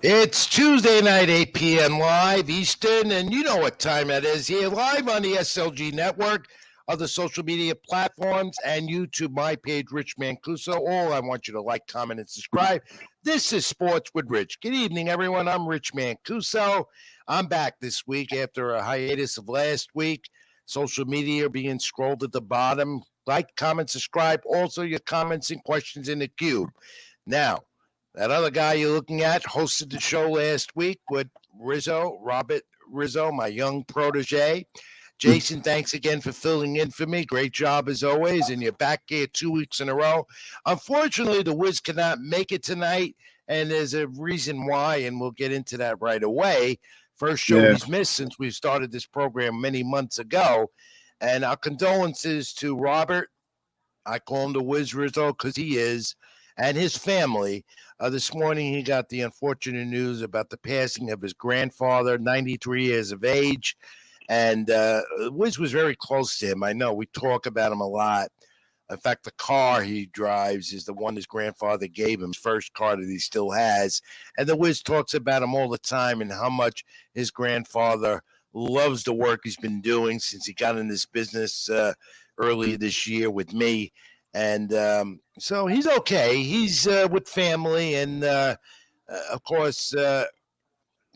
It's Tuesday night, 8 p.m. live Eastern, and you know what time that is here, live on the SLG network, other social media platforms, and YouTube, my page, Rich Mancuso. All I want you to like, comment, and subscribe. This is Sports with Rich. Good evening, everyone. I'm Rich Mancuso. I'm back this week after a hiatus of last week. Social media being scrolled at the bottom. Like, comment, subscribe. Also, your comments and questions in the queue. Now, that other guy you're looking at hosted the show last week with Robert Rizzo, my young protege. Jason, thanks again for filling in for me. Great job as always. And you're back here 2 weeks in a row. Unfortunately, the Wiz cannot make it tonight, and there's a reason why, and we'll get into that right away. First show he's missed since we started this program many months ago. And our condolences to Robert. I call him the Wiz Rizzo because he is, and his family. This morning, he got the unfortunate news about the passing of his grandfather, 93 years of age. And Wiz was very close to him. I know we talk about him a lot. In fact, the car he drives is the one his grandfather gave him, his first car that he still has. And the Wiz talks about him all the time and how much his grandfather loves the work he's been doing since he got in this business earlier this year with me. And so he's okay. He's with family. And, of course,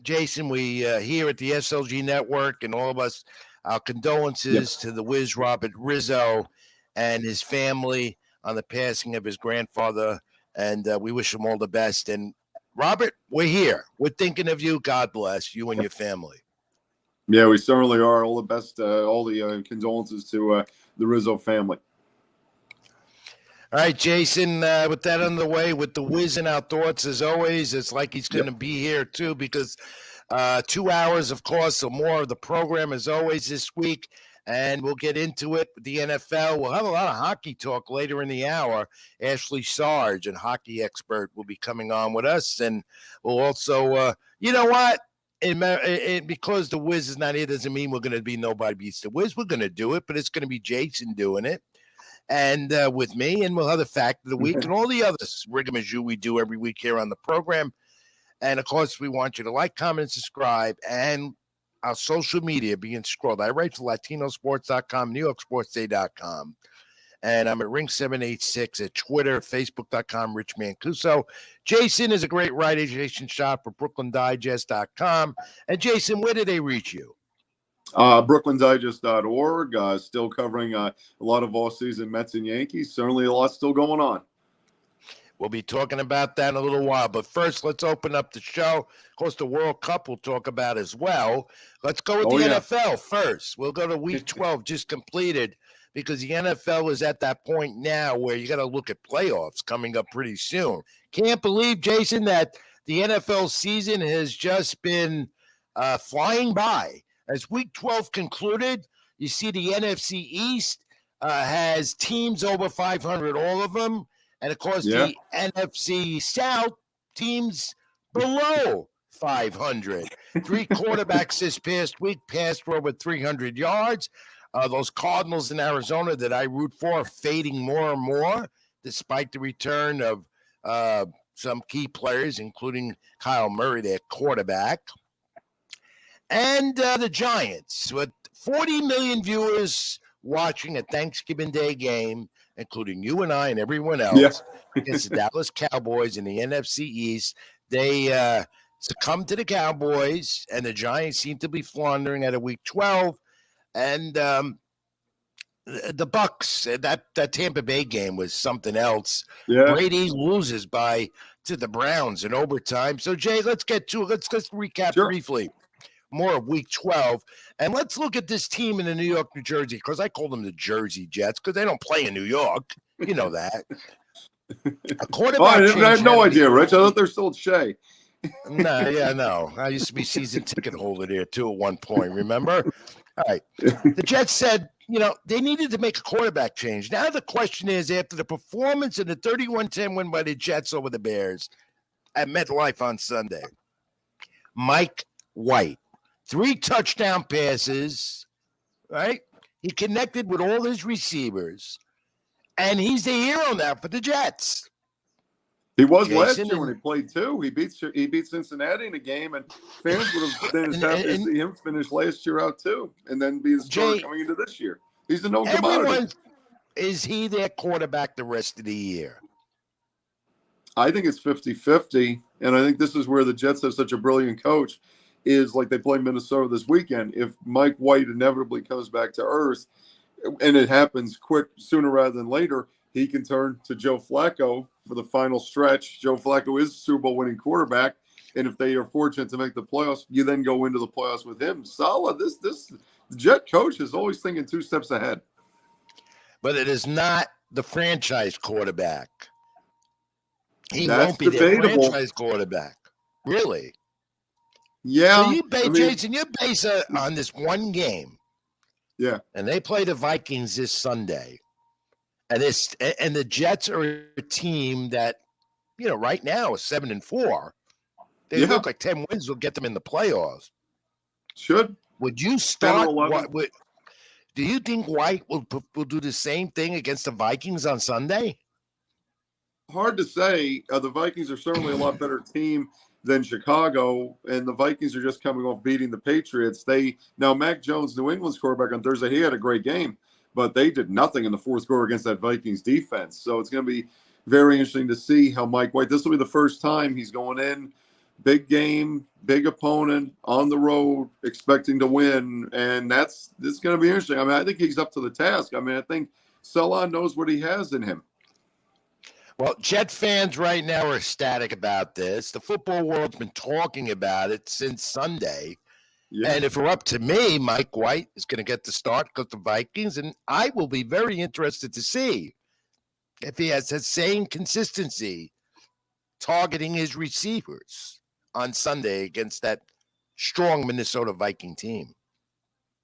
Jason, we here at the SLG Network and all of us, our condolences to the Wiz Robert Rizzo and his family on the passing of his grandfather. And we wish him all the best. And, Robert, we're here. We're thinking of you. God bless you and your family. Yeah, we certainly are. All the best, all the condolences to the Rizzo family. All right, Jason, with that on the way, with the Wiz in our thoughts, as always, it's like he's going to be here, too, because 2 hours, of course, or more of the program, as always, this week, and we'll get into it with the NFL. We'll have a lot of hockey talk later in the hour. Ashley Sarge, a hockey expert, will be coming on with us, and we'll also, you know what? Because the Wiz is not here doesn't mean we're going to be Nobody Beats the Wiz. We're going to do it, but it's going to be Jason doing it. And with me, and we'll have the fact of the week and all the other rigmarole we do every week here on the program. And, of course, we want you to like, comment, and subscribe, and our social media being scrolled. I write for LatinoSports.com, NewYorkSportsDay.com, and I'm at Ring786 at Twitter, Facebook.com, Rich Mancuso. Jason is a great writer, Jason Schott for BrooklynDigest.com. And, Jason, where do they reach you? BrooklynDigest.org, still covering a lot of all-season Mets and Yankees. Certainly a lot still going on. We'll be talking about that in a little while. But first, let's open up the show. Of course, the World Cup we'll talk about as well. Let's go with the NFL first. We'll go to Week 12, just completed, because the NFL is at that point now where you got to look at playoffs coming up pretty soon. Can't believe, Jason, that the NFL season has just been flying by. As Week 12 concluded, you see the NFC East has teams over 500, all of them. And, of course, the NFC South teams below 500. 3 quarterbacks this past week passed for over 300 yards. Those Cardinals in Arizona that I root for are fading more and more, despite the return of some key players, including Kyle Murray, their quarterback. And the Giants, with 40 million viewers watching a Thanksgiving Day game, including you and I and everyone else, against the Dallas Cowboys in the NFC East. They succumbed to the Cowboys, and the Giants seem to be floundering out of Week 12. And the Bucks, that Tampa Bay game was something else. Brady loses to the Browns in overtime. So, Jay, let's get to it. Let's recap briefly more of Week 12. And let's look at this team in the New York, New Jersey, because I call them the Jersey Jets because they don't play in New York. You know that. A quarterback I had no idea, Rich. I thought they're still at Shea. No. I used to be season ticket holder there, too, at one point, remember? All right. The Jets said, they needed to make a quarterback change. Now the question is, after the performance in the 31-10 win by the Jets over the Bears at MetLife on Sunday, Mike White, 3 touchdown passes, right? He connected with all his receivers, and he's the hero now for the Jets. He was Jason, last year when he played too. He beat Cincinnati in a game, and fans would have been as happy to see him finish last year out too, and then be the starter coming into this year. He's a known commodity. Is he their quarterback the rest of the year? I think it's 50-50, and I think this is where the Jets have such a brilliant coach, is like they play Minnesota this weekend. If Mike White inevitably comes back to earth, and it happens quick sooner rather than later, he can turn to Joe Flacco for the final stretch. Joe Flacco is a Super Bowl winning quarterback, and if they are fortunate to make the playoffs, you then go into the playoffs with him. Solid. This Jet coach is always thinking 2 steps ahead. But it is not the franchise quarterback. He That's won't be debatable. the franchise quarterback. Really? Yeah. So you base, Jason, you base it on this one game. Yeah. And they play the Vikings this Sunday. And the Jets are a team that, right now is 7-4. They look like 10 wins will get them in the playoffs. Should. Would you start? Do you think White will do the same thing against the Vikings on Sunday? Hard to say. The Vikings are certainly a lot better team than Chicago, and the Vikings are just coming off beating the Patriots. Now Mac Jones, New England's quarterback on Thursday, he had a great game, but they did nothing in the fourth quarter against that Vikings defense. So it's going to be very interesting to see how Mike White. This will be the first time he's going in. Big game, big opponent, on the road, expecting to win, and it's going to be interesting. I mean, I think he's up to the task. I mean, I think Salon knows what he has in him. Well, Jet fans right now are ecstatic about this. The football world's been talking about it since Sunday. Yeah. And if it were up to me, Mike White is going to get the start because the Vikings, and I will be very interested to see if he has that same consistency targeting his receivers on Sunday against that strong Minnesota Viking team.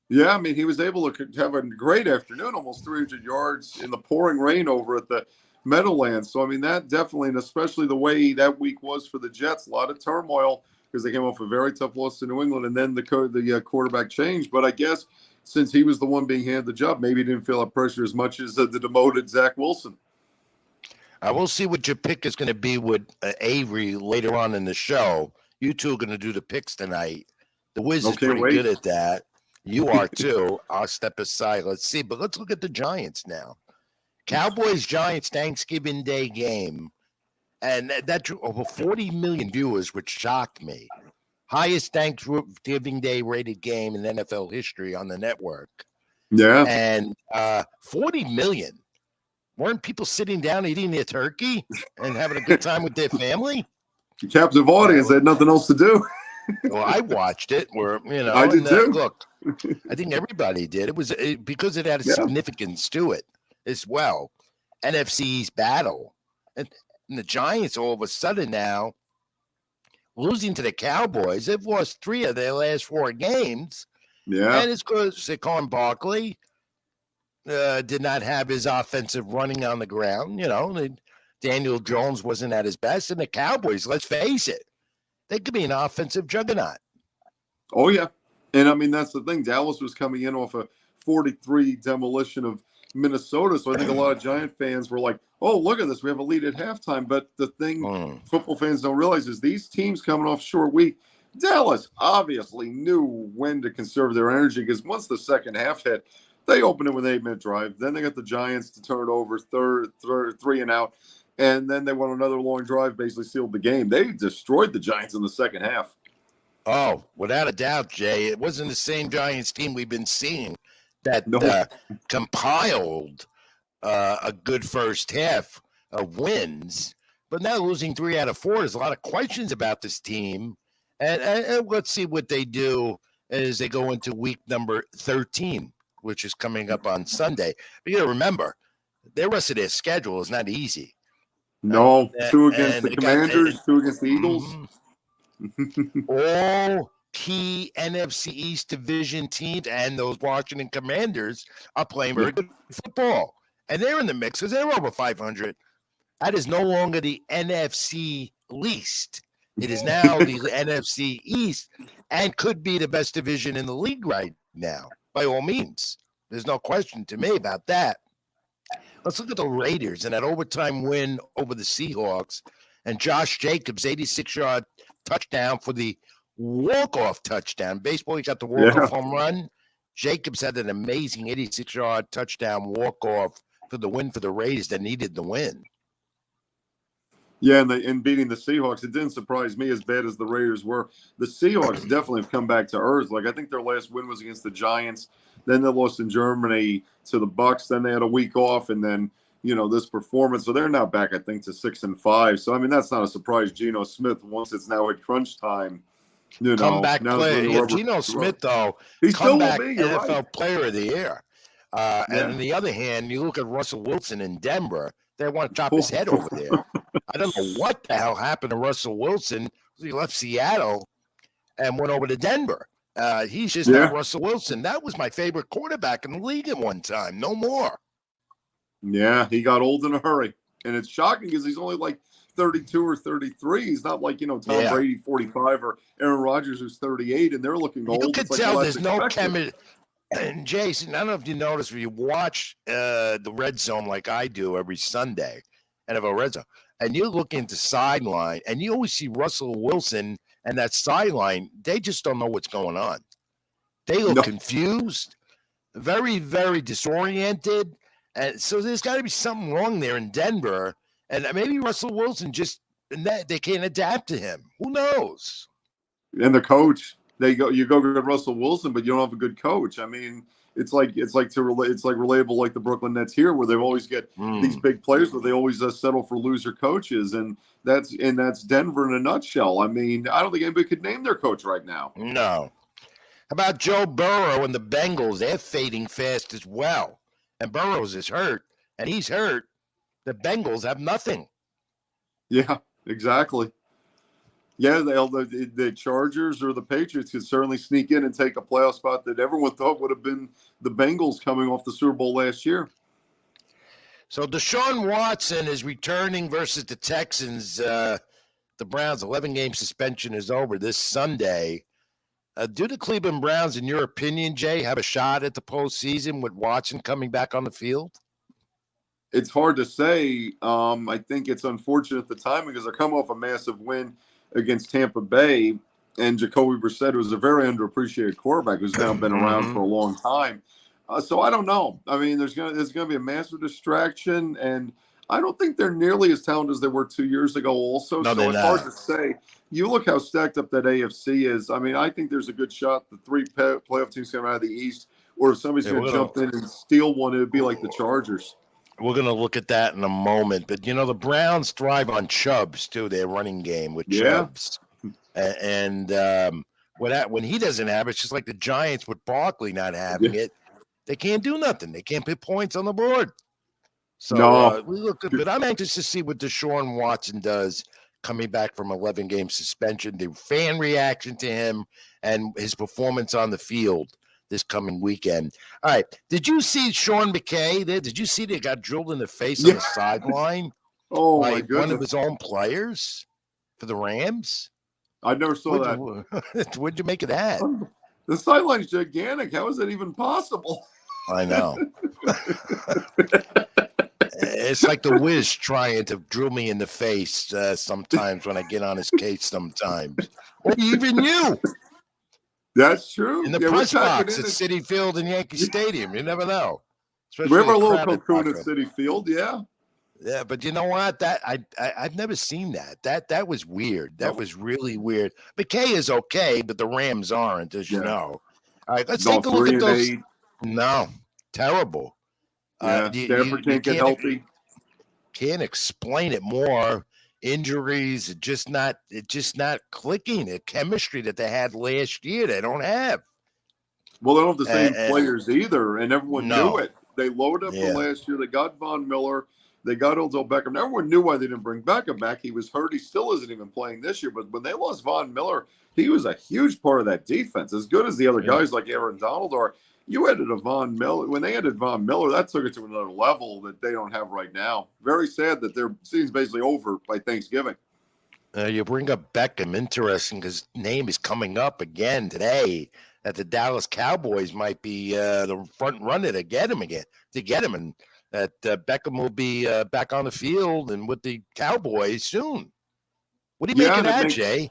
Yeah, I mean, he was able to have a great afternoon, almost 300 yards in the pouring rain over at the Meadowlands. So, I mean, that definitely, and especially the way that week was for the Jets, a lot of turmoil because they came off a very tough loss to New England, and then the quarterback changed. But I guess since he was the one being handed the job, maybe he didn't feel that pressure as much as the demoted Zach Wilson. I will see what your pick is going to be with Avery later on in the show. You two are going to do the picks tonight. The Wiz is pretty good at that. You are too. I'll step aside. Let's see. But let's look at the Giants now. Cowboys-Giants Thanksgiving Day game. And that drew over 40 million viewers, which shocked me. Highest Thanksgiving Day rated game in NFL history on the network. Yeah. And 40 million. Weren't people sitting down eating their turkey and having a good time with their family? The captive audience had nothing else to do. Well, I watched it. I did too. Look, I think everybody did. It was because it had a significance to it as well. NFC East battle, and the Giants all of a sudden now losing to the Cowboys. They've lost 3 of their last 4 games. Yeah, and it's because Saquon Barkley did not have his offensive running on the ground. Daniel Jones wasn't at his best, and the Cowboys, let's face it, they could be an offensive juggernaut. Oh, yeah. And, I mean, that's the thing. Dallas was coming in off a 43 demolition of Minnesota, so I think a lot of Giant fans were like, oh, look at this. We have a lead at halftime. But the thing football fans don't realize is these teams coming off short week, Dallas obviously knew when to conserve their energy because once the second half hit, they opened it with an 8-minute drive. Then they got the Giants to turn it over, third 3 and out. And then they went another long drive, basically sealed the game. They destroyed the Giants in the second half. Oh, without a doubt, Jay. It wasn't the same Giants team we've been seeing that compiled a good first half of wins. But now losing 3 out of 4, there's a lot of questions about this team. And let's see what they do as they go into week number 13, which is coming up on Sunday. But you got to remember, the rest of their schedule is not easy. No, 2 against the Commanders, 2 against the Eagles. All key NFC East division teams and those Washington Commanders are playing very good football. And they're in the mix because they're over 500. That is no longer the NFC least. It is now the NFC East and could be the best division in the league right now, by all means. There's no question to me about that. Let's look at the Raiders and that overtime win over the Seahawks. And Josh Jacobs, 86-yard touchdown for the walk-off touchdown. Baseball, he got the walk-off home run. Jacobs had an amazing 86-yard touchdown walk-off for the win for the Rays that needed the win. Yeah, and in beating the Seahawks, it didn't surprise me as bad as the Raiders were. The Seahawks definitely have come back to earth. Like, I think their last win was against the Giants. Then they lost in Germany to the Bucks. Then they had a week off, and then this performance. So they're now back, I think, to 6-5. So I mean, that's not a surprise. Geno Smith, once it's now at crunch time, comeback player. Yeah, Geno Smith, though, he's comeback still NFL right. Player of the Year. And on the other hand, you look at Russell Wilson in Denver. They want to chop his head over there. I don't know what the hell happened to Russell Wilson. He left Seattle and went over to Denver. He's just not Russell Wilson. That was my favorite quarterback in the league at one time. No more. Yeah, he got old in a hurry. And it's shocking because he's only like 32 or 33. He's not like, Tom Brady, 45, or Aaron Rodgers, who's 38, and they're looking old. You can tell there's no chemistry. And Jason, I don't know if you notice when you watch the Red Zone like I do every Sunday, NFL Red Zone, and you look into sideline, and you always see Russell Wilson and that sideline. They just don't know what's going on. They look confused, very, very disoriented. And so there's got to be something wrong there in Denver. And maybe Russell Wilson they can't adapt to him. Who knows? And the coach. You go get Russell Wilson, but you don't have a good coach. I mean, it's like relatable like the Brooklyn Nets here, where they always get these big players, but they always settle for loser coaches, and that's Denver in a nutshell. I mean, I don't think anybody could name their coach right now. No. How about Joe Burrow and the Bengals? They're fading fast as well, and Burrows is hurt, and he's hurt. The Bengals have nothing. Yeah, exactly. Yeah, the Chargers or the Patriots could certainly sneak in and take a playoff spot that everyone thought would have been the Bengals coming off the Super Bowl last year. So Deshaun Watson is returning versus the Texans. The Browns' 11-game suspension is over this Sunday. Do the Cleveland Browns, in your opinion, Jay, have a shot at the postseason with Watson coming back on the field? It's hard to say. I think it's unfortunate the timing because they're coming off a massive win against Tampa Bay, and Jacoby Brissett was a very underappreciated quarterback who's now been around for a long time. So I don't know. I mean, there's gonna be a massive distraction, and I don't think they're nearly as talented as they were 2 years ago. Also, no, so it's hard to say. You look how stacked up that AFC is. I mean, I think there's a good shot the three playoff teams coming out of the East, or if somebody's going to jump in and steal one, it would be like the Chargers. We're going to look at that in a moment. But, the Browns thrive on Chubbs, too, their running game with Chubbs. And when he doesn't have it, it's just like the Giants with Barkley not having it. They can't do nothing. They can't put points on the board. So we look good. But I'm anxious to see what Deshaun Watson does coming back from 11-game suspension, the fan reaction to him, and his performance on the field this coming weekend. All right. Did you see Sean McKay there? Did you see they got drilled in the face on the sideline? Oh, by my goodness. One of his own players for the Rams? I never saw that. What'd you make of that? The sideline's gigantic. How is that even possible? I know. It's like the Wiz trying to drill me in the face sometimes when I get on his case sometimes. Or even you. That's true. In the press box at Citi Field and Yankee Stadium. You never know. We have our little cocoon at Citi Field, yeah. Yeah, but you know what? I've never seen that. That was weird. That was really weird. McKay is okay, but the Rams aren't, as you know. All right, let's take a look at those. No, terrible. Yeah, Stafford can't get healthy. Can't explain it more. Injuries, it's just not clicking. The chemistry that they had last year, they don't have. Well, they don't have the same players either, and everyone knew it. They loaded up for last year. They got Von Miller. They got Odell Beckham. Everyone knew why they didn't bring Beckham back. He was hurt. He still isn't even playing this year. But when they lost Von Miller, he was a huge part of that defense. As good as the other guys like Aaron Donald are, you added a Von Miller. When they added Von Miller, that took it to another level that they don't have right now. Very sad that their season's basically over by Thanksgiving. You bring up Beckham. Interesting because name is coming up again today that the Dallas Cowboys might be the front runner to get him again, and that Beckham will be back on the field and with the Cowboys soon. What do you make of and that, Jay?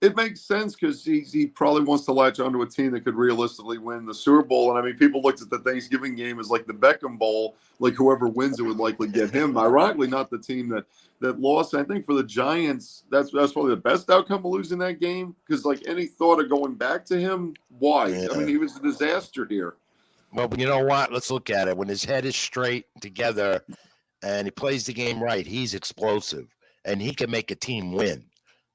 it makes sense because he probably wants to latch onto a team that could realistically win the Super Bowl. And I mean, people looked at the Thanksgiving game as like the Beckham Bowl, like whoever wins it would likely get him. Ironically, not the team that lost. I think for the Giants, that's probably the best outcome of losing that game because like any thought of going back to him, why? Yeah. I mean, he was a disaster here. Well, you know what? Let's look at it. When his head is straight together and he plays the game right, he's explosive and he can make a team win.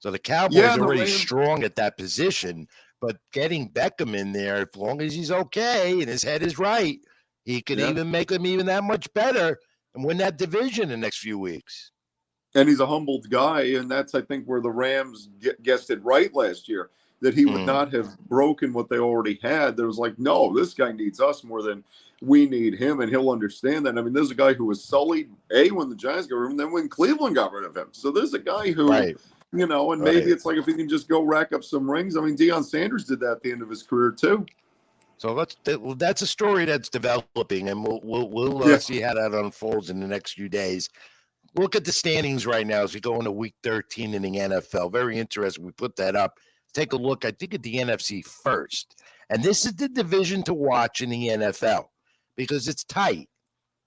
So the Cowboys are really strong at that position, but getting Beckham in there, as long as he's okay and his head is right, he could even make them even that much better and win that division the next few weeks. And he's a humbled guy, and that's, I think, where the Rams guessed it right last year, that he would not have broken what they already had. There was like, no, this guy needs us more than we need him, and he'll understand that. I mean, there's a guy who was sullied, when the Giants got rid of him, then when Cleveland got rid of him. So there's a guy who, and maybe it's like if he can just go rack up some rings. I mean, Deion Sanders did that at the end of his career too. So that's a story that's developing, and we'll see how that unfolds in the next few days. Look at the standings right now as we go into week 13 in the NFL. Very interesting. We put that up. Take a look, I think, at the NFC first. And this is the division to watch in the NFL because it's tight.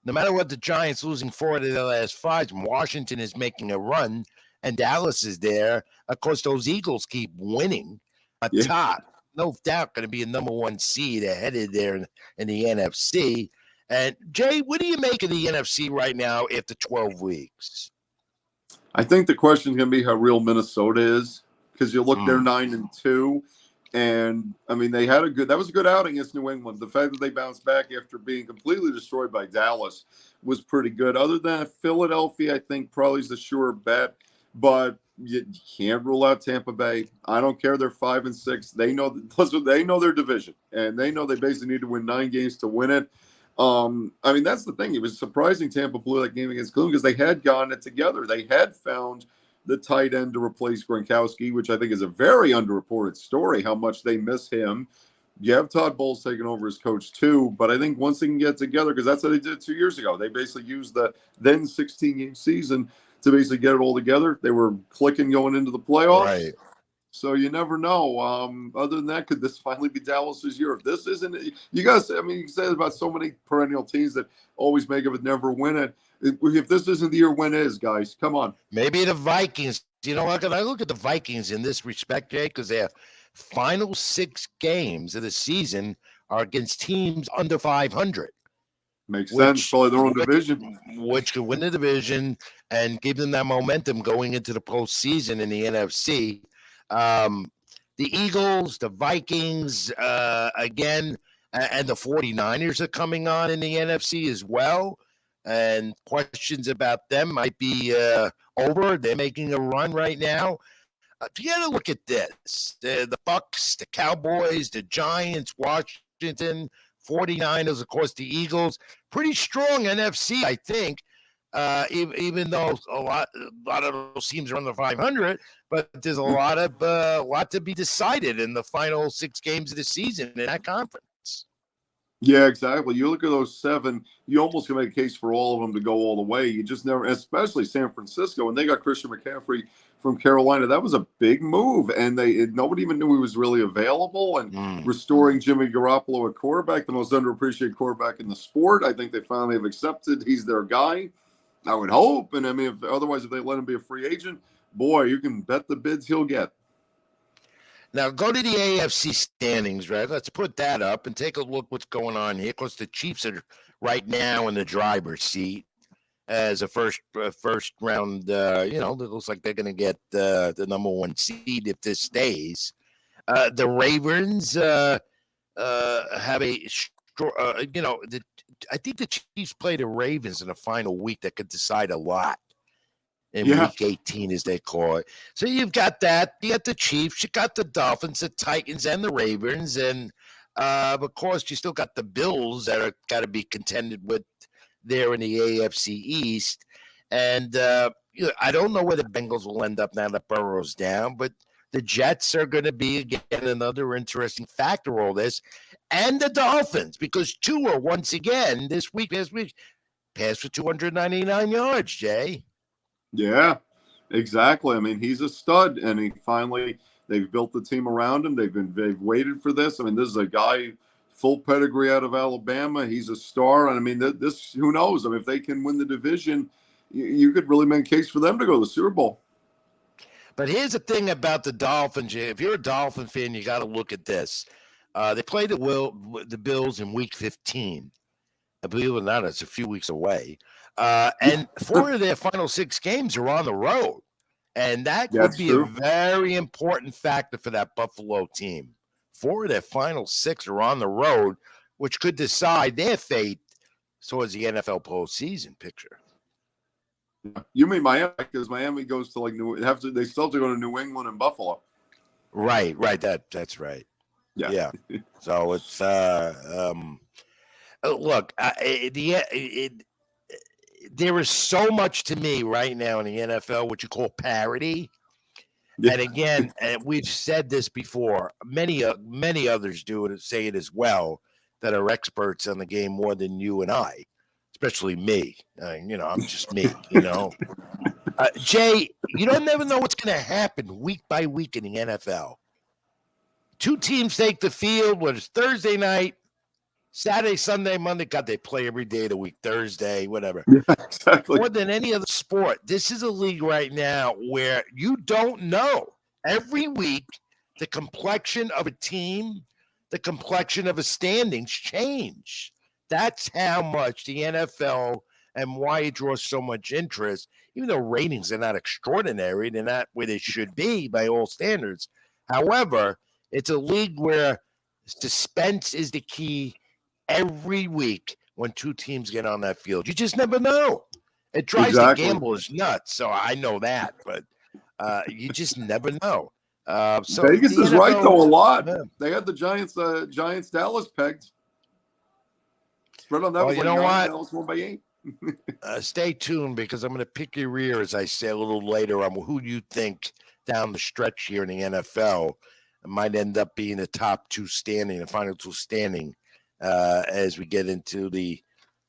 No matter what, the Giants losing 4 of their last 5, and Washington is making a run, and Dallas is there. Of course, those Eagles keep winning on top. No doubt going to be a number 1 seed ahead of there in the NFC. And, Jay, what do you make of the NFC right now after 12 weeks? I think the question is going to be how real Minnesota is because you look, they're 9-2. And, I mean, that was a good outing against New England. The fact that they bounced back after being completely destroyed by Dallas was pretty good. Other than that, Philadelphia, I think, probably is the sure bet. But you can't rule out Tampa Bay. I don't care. They're 5-6. They know their division. And they know they basically need to win 9 games to win it. I mean, that's the thing. It was surprising Tampa blew that game against Cleveland because they had gotten it together. They had found the tight end to replace Gronkowski, which I think is a very underreported story, how much they miss him. You have Todd Bowles taking over as coach too, but I think once they can get together, because that's what they did 2 years ago. They basically used the then 16-game season to basically get it all together. They were clicking going into the playoffs. Right. So you never know. Other than that, could this finally be Dallas's year? If this isn't, you guys, I mean, you say about so many perennial teams that always make it but never win it. If this isn't the year, when is, guys? Come on. Maybe the Vikings. You know, I look at the Vikings in this respect, Jay, because their final 6 games of the season are against teams under 500. Makes sense. Probably their own division. Which could win the division and give them that momentum going into the postseason in the NFC. The Eagles, the Vikings, again, and the 49ers are coming on in the NFC as well. And questions about them might be over. They're making a run right now. You got to look at this. The Bucks, the Cowboys, the Giants, Washington, 49ers, of course, the Eagles. Pretty strong NFC, I think. Even though a lot of those teams are under 500, but there's a lot to be decided in the final 6 games of the season in that conference. Yeah, exactly. You look at those 7, you almost can make a case for all of them to go all the way. You just never, especially San Francisco, when they got Christian McCaffrey from Carolina, that was a big move, and nobody even knew he was really available. And restoring Jimmy Garoppolo at quarterback, the most underappreciated quarterback in the sport, I think they finally have accepted he's their guy. I would hope, and I mean, if they let him be a free agent, boy, you can bet the bids he'll get. Now go to the AFC standings, right? Let's put that up and take a look what's going on here. Because the Chiefs are right now in the driver's seat as a first round. It looks like they're going to get the number 1 seed if this stays. The Ravens have I think the Chiefs play the Ravens in the final week that could decide a lot. In week 18, as they call it. So you've got that. You got the Chiefs. You got the Dolphins, the Titans, and the Ravens. And, of course, you still got the Bills that are got to be contended with there in the AFC East. And I don't know where the Bengals will end up now that Burrow's down, but the Jets are going to be, again, another interesting factor all this. And the Dolphins, because Tua, once again, this week, passed for 299 yards, Jay. Yeah. Exactly. I mean, he's a stud, and they've built the team around him. They've waited for this. I mean, this is a guy full pedigree out of Alabama. He's a star, and I mean, this who knows? I mean, if they can win the division, you could really make a case for them to go to the Super Bowl. But here's the thing about the Dolphins. If you're a Dolphin fan, you got to look at this. They play the Bills in Week 15. I believe it or not, it's a few weeks away. And 4 of their final 6 games are on the road. And that would be a very important factor for that Buffalo team. 4 of their final 6 are on the road, which could decide their fate towards the NFL postseason picture. You mean Miami, because Miami goes to like they still have to go to New England and Buffalo. Right. That's right. Yeah. So it's look, there is so much to me right now in the NFL, what you call parity. Yeah. And again, we've said this before. Many others do it, say it as well, that are experts on the game more than you and I, especially me. I'm just me. Jay, you don't never know what's going to happen week by week in the NFL. 2 teams take the field, whether it's Thursday night, Saturday, Sunday, Monday. God, they play every day of the week, Thursday, whatever. Yeah, exactly. More than any other sport, this is a league right now where you don't know. Every week, the complexion of a team, the complexion of a standings change. That's how much the NFL and why it draws so much interest. Even though ratings are not extraordinary, they're not where they should be by all standards. However, it's a league where suspense is the key every week when 2 teams get on that field. You just never know. It drives the gamblers nuts, so I know that, but you just never know. So Vegas is right, though, a lot. Yeah. They had the Giants Dallas pegged. Spread on that was like 9, Dallas won by 8. Stay tuned, because I'm going to pick your ear, as I say a little later, on who you think down the stretch here in the NFL might end up being the top 2 standing, the final 2 standing, as we get into the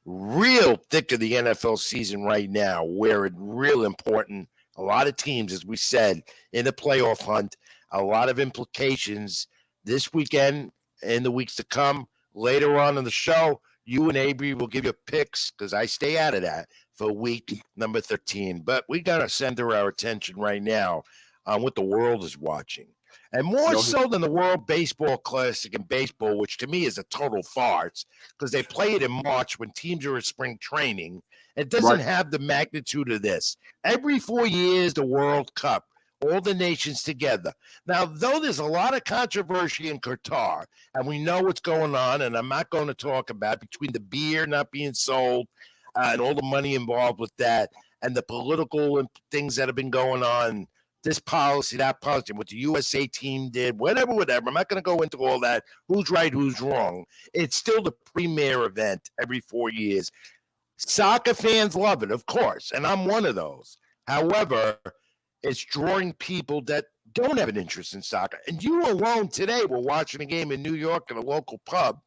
real thick of the NFL season right now, where it's real important. A lot of teams, as we said, in the playoff hunt, a lot of implications this weekend and the weeks to come. Later on in the show, you and Avery will give you picks, because I stay out of that, for week number 13. But we got to center our attention right now on what the world is watching. And more so than the World Baseball Classic in baseball, which to me is a total farce, because they play it in March when teams are in spring training. It doesn't have the magnitude of this. Every 4 years, the World Cup, all the nations together. Now, though there's a lot of controversy in Qatar, and we know what's going on, and I'm not going to talk about between the beer not being sold and all the money involved with that, and the political things that have been going on, this policy, that policy, what the USA team did, whatever. I'm not going to go into all that. Who's right, who's wrong. It's still the premier event every 4 years. Soccer fans love it, of course, and I'm one of those. However, it's drawing people that don't have an interest in soccer. And you alone today were watching a game in New York at a local pub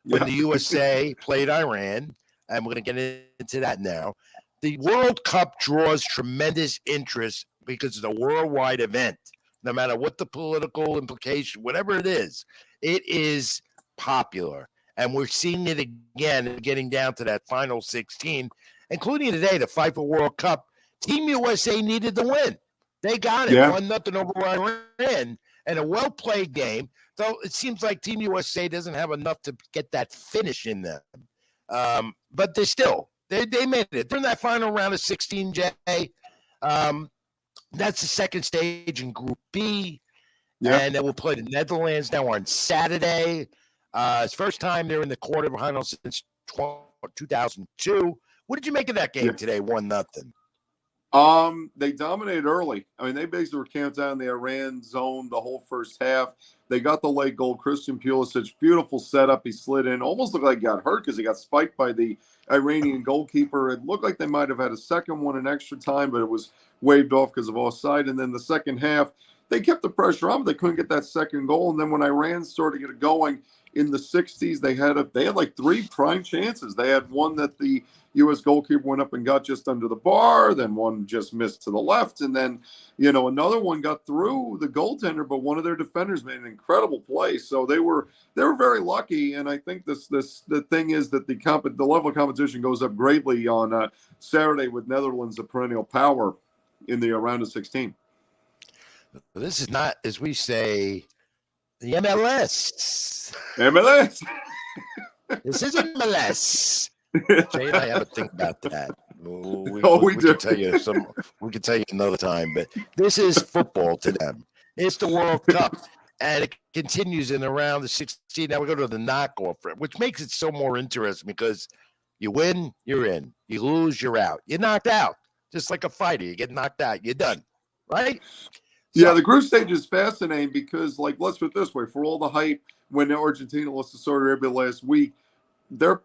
when the USA played Iran, and we're going to get into that now. The World Cup draws tremendous interest because it's a worldwide event. No matter what the political implication, whatever it is popular. And we're seeing it again, getting down to that final 16, including today, the FIFA World Cup. Team USA needed the win. They got it, 1-0 over Iran, and a well-played game. Though it seems like Team USA doesn't have enough to get that finish in them. But they made it. They're in that final round of 16, Jay. That's the second stage in Group B. And then we'll play the Netherlands now on Saturday. It's first time they're in the quarterfinals since 2002. What did you make of that game today, 1-0? They dominated early. I mean, they basically were camped out in the Iran zone the whole first half. They got the late goal. Christian Pulisic, beautiful setup. He slid in. Almost looked like he got hurt because he got spiked by the Iranian goalkeeper. It looked like they might have had a second one in extra time, but it was waved off because of offside. And then the second half, they kept the pressure on, but they couldn't get that second goal. And then when Iran started to get it going, in the 60s, they had like 3 prime chances. They had one that the U.S. goalkeeper went up and got just under the bar, then one just missed to the left, and then another one got through the goaltender, but one of their defenders made an incredible play. So they were very lucky, and I think the thing is that the level of competition goes up greatly on Saturday with Netherlands, a perennial power in the round of 16. This is not, as we say, the MLS. MLS. This is MLS. Jay and I have a think about that. We do. We can tell you another time, but this is football to them. It's the World Cup, and it continues in around the 16. Now we go to the knockoff, which makes it so more interesting because you win, you're in. You lose, you're out. You're knocked out, just like a fighter. You get knocked out, you're done, right? Yeah, the group stage is fascinating because, let's put it this way: for all the hype when Argentina lost to Saudi Arabia last week,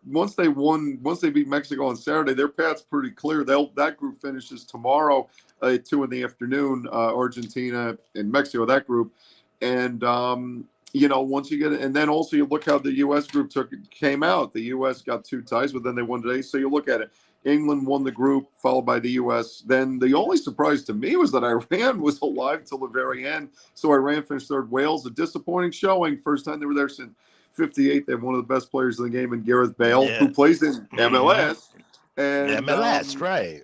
once they beat Mexico on Saturday, their path's pretty clear. That group finishes tomorrow at 2 p.m. Argentina and Mexico, that group. And once you get it, and then also you look how the U.S. group came out. The U.S. got 2 ties, but then they won today. So you look at it. England won the group, followed by the U.S. Then the only surprise to me was that Iran was alive till the very end. So Iran finished third. Wales, a disappointing showing. First time they were there since 58. They have one of the best players in the game in Gareth Bale, who plays in MLS. And MLS, right.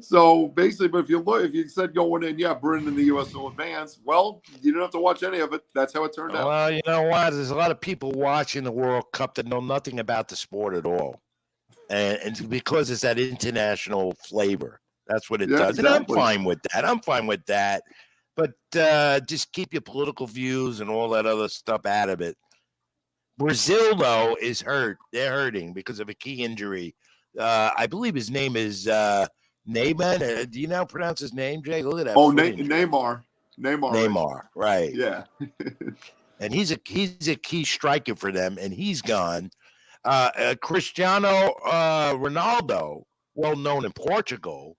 So basically, but if you said going in, Britain and the U.S. will advance, well, you don't have to watch any of it. That's how it turned out. Well, you know what? There's a lot of people watching the World Cup that know nothing about the sport at all. And because it's that international flavor. That's what it does. Exactly. And I'm fine with that. But just keep your political views and all that other stuff out of it. Brazil, though, is hurt. They're hurting because of a key injury. I believe his name is Neymar. Do you now pronounce his name, Jay? Look at that. Oh, Neymar. Neymar, right. Yeah. And he's a key striker for them, and he's gone. Cristiano Ronaldo, well known in Portugal.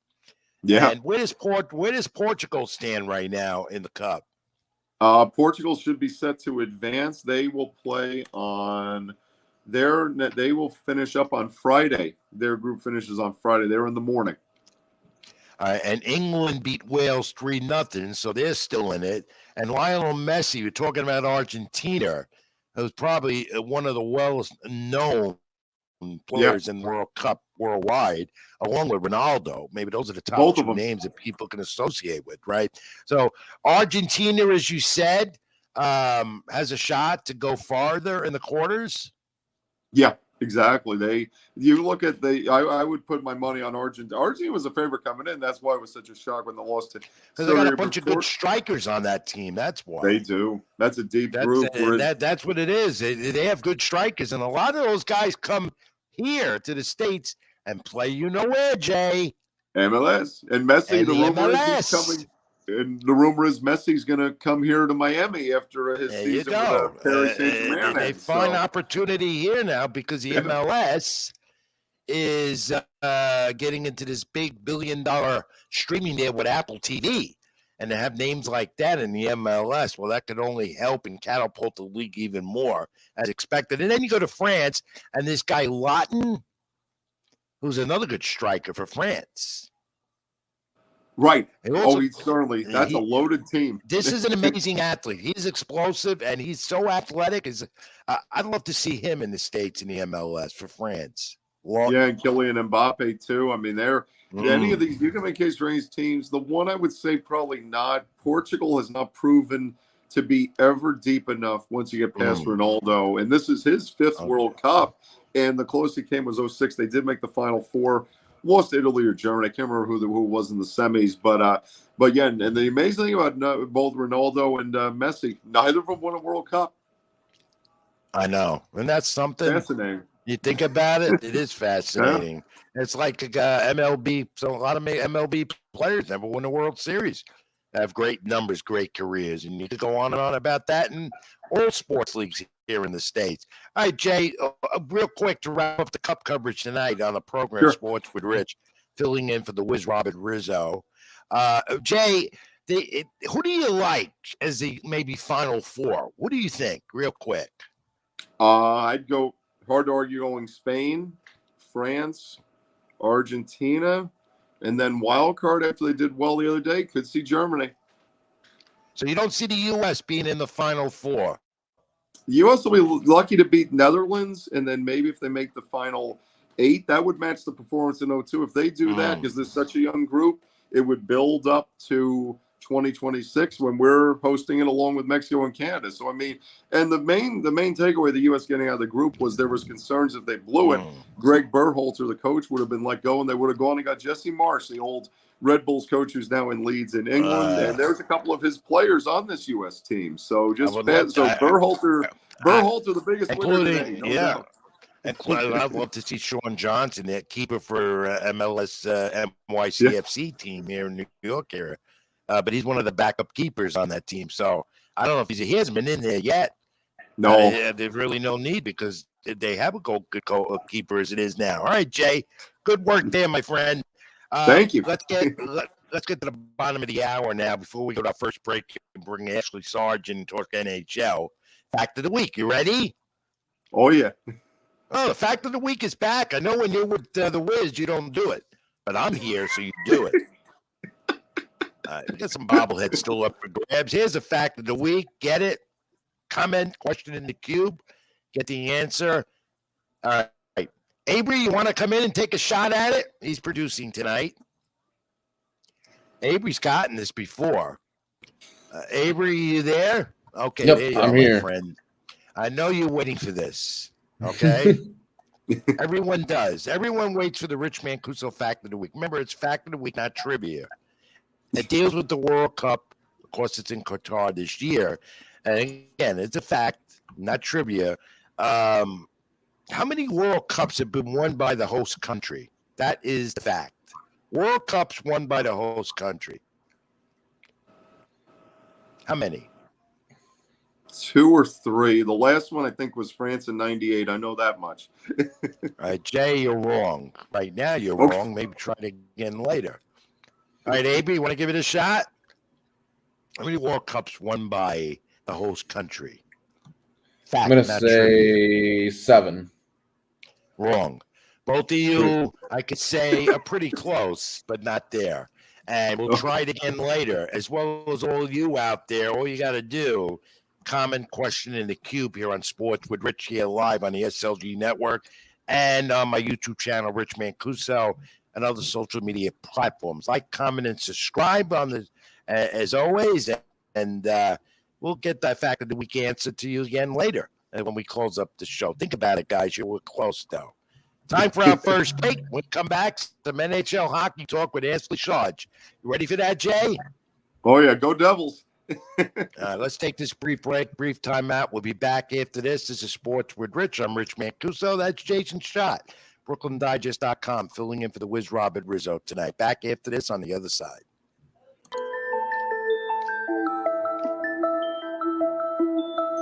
Yeah. And where does Portugal stand right now in the Cup? Portugal should be set to advance. They will play on they will finish up on Friday. Their group finishes on Friday. They're in the morning. And England beat Wales 3-0, so they're still in it. And Lionel Messi, you're talking about Argentina, who's probably one of the well-known players in the World Cup worldwide, along with Ronaldo. Maybe those are the top 2 names that people can associate with, right? So Argentina, as you said, has a shot to go farther in the quarters. Yeah, exactly. You look at I would put my money on Argentina. Argentina was a favorite coming in. That's why it was such a shock when they lost to. Because they got a bunch of good strikers on that team. That's why they do. That's a deep group. That's what it is. They have good strikers, and a lot of those guys come here to the States and play. You know where, Jay? MLS and Messi. The rumor is he's coming. And the rumor is Messi's going to come here to Miami after his season with Paris Saint-Germain. They find opportunity here now because the MLS is getting into this big $1 billion streaming deal with Apple TV. And to have names like that in the MLS, well, that could only help and catapult the league even more as expected. And then you go to France, and this guy Lawton, who's another good striker for France. Right. That's a loaded team. This is an amazing athlete. He's explosive, and he's so athletic. I'd love to see him in the States in the MLS for France. And Kylian Mbappe, too. I mean, any of these, you can make case for any teams. The one I would say probably not. Portugal has not proven to be ever deep enough once you get past Ronaldo. And this is his 5th World Cup. And the closest he came was 2006. They did make the Final Four. Lost to Italy or Germany. I can't remember who was in the semis, but yeah. And the amazing thing about both Ronaldo and Messi, neither of them won a World Cup. I know, and that's something fascinating. You think about it; it is fascinating. It's like MLB. So a lot of MLB players never won a World Series. They have great numbers, great careers, and you could go on and on about that in all sports leagues here in the States. All right, Jay, real quick to wrap up the Cup coverage tonight on the program, Sports with Rich, filling in for the whiz Robert Rizzo. Jay, who do you like as the maybe Final Four? What do you think, real quick? I'd go hard to argue going Spain, France, Argentina, and then wild card after they did well the other day. Could see Germany. So you don't see the U.S. being in the Final Four. The U.S. will be lucky to beat Netherlands, and then maybe if they make the final 8, that would match the performance in 02. If they do that, because there's such a young group, it would build up to 2026 when we're hosting it along with Mexico and Canada. So, I mean, and the main takeaway the U.S. getting out of the group was there was concerns if they blew it, Greg Berhalter, the coach, would have been let go, and they would have gone and got Jesse Marsh, the old Red Bulls coach who's now in Leeds in England, and there's a couple of his players on this U.S. team. So Berhalter, the biggest winner today, no doubt. I'd love to see Sean Johnson, that keeper for MLS NYCFC team here in New York area. But he's one of the backup keepers on that team. So I don't know if he hasn't been in there yet. No. There's really no need because they have a good keeper as it is now. All right, Jay. Good work there, my friend. Thank you. Let's get to the bottom of the hour now before we go to our first break and bring Ashley Sargent and talk NHL. Fact of the week. You ready? Oh, yeah. Oh, the fact of the week is back. I know when you're with the Wiz, you don't do it. But I'm here, so you do it. We got some bobbleheads still up for grabs. Here's the fact of the week. Get it? Comment, question in the cube. Get the answer. All right. Avery, you want to come in and take a shot at it? He's producing tonight. Avery's gotten this before. Avery, you there? Okay, yep, there you I'm are, here. My friend. I know you're waiting for this. Okay? Everyone does. Everyone waits for the Rich Mancuso fact of the week. Remember, it's fact of the week, not trivia. It deals with the World Cup. Of course, it's in Qatar this year. And again, it's a fact, not trivia. How many World Cups have been won by the host country? That is the fact. World Cups won by the host country. How many? 2 or 3. The last one, I think, was France in 98. I know that much. All right, Jay, you're wrong. Right now, you're wrong. Maybe try it again later. All right, AB, you want to give it a shot? How many World Cups won by the host country? Fact, I'm going to say 7. Wrong. Both of you, I could say, are pretty close, but not there. And we'll try it again later. As well as all of you out there, all you got to do, comment, question in the cube here on Sports with Rich here live on the SLG Network and on my YouTube channel, Rich Mancuso, and other social media platforms. Like, comment, and subscribe on the as always. And we'll get that fact of the week answer to you again later when we close up the show. Think about it, guys. We're close, though. Time for our first break. We'll come back. Some NHL hockey talk with Ashley Sargent. You ready for that, Jay? Oh, yeah. Go Devils. Let's take this brief break, brief timeout. We'll be back after this. This is Sports with Rich. I'm Rich Mancuso. That's Jason Schott. BrooklynDigest.com, filling in for the Wiz Robert Rizzo tonight. Back after this on the other side.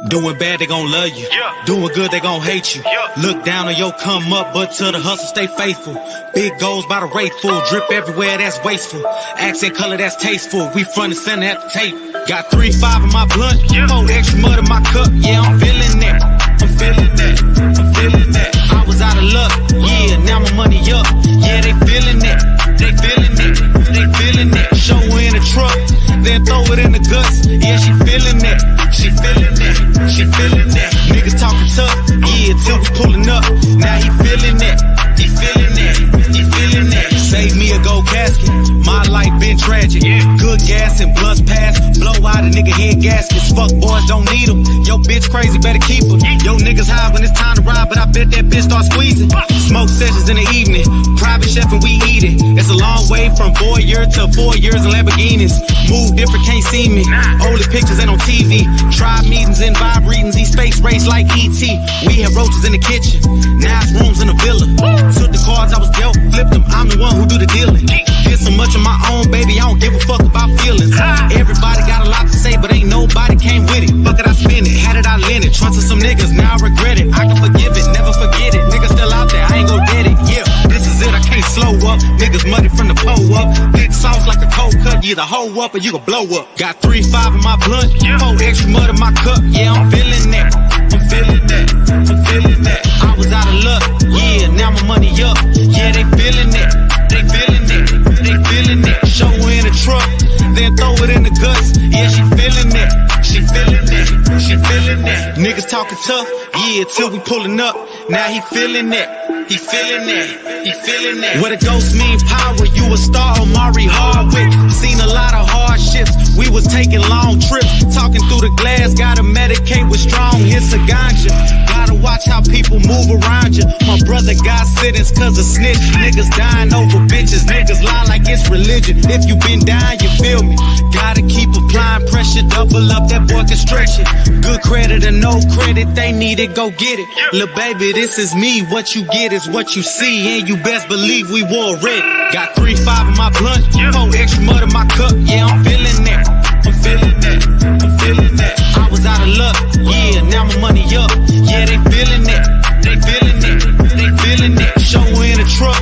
Doing bad, they gon' love you. Yeah. Doing good, they gon' hate you. Yeah. Look down on your come up, but to the hustle, stay faithful. Big goals by the rate full. Drip everywhere, that's wasteful. Accent color, that's tasteful. We front and center at the tape. Got 3-5 in my blunt. Yeah. 4 extra mud in my cup. Yeah, I'm feeling that. I'm feeling that. I'm feeling that. I was out of luck. Yeah, now my money up. Yeah, they feeling that. They feeling it. They feeling it. Show her in the truck. Then throw it in the guts. Yeah, she feeling it. She feeling it. She feeling that. Niggas talking tough, yeah, till we pulling up. Now he feeling that. He feeling that. He feeling that. Save me a gold casket. My life been tragic. Good gas and blunts pass. Blow out a nigga head gaskets. Fuck boys don't need them. Yo bitch crazy, better keep her. Yo niggas high when it's time to ride, but I bet that bitch start squeezing. Smoke sessions in the evening. Private chef and we eat it. It's a long way from voyeur to 4 years in Lamborghinis. Move different, can't see me. Only pictures ain't on TV. Tribe meetings and vibe readings. These space race like E.T. We had roaches in the kitchen. Now it's rooms in the villa. Took the cards I was dealt, flipped them. I'm the one who do the dealing. Get so much of my own, baby, I don't give a fuck about feelings. Everybody got a lot to say, but ain't nobody came with it. Fuck it, I spend it. Had it, I lent it. Trusted some niggas, now I regret it. I can forgive it, never forget it. Niggas still out there, I ain't gon' get it. Yeah, this is it, I can't slow up. Niggas muddy from the pole up. Big sauce like a cold cut. Either hoe up or you can blow up. Got 3-5 in my blunt, 4 extra mud in my cup. Yeah, I'm feeling that. I'm feeling that. I'm feeling that. I was out of luck. Yeah, now my money up. Yeah, they feeling that. They feeling that. They feeling that. Show her in the truck, then throw it in the guts. Yeah, she feeling that. She feeling that. She feeling that. Niggas talking tough. Yeah, till we pulling up. Now he feeling that. He feeling that. He feeling that. Where the ghost mean power, you a star, Omari Hardwick. Seen a lot of hardships, we was taking long trips. Talking through the glass, gotta medicate with strong hits of ganja. Gotta watch how people move around you. My brother got sentence cause of snitch. Niggas dying over bitches, niggas lie like it's religion. If you been dying, you feel me. Gotta keep applying pressure, double up, that boy can stretch it. Good credit or no credit, they need it, go get it. Lil' baby, this is me, what you get is what you see, and you best believe we wore red. Got 3-5 in my blunt, 4 extra mud in my cup. Yeah, I'm feeling that. I'm feeling that. I'm feeling that. I was out of luck. Yeah, now my money up. Yeah, they feeling that. They feeling that. They feeling that. Show her in the truck,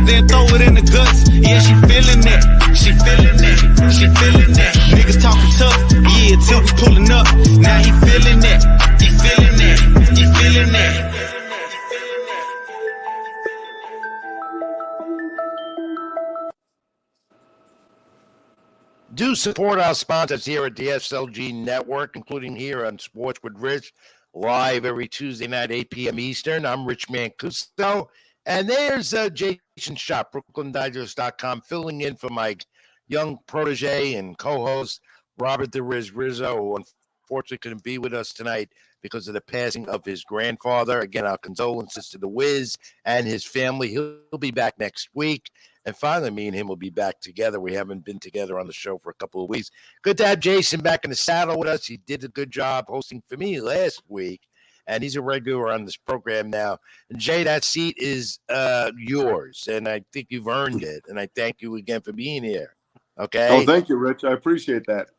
then throw it in the guts. Yeah, she feeling that. She feeling that. She feeling that. Niggas talking tough. Yeah, till we pulling up. Now he feeling that. He feeling that. He feeling that. Do support our sponsors here at the SLG Network, including here on Sports with Rich, live every Tuesday night, 8 p.m. Eastern. I'm Rich Mancuso, and there's Jason Schott, BrooklynDigest.com, filling in for my young protege and co-host, Robert the Riz Rizzo, who unfortunately couldn't be with us tonight because of the passing of his grandfather. Again, our condolences to the Wiz and his family. He'll be back next week. And finally, me and him will be back together. We haven't been together on the show for a couple of weeks. Good to have Jason back in the saddle with us. He did a good job hosting for me last week, and he's a regular on this program now. And Jay, that seat is yours, and I think you've earned it. And I thank you again for being here. Okay? Oh, thank you, Rich. I appreciate that.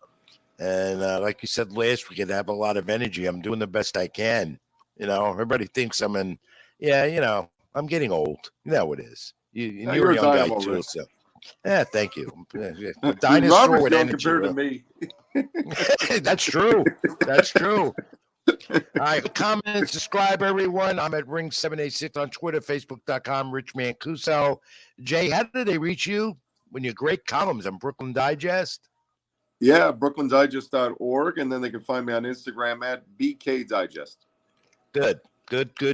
And like you said last week, I have a lot of energy. I'm doing the best I can. You know, everybody thinks I'm in, I'm getting old. You know how it is. You're a young guy too, so thank you. Dinosaur with energy compared to me. That's true. That's true. All right, comment, subscribe, everyone. I'm at Ring786 on Twitter, Facebook.com, Rich Mancuso. Jay, how did they reach you when your great columns on Brooklyn Digest? Yeah, brooklyndigest.org, and then they can find me on Instagram at BK Digest. Good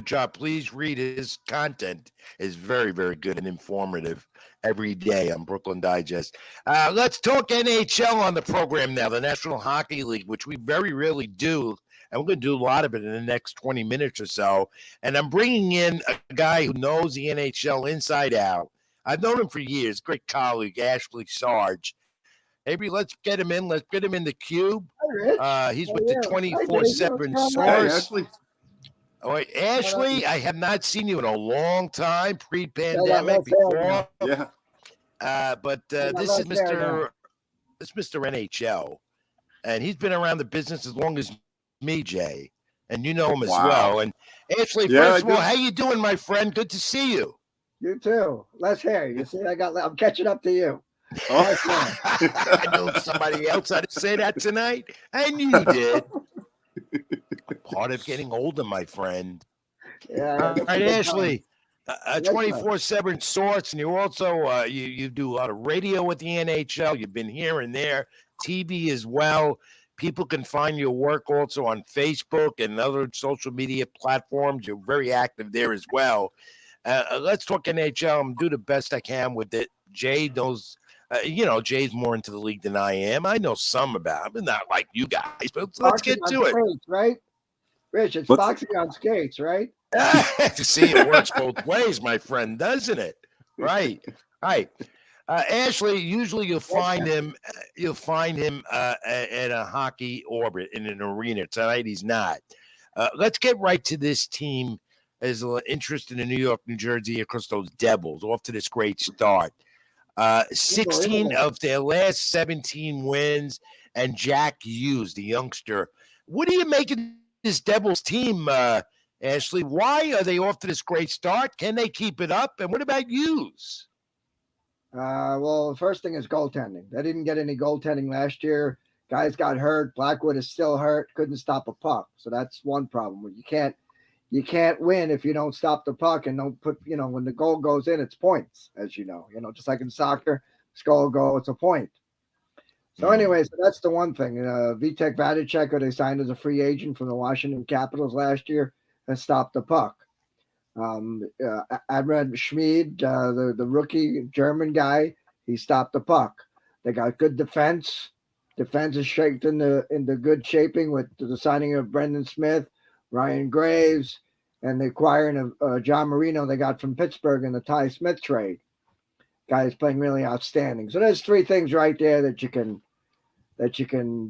job. Please read his content. Is very, very good and informative every day on Brooklyn Digest. Let's talk NHL on the program now, the National Hockey League, which we very rarely do. And we're going to do a lot of it in the next 20 minutes or so. And I'm bringing in a guy who knows the NHL inside out. I've known him for years. Great colleague, Ashley Sarge. Maybe let's get him in. Let's get him in the cube. He's with the 24/7 source. Hey, Ashley. All right, Ashley, I have not seen you in a long time, pre-pandemic, before. Yeah. But this is Mr. NHL, and he's been around the business as long as me, Jay, and you know him as well. And Ashley, first of all, how you doing, my friend? Good to see you. You too. Less hair. You see, I'm catching up to you. Oh. I know somebody else had to say that tonight, and you did. Part of getting older, my friend. Yeah. All right, Ashley, a 24/7 source, and you also you do a lot of radio with the NHL. You've been here and there, TV as well. People can find your work also on Facebook and other social media platforms. You're very active there as well. Let's talk NHL. I'm do the best I can with it. Jay knows. Jay's more into the league than I am. I know some about it, but not like you guys. But let's get to it. Skates, right? Rich, it's boxing on skates, right? See, it works both ways, my friend, doesn't it? Right. Ashley, usually you'll find him at a hockey orbit in an arena. Tonight he's not. Let's get right to this team. There's a little interest in the New York, New Jersey, across those Devils, off to this great start. 16 of their last 17 wins, and Jack Hughes, the youngster. What do you make of this Devils team, Ashley? Why are they off to this great start? Can they keep it up? And what about Hughes? Well, the first thing is goaltending. They didn't get any goaltending last year. Guys got hurt. Blackwood is still hurt. Couldn't stop a puck. So that's one problem. You can't win if you don't stop the puck and don't put, when the goal goes in, it's points, as you know, just like in soccer, goal go, it's a point. So anyway, so that's the one thing. Vitek Vanacek, who they signed as a free agent from the Washington Capitals last year, has stopped the puck. Adrian Schmid, the rookie German guy, he stopped the puck. They got good defense. Defense is shaped into good shaping with the signing of Brendan Smith, Ryan Graves, and the acquiring of John Marino they got from Pittsburgh in the Ty Smith trade. Guy is playing really outstanding. So there's three things right there that you can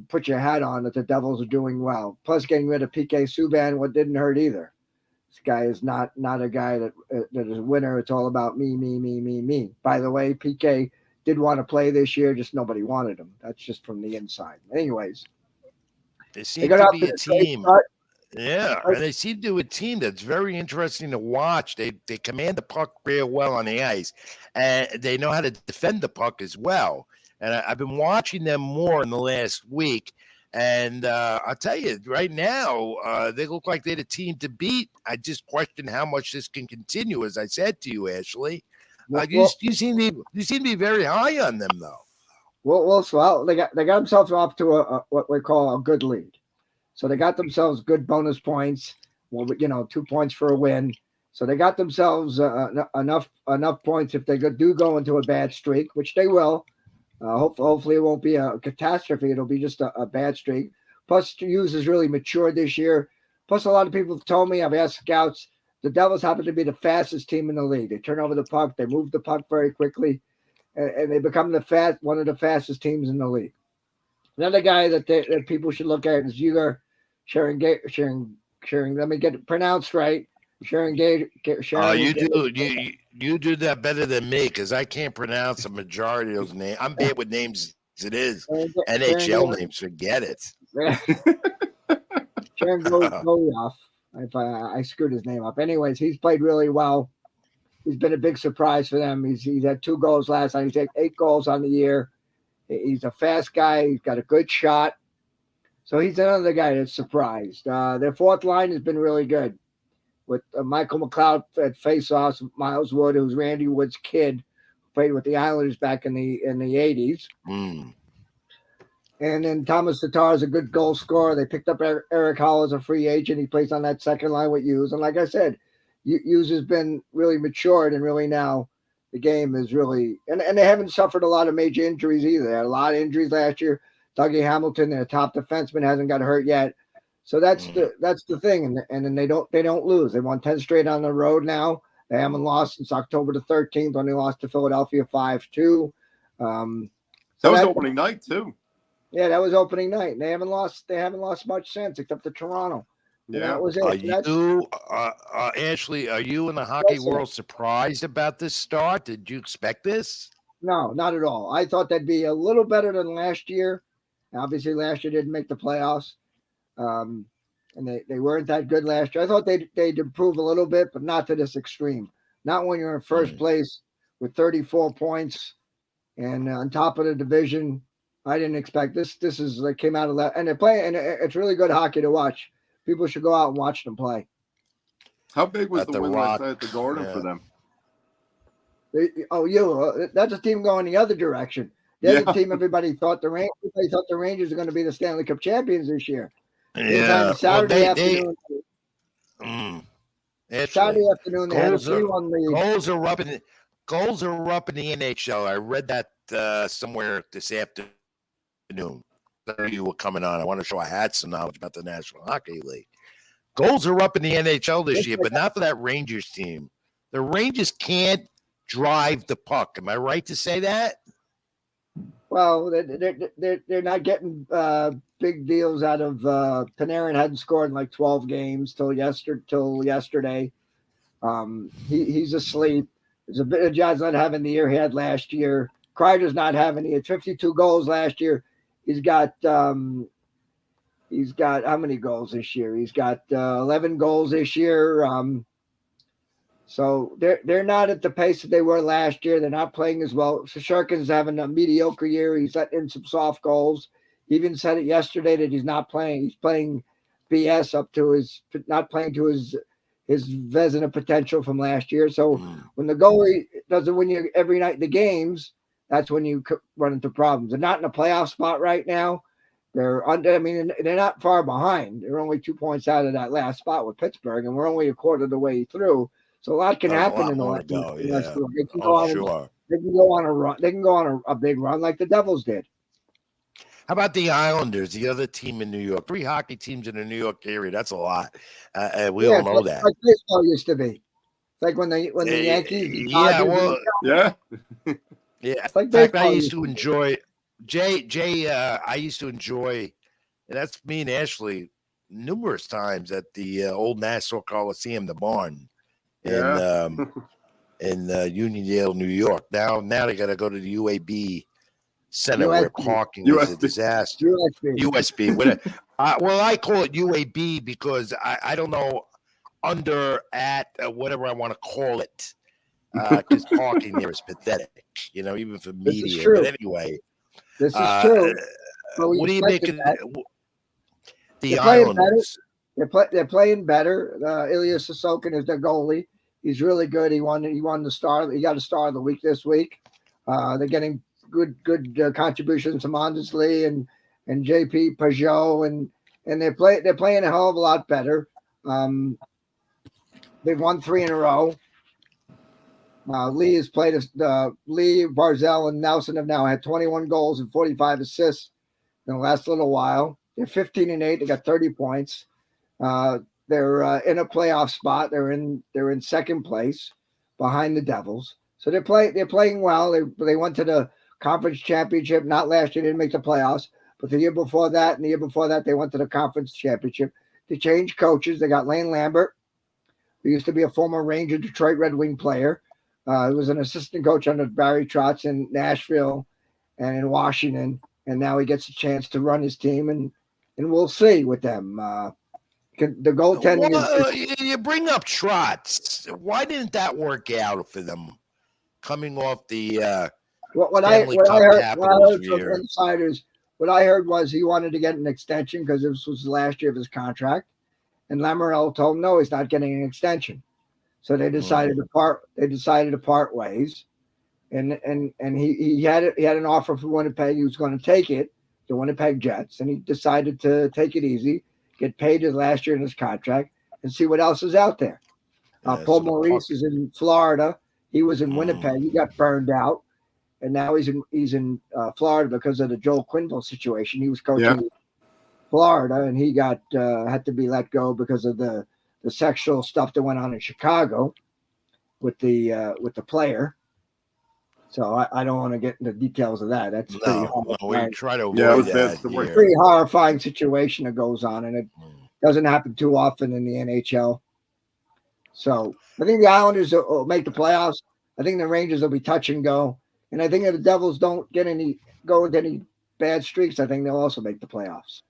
put your hat on that the Devils are doing well. Plus getting rid of PK Subban, what didn't hurt either. This guy is not a guy that is a winner. It's all about me, me, me, me, me. By the way, PK did want to play this year, just nobody wanted him. That's just from the inside. Anyways, They seem to be a team. Yeah, and they seem to be a team that's very interesting to watch. They command the puck real well on the ice, and they know how to defend the puck as well. And I've been watching them more in the last week. And I'll tell you, right now, they look like they're the team to beat. I just question how much this can continue, as I said to you, Ashley. You seem to be very high on them, though. Well, they got themselves off to what we call a good lead. So they got themselves good bonus points. Well, 2 points for a win. So they got themselves enough points if they do go into a bad streak, which they will. Hopefully it won't be a catastrophe. It'll be just a bad streak. Plus, Hughes is really matured this year. Plus, a lot of people have told me, I've asked scouts, the Devils happen to be the fastest team in the league. They turn over the puck. They move the puck very quickly. And they become one of the fastest teams in the league. Another guy that people should look at is Uger Sharon. Let me get it pronounced right. Sharon. You do that better than me because I can't pronounce a majority of those names. I'm bad with names as it is. NHL names, forget it. Sharon Golioff. I screwed his name up. Anyways, he's played really well. He's been a big surprise for them. He's had 2 goals last night. He's had 8 goals on the year. He's a fast guy. He's got a good shot. So he's another guy that's surprised. Their fourth line has been really good with Michael McLeod at faceoffs, Miles Wood, who's Randy Wood's kid, who played with the Islanders back in the 80s. And then Thomas Tatar is a good goal scorer. They picked up Eric Hall as a free agent. He plays on that second line with Hughes. And like I said, Hughes has been really matured, and really now the game is really – and they haven't suffered a lot of major injuries either. They had a lot of injuries last year. Dougie Hamilton, their top defenseman, hasn't got hurt yet. So that's the thing. And then they don't lose. They won 10 straight on the road now. They haven't lost since October the 13th when they lost to Philadelphia 5-2. That was opening night too. Yeah, that was opening night. And they haven't lost much since, except to Toronto. Yeah, that was it. Ashley, are you in the hockey world surprised about this start? Did you expect this? No, not at all. I thought they'd be a little better than last year. Obviously, last year didn't make the playoffs. And they weren't that good last year. I thought they'd improve a little bit, but not to this extreme. Not when you're in first place with 34 points and on top of the division. I didn't expect this. This is like came out of that, and they're playing, and it's really good hockey to watch. People should go out and watch them play. How big was the win last night at the Garden for them? That's a team going the other direction. The other team, everybody thought the Rangers are going to be the Stanley Cup champions this year. Yeah, Saturday afternoon. Saturday afternoon, they had a 3-1 lead. Goals are up in the NHL. I read that somewhere this afternoon. You were coming on. I want to show I had some knowledge about the National Hockey League. Goals are up in the NHL this year, but not for that Rangers team. The Rangers can't drive the puck. Am I right to say that? Well, they're not getting big deals out of Panarin. Hadn't scored in like 12 games till yesterday. He's asleep. There's a bit of John's not having the year he had last year. Kreider's not having. He had 52 goals last year. He's got how many goals this year? He's got 11 goals this year. So they're not at the pace that they were last year. They're not playing as well. Shosturkin's having a mediocre year. He's letting in some soft goals. He even said it yesterday that he's not playing. He's playing BS up to his not playing to his Vezina potential from last year. So when the goalie doesn't win you every night in the games, that's when you run into problems. They're not in a playoff spot right now. They're under. I mean, they're not far behind. They're only 2 points out of that last spot with Pittsburgh, and we're only a quarter of the way through. So a lot can happen in the last. They can go on. Sure. They can go on a run. They can go on a big run like the Devils did. How about the Islanders, the other team in New York? 3 hockey teams in the New York area. That's a lot. We all know that. Like baseball used to be. It's like when the Yankees. Yeah. Yeah. Like in fact, I used to enjoy Jay. I used to enjoy, and that's me and Ashley, numerous times at the old Nassau Coliseum, the barn, in Uniondale, New York. Now they got to go to the UAB Center where parking is a disaster. USB. Well, I call it UAB because I don't know whatever I want to call it. Because parking there is pathetic, even for media. But anyway, this is true. What do you make of the Islanders? They're playing better. Ilya Sorokin is their goalie. He's really good. He won the star. He got a star of the week this week. They're getting good contributions from Anders Lee and JP Pajot, and they're playing a hell of a lot better. They've won 3 in a row. Lee has played. Lee, Barzell, and Nelson have now had 21 goals and 45 assists in the last little while. They're 15-8. They got 30 points. They're in a playoff spot. They're in second place behind the Devils. So they're playing well. They went to the conference championship. Not last year, they didn't make the playoffs, but the year before that and the year before that, they went to the conference championship. They changed coaches. They got Lane Lambert, who used to be a former Ranger Detroit Red Wing player. He was an assistant coach under Barry Trotz in Nashville and in Washington, and now he gets a chance to run his team, and we'll see with them. The goaltending you bring up Trotz. Why didn't that work out for them coming off the what I heard from insiders? What I heard was he wanted to get an extension because this was the last year of his contract, and Lamoriello told him no, he's not getting an extension. So they decided to part. They decided to part ways, and he had an offer for Winnipeg. He was going to take it, the Winnipeg Jets, and he decided to take it easy, get paid his last year in his contract, and see what else is out there. Paul Maurice is in Florida. He was in Winnipeg. He got burned out, and now he's in Florida because of the Joel Quenneville situation. He was coaching Florida, and he got had to be let go because of the sexual stuff that went on in Chicago with the player. So I don't want to get into details of that. That's pretty horrifying. We try to avoid that. It's a pretty horrifying situation that goes on, and it doesn't happen too often in the NHL. So I think the Islanders will make the playoffs. I think the Rangers will be touch and go. And I think if the Devils don't go into any bad streaks, I think they'll also make the playoffs.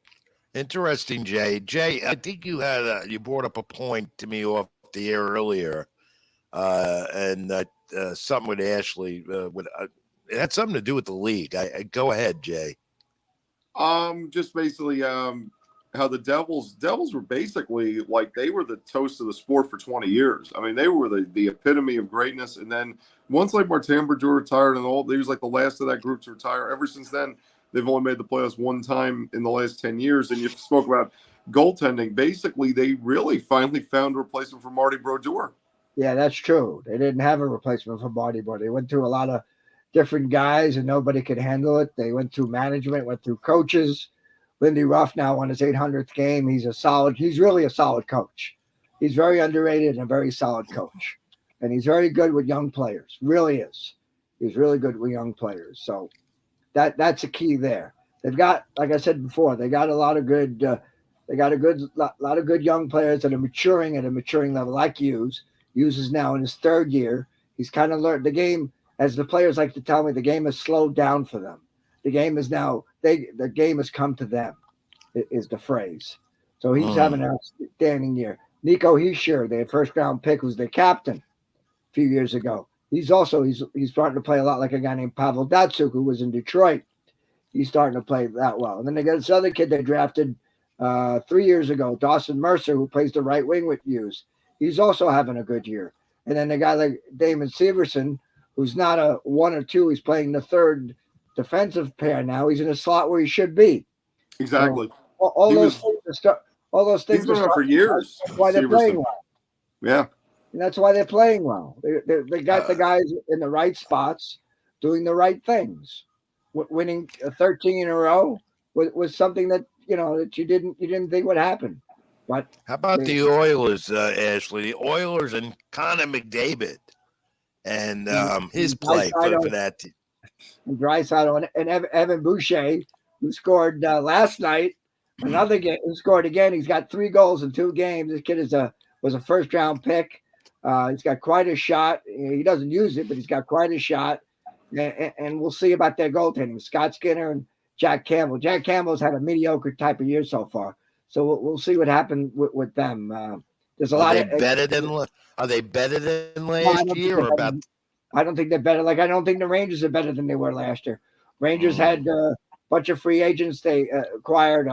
Interesting, Jay. Jay, I think you had you brought up a point to me off the air earlier, and something with Ashley. It had something to do with the league. Go ahead, Jay. Just basically, how the Devils were basically like they were the toast of the sport for 20 years. I mean, they were the epitome of greatness. And then once like Martin Brodeur retired and he was like the last of that group to retire. Ever since then, they've only made the playoffs one time in the last 10 years. And you spoke about goaltending. Basically, they really finally found a replacement for Marty Brodeur. Yeah, that's true. They didn't have a replacement for Marty Brodeur. They went through a lot of different guys and nobody could handle it. They went through management, went through coaches. Lindy Ruff now won his 800th game. He's really a solid coach. He's very underrated and a very solid coach. And he's very good with young players. Really is. He's really good with young players. So that's a key there. They've got, like I said before, they got a lot of good lot of good young players that are maturing at a maturing level, like Hughes. Hughes is now in his third year. He's kind of learned the game, as the players like to tell me, the game has slowed down for them. The game is now the game has come to them, is the phrase. So he's having an outstanding year. Nico Hischier, their first round pick, was their captain. few years ago. He's starting to play a lot like a guy named Pavel Datsyuk, who was in Detroit. He's starting to play that well. And then they got this other kid they drafted 3 years ago, Dawson Mercer, who plays the right wing with Hughes. He's also having a good year. And then a guy like Damon Severson, who's not a 1 or 2, he's playing the third defensive pair now. He's in a slot where he should be. Exactly. So all those things. He's been around for years. That's why they're playing well. Yeah. And that's why they're playing well. They got the guys in the right spots doing the right things. Winning 13 in a row was something that that you didn't think would happen. But how about the Oilers, Ashley? The Oilers and Connor McDavid and his play for that team. And Draisaitl and Evan Boucher, who scored last night, another game, who scored again. He's got 3 goals in 2 games. This kid was a first-round pick. He's got quite a shot. He doesn't use it, but he's got quite a shot. And we'll see about their goaltending. Scott Skinner and Jack Campbell. Jack Campbell's had a mediocre type of year so far. So we'll see what happened with them. There's a lot of better than. Are they better than last year or about? I don't think they're better. Like I don't think the Rangers are better than they were last year. Rangers had a bunch of free agents. They acquired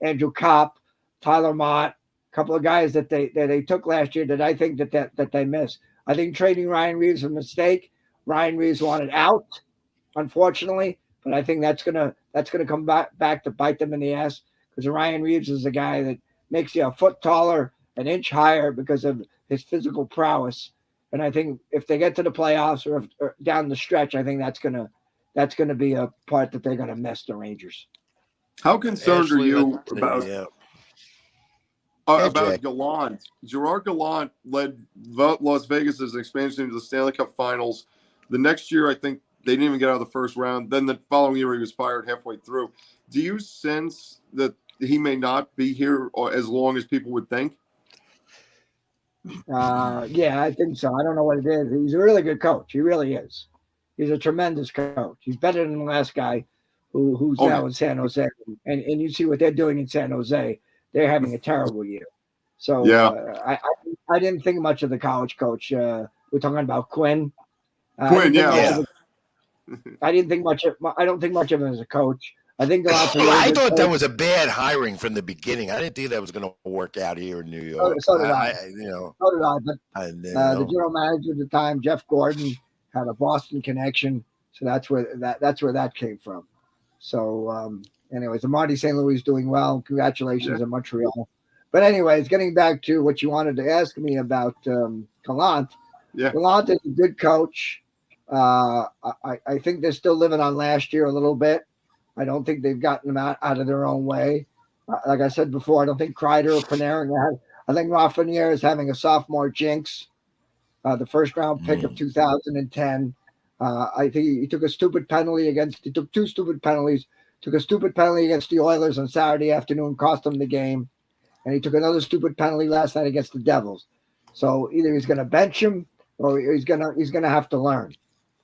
Andrew Kopp, Tyler Mott, a couple of guys that they took last year that I think that they missed. I think trading Ryan Reeves was a mistake. Ryan Reeves wanted out, unfortunately, but I think that's gonna come back to bite them in the ass because Ryan Reeves is a guy that makes you a foot taller, an inch higher because of his physical prowess. And I think if they get to the playoffs or down the stretch, I think that's gonna be a part that they're gonna miss the Rangers. How concerned are you about Jack. Gallant? Gerard Gallant led Las Vegas' expansion into the Stanley Cup Finals. The next year, I think they didn't even get out of the first round. Then the following year, he was fired halfway through. Do you sense that he may not be here as long as people would think? Yeah, I think so. I don't know what it is. He's a really good coach. He really is. He's a tremendous coach. He's better than the last guy who's now in San Jose. And you see what they're doing in San Jose. They're having a terrible year. So I didn't think much of the college coach. We're talking about Quinn. I didn't think much of. I don't think much of him as a coach. I think I thought that was a bad hiring from the beginning. I didn't think that was going to work out here in New York. So did I. So did I. But the general manager at the time, Jeff Gordon, had a Boston connection, so that's where that came from. So, anyways, Marty St. Louis is doing well. Congratulations in Montreal. But anyways, getting back to what you wanted to ask me about Gallant. Yeah, Gallant is a good coach. I think they're still living on last year a little bit. I don't think they've gotten them out of their own way. Like I said before, I don't think Kreider or Panarin. I think Lafreniere is having a sophomore jinx. The first round pick of 2010. I think he took a stupid penalty he took 2 stupid penalties. Took a stupid penalty against the Oilers on Saturday afternoon, cost them the game. And he took another stupid penalty last night against the Devils. So either he's going to bench him or he's going to have to learn.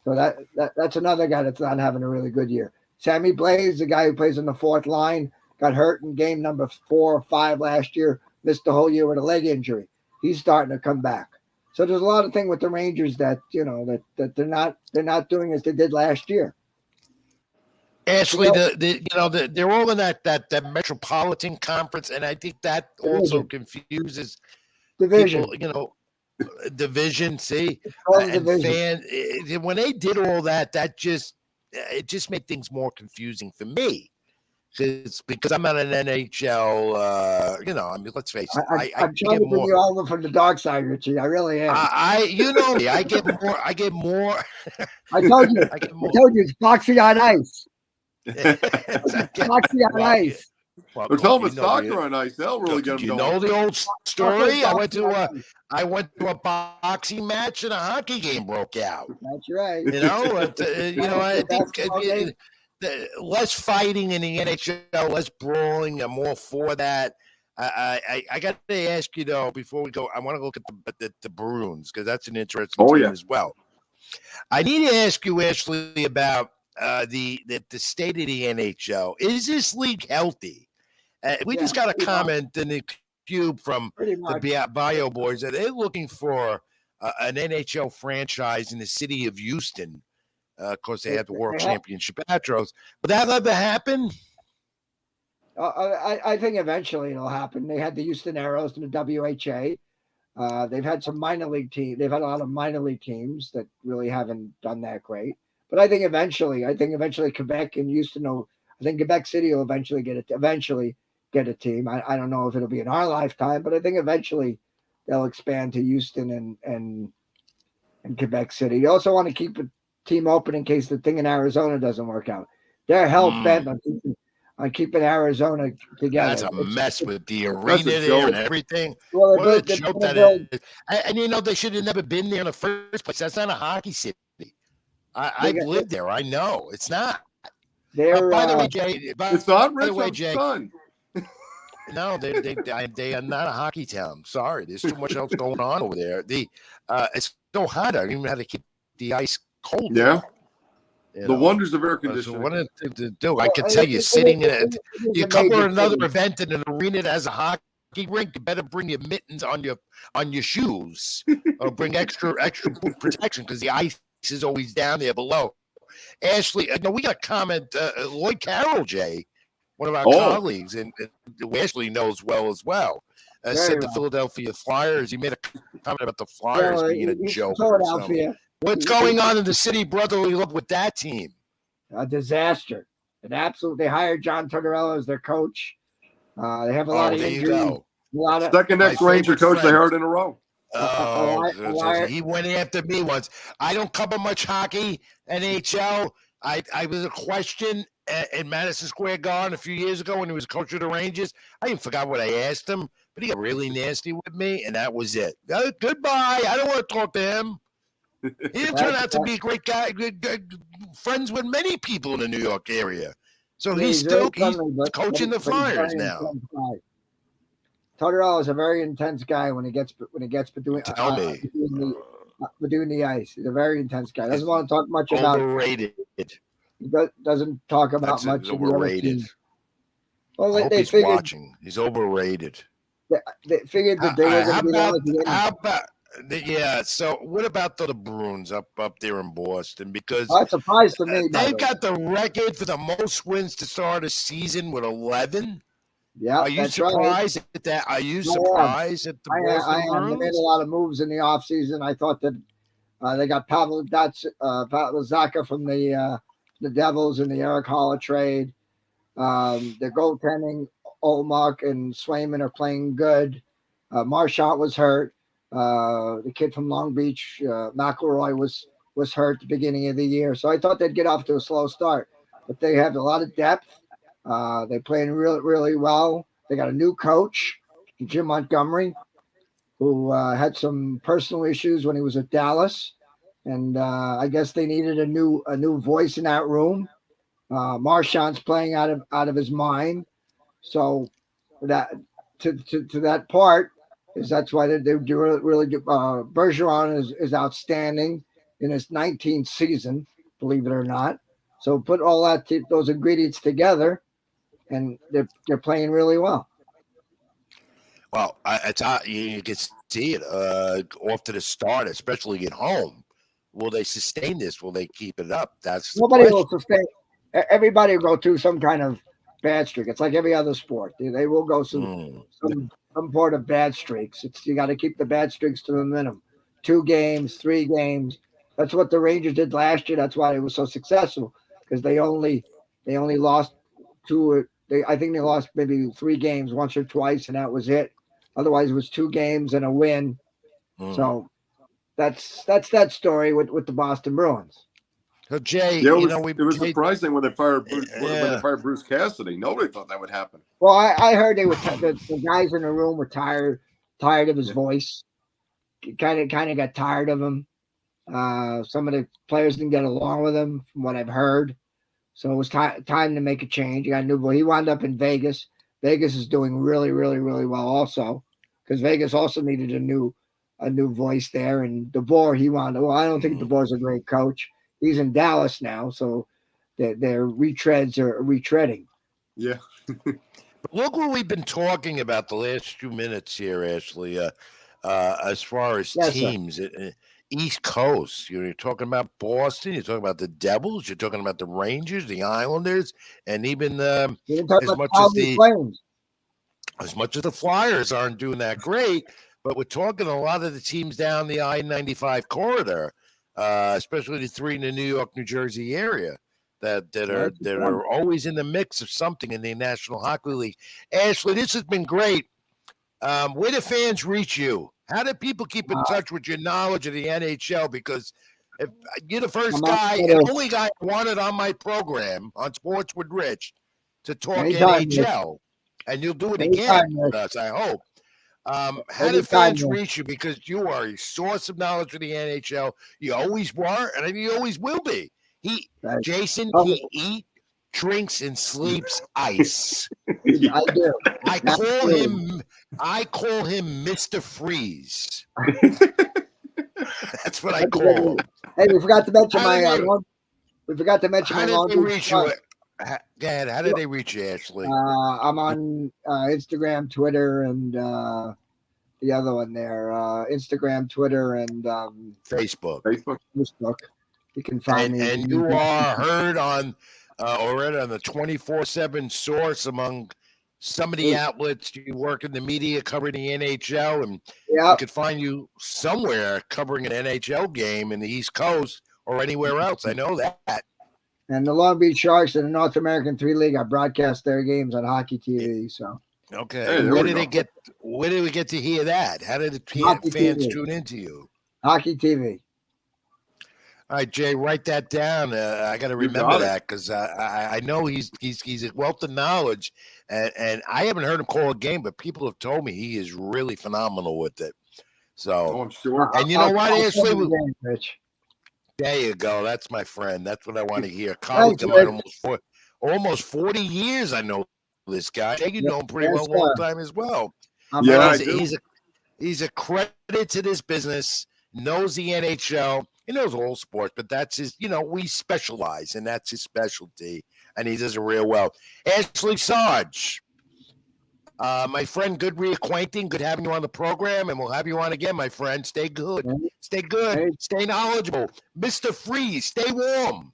So that's another guy that's not having a really good year. Sammy Blais, the guy who plays in the 4th line, got hurt in game number 4 or 5 last year, missed the whole year with a leg injury. He's starting to come back. So there's a lot of things with the Rangers that that they're not doing as they did last year. Ashley, they're all in that metropolitan conference, and I think that also confuses division. People, division. See, division. When they did all that, it just made things more confusing for me. Because I'm not an NHL, I mean, let's face it. I'm trying to bring you all from the dark side, Richie. I really am. You know me. I get more. I told you. I told you it's boxing on ice. Boxing on ice. Well, tell them it's soccer on ice. They'll really get them going. You know the old story? I went to a boxing match and a hockey game broke out. That's right. I think less fighting in the NHL, less brawling. I'm all for that. I got to ask you though before we go. I want to look at the Bruins because that's an interesting team as well. I need to ask you, Ashley, about the state of the NHL. Is this league healthy? We just got a comment in the cube from the Bio Boys that they're looking for an NHL franchise in the city of Houston. Of course, they have the World They have- Championship Astros. Will that ever happen? I think eventually it'll happen. They had the Houston Aeros and the WHA. They've had some minor league teams. They've had a lot of minor league teams that really haven't done that great. But I think eventually Quebec and Houston will. I think Quebec City will eventually get a team. I don't know if it'll be in our lifetime, but I think eventually they'll expand to Houston and Quebec City. You also want to keep a team open in case the thing in Arizona doesn't work out. They're hell bent on keeping Arizona together. That's a mess with the That's arena a there joke. and everything. Well, What a they're joke gonna that build- is. And you know, they should have never been there in the first place. That's not a hockey city. I've lived there. I know. It's not. They're By the way, Jay. It's not By the Rich. way, I'm Jay. stunned. No, they are not a hockey town. Sorry, there's too much else going on over there. It's so hot. I don't even know how to keep the ice cold. Yeah. You The know? wonders of air So conditioning. what to do? I can tell you, sitting in it, you cover another event in an arena that has a hockey rink. You better bring your mittens on your shoes, or bring extra boot protection because the ice is always down there below. Ashley, we got a comment. Lloyd Carroll, Jay, one of our colleagues, and who Ashley knows well as well, said the Philadelphia Flyers. He made a comment about the Flyers being a joke. Philadelphia. What's going on in the city brotherly love with that team? A disaster. An absolute. They hired John Tortorella as their coach. They have a lot of there you injuries. go. A lot of Second next my Ranger favorite coach they friend. heard in a row. He went after me once. I don't cover much hockey, NHL. I was a question in Madison Square Garden a few years ago when he was coach of the Rangers. I even forgot what I asked him, but he got really nasty with me, and that was it. Goodbye. I don't want to talk to him. He didn't turn out to be a great guy, good, friends with many people in the New York area. So he's coaching the Flyers now. Tortorella is a very intense guy when he gets between the ice. He's a very intense guy. Doesn't want to talk much about. Overrated. He doesn't talk about much of the other team. Well, I hope he's watching. He's overrated. They figured that they were going to be able to How about? Yeah. So what about the Bruins up there in Boston? Because that's a surprise to me. They've got the record for the most wins to start a season with 11. Yeah, are you surprised at that? Are you surprised at the Boston Bruins? They made a lot of moves in the offseason. I thought that they got Pavel Zacha from the Devils in the Eric Holla trade. Their goaltending, Olmark and Swayman are playing good. Marchand was hurt. The kid from Long Beach, McElroy, was hurt at the beginning of the year. So I thought they'd get off to a slow start. But they have a lot of depth. They're playing really, really well. They got a new coach, Jim Montgomery, who had some personal issues when he was at Dallas. And I guess they needed a new voice in that room. Marchand's playing out of his mind. So that to that part is that's why they do really good. Bergeron is outstanding in his 19th season, believe it or not. So put all those ingredients together, and they're playing really well. Well, you can see it off to the start, especially at home. Will they sustain this? Will they keep it up? Nobody will sustain. Everybody will go through some kind of bad streak. It's like every other sport. They will go through some part of bad streaks. You got to keep the bad streaks to the minimum. 2 games, 3 games. That's what the Rangers did last year. That's why it was so successful, because they only lost 2. I think they lost maybe 3 games, once or twice, and that was it. Otherwise, it was 2 games and a win. So that's that story with the Boston Bruins. So Jay, it was surprising when they fired Bruce Cassidy. Nobody thought that would happen. Well, I heard the guys in the room were tired of his voice. Kind of got tired of him. Some of the players didn't get along with him, from what I've heard. So it was time to make a change. He got a new voice. He wound up in Vegas. Vegas is doing really, really, really well also, because Vegas also needed a new voice there. And DeBoer, he wound up. Well, I don't think DeBoer's a great coach. He's in Dallas now, so their retreads are retreading. Yeah. Look what we've been talking about the last few minutes here, Ashley. as far as Yes, sir. teams. East Coast, you're talking about Boston, you're talking about the Devils, you're talking about the Rangers, the Islanders, and even You didn't talk as about much the as Calgary Flames. as much as the Flyers aren't doing that great, but we're talking a lot of the teams down the I-95 corridor, especially the three in the New York, New Jersey area that are always in the mix of something in the National Hockey League. Ashley, this has been great. Where do fans reach you? How do people keep in touch with your knowledge of the NHL? Because if you're the first guy, and the only guy I wanted on my program on Sports with Rich to talk NHL, and you'll do it again with us, I hope. How do fans reach you? Because you are a source of knowledge for the NHL. You always were, and you always will be. Jason, he eats, drinks, and sleeps ice. I do. I call him Mr. Freeze. That's what I call him. Hey, we forgot to mention my long. We forgot to mention my long. How did they reach you, Ashley? I'm on Instagram, Twitter, and the other one there. Instagram, Twitter, and Facebook. You can find me. And you are heard on already on the 24/7 source among some of the outlets. You work in the media covering the NHL, and you could find you somewhere covering an NHL game in the East Coast or anywhere else. I know that. And the Long Beach Sharks in the North American 3 League, I broadcast their games on Hockey TV. So okay, hey, where did we get to hear that? How did the fans tune into you? Hockey TV. All right, Jay, write that down. I got to remember that because I know he's a wealth of knowledge, and I haven't heard him call a game, but people have told me he is really phenomenal with it. So I'm sure. And you know what, Ashley? There you go. That's my friend. That's what I want to hear. College of mine almost 40 years. I know this guy. You know him pretty well, a long time as well. He's a credit to this business. Knows the NHL. He knows all sports, but that's his, we specialize, and that's his specialty, and he does it real well. Ashley Sarge, my friend, good reacquainting, good having you on the program, and we'll have you on again, my friend. Stay good. Stay good. Stay knowledgeable. Mr. Freeze, stay warm.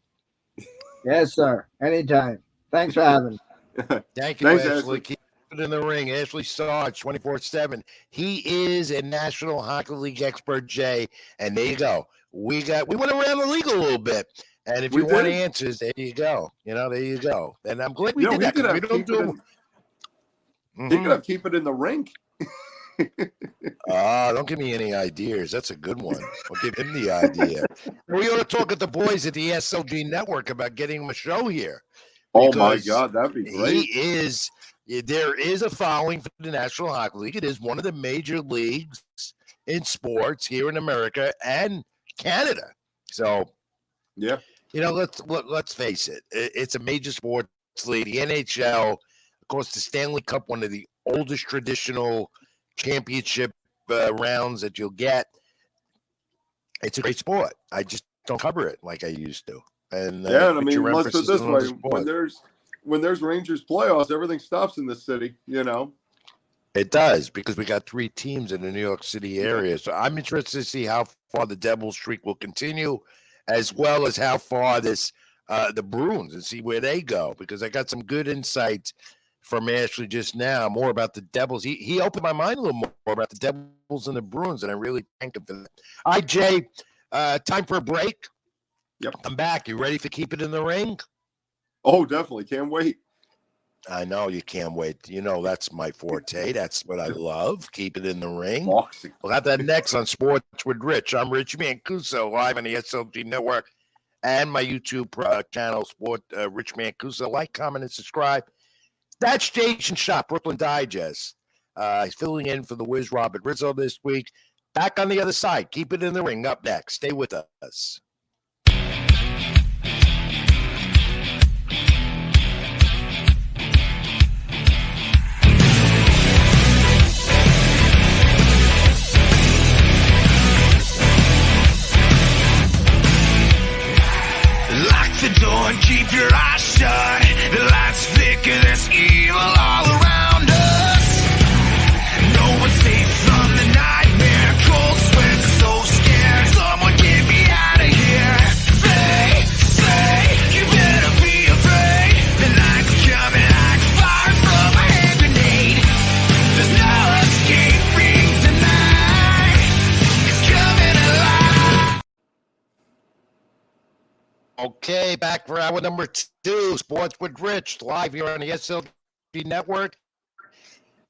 Yes, sir. Anytime. Thanks for having me. Thank you, Ashley. Keep it in the ring. Ashley Sarge, 24/7. He is a National Hockey League expert, Jay, and there you go. We went around the league a little bit, and if you want answers, there you go. There you go. And I'm glad we did that. We don't do. He could have keep it in the rink. Don't give me any ideas. That's a good one. I'll give him the idea. We ought to talk at the boys at the SLG Network about getting him a show here. Oh my God, that'd be great. There is a following for the National Hockey League. It is one of the major leagues in sports here in America and Canada. So, let's face it. It's a major sports league. The NHL, of course, the Stanley Cup, one of the oldest traditional championship rounds that you'll get. It's a great sport. I just don't cover it like I used to. And I mean, let's put it this way: when there's Rangers playoffs, everything stops in the city. It does, because we got 3 teams in the New York City area. So I'm interested to see how far the Devils streak will continue, as well as how far the Bruins, and see where they go, because I got some good insights from Ashley just now, more about the Devils. He opened my mind a little more about the Devils and the Bruins, and I really thank him for that. All right, Jay, time for a break. Yep. I'm back. You ready for Keep It in the Ring? Oh, definitely. Can't wait. I know you can't wait. That's my forte. That's what I love. Keep it in the ring. Boxing. We'll have that next on Sports with Rich. I'm Rich Mancuso, live on the SLG Network and my YouTube channel, Rich Mancuso. Like, comment, and subscribe. That's Jason Schott, Brooklyn Digest. He's filling in for the Wiz Robert Rizzo this week. Back on the other side. Keep it in the ring. Up next. Stay with us. The door and keep your eyes shut. The lights flicker, there's evil all around us. No one's safe from the nightmare. Okay, back for hour number 2, Sports with Rich, live here on the SLG Network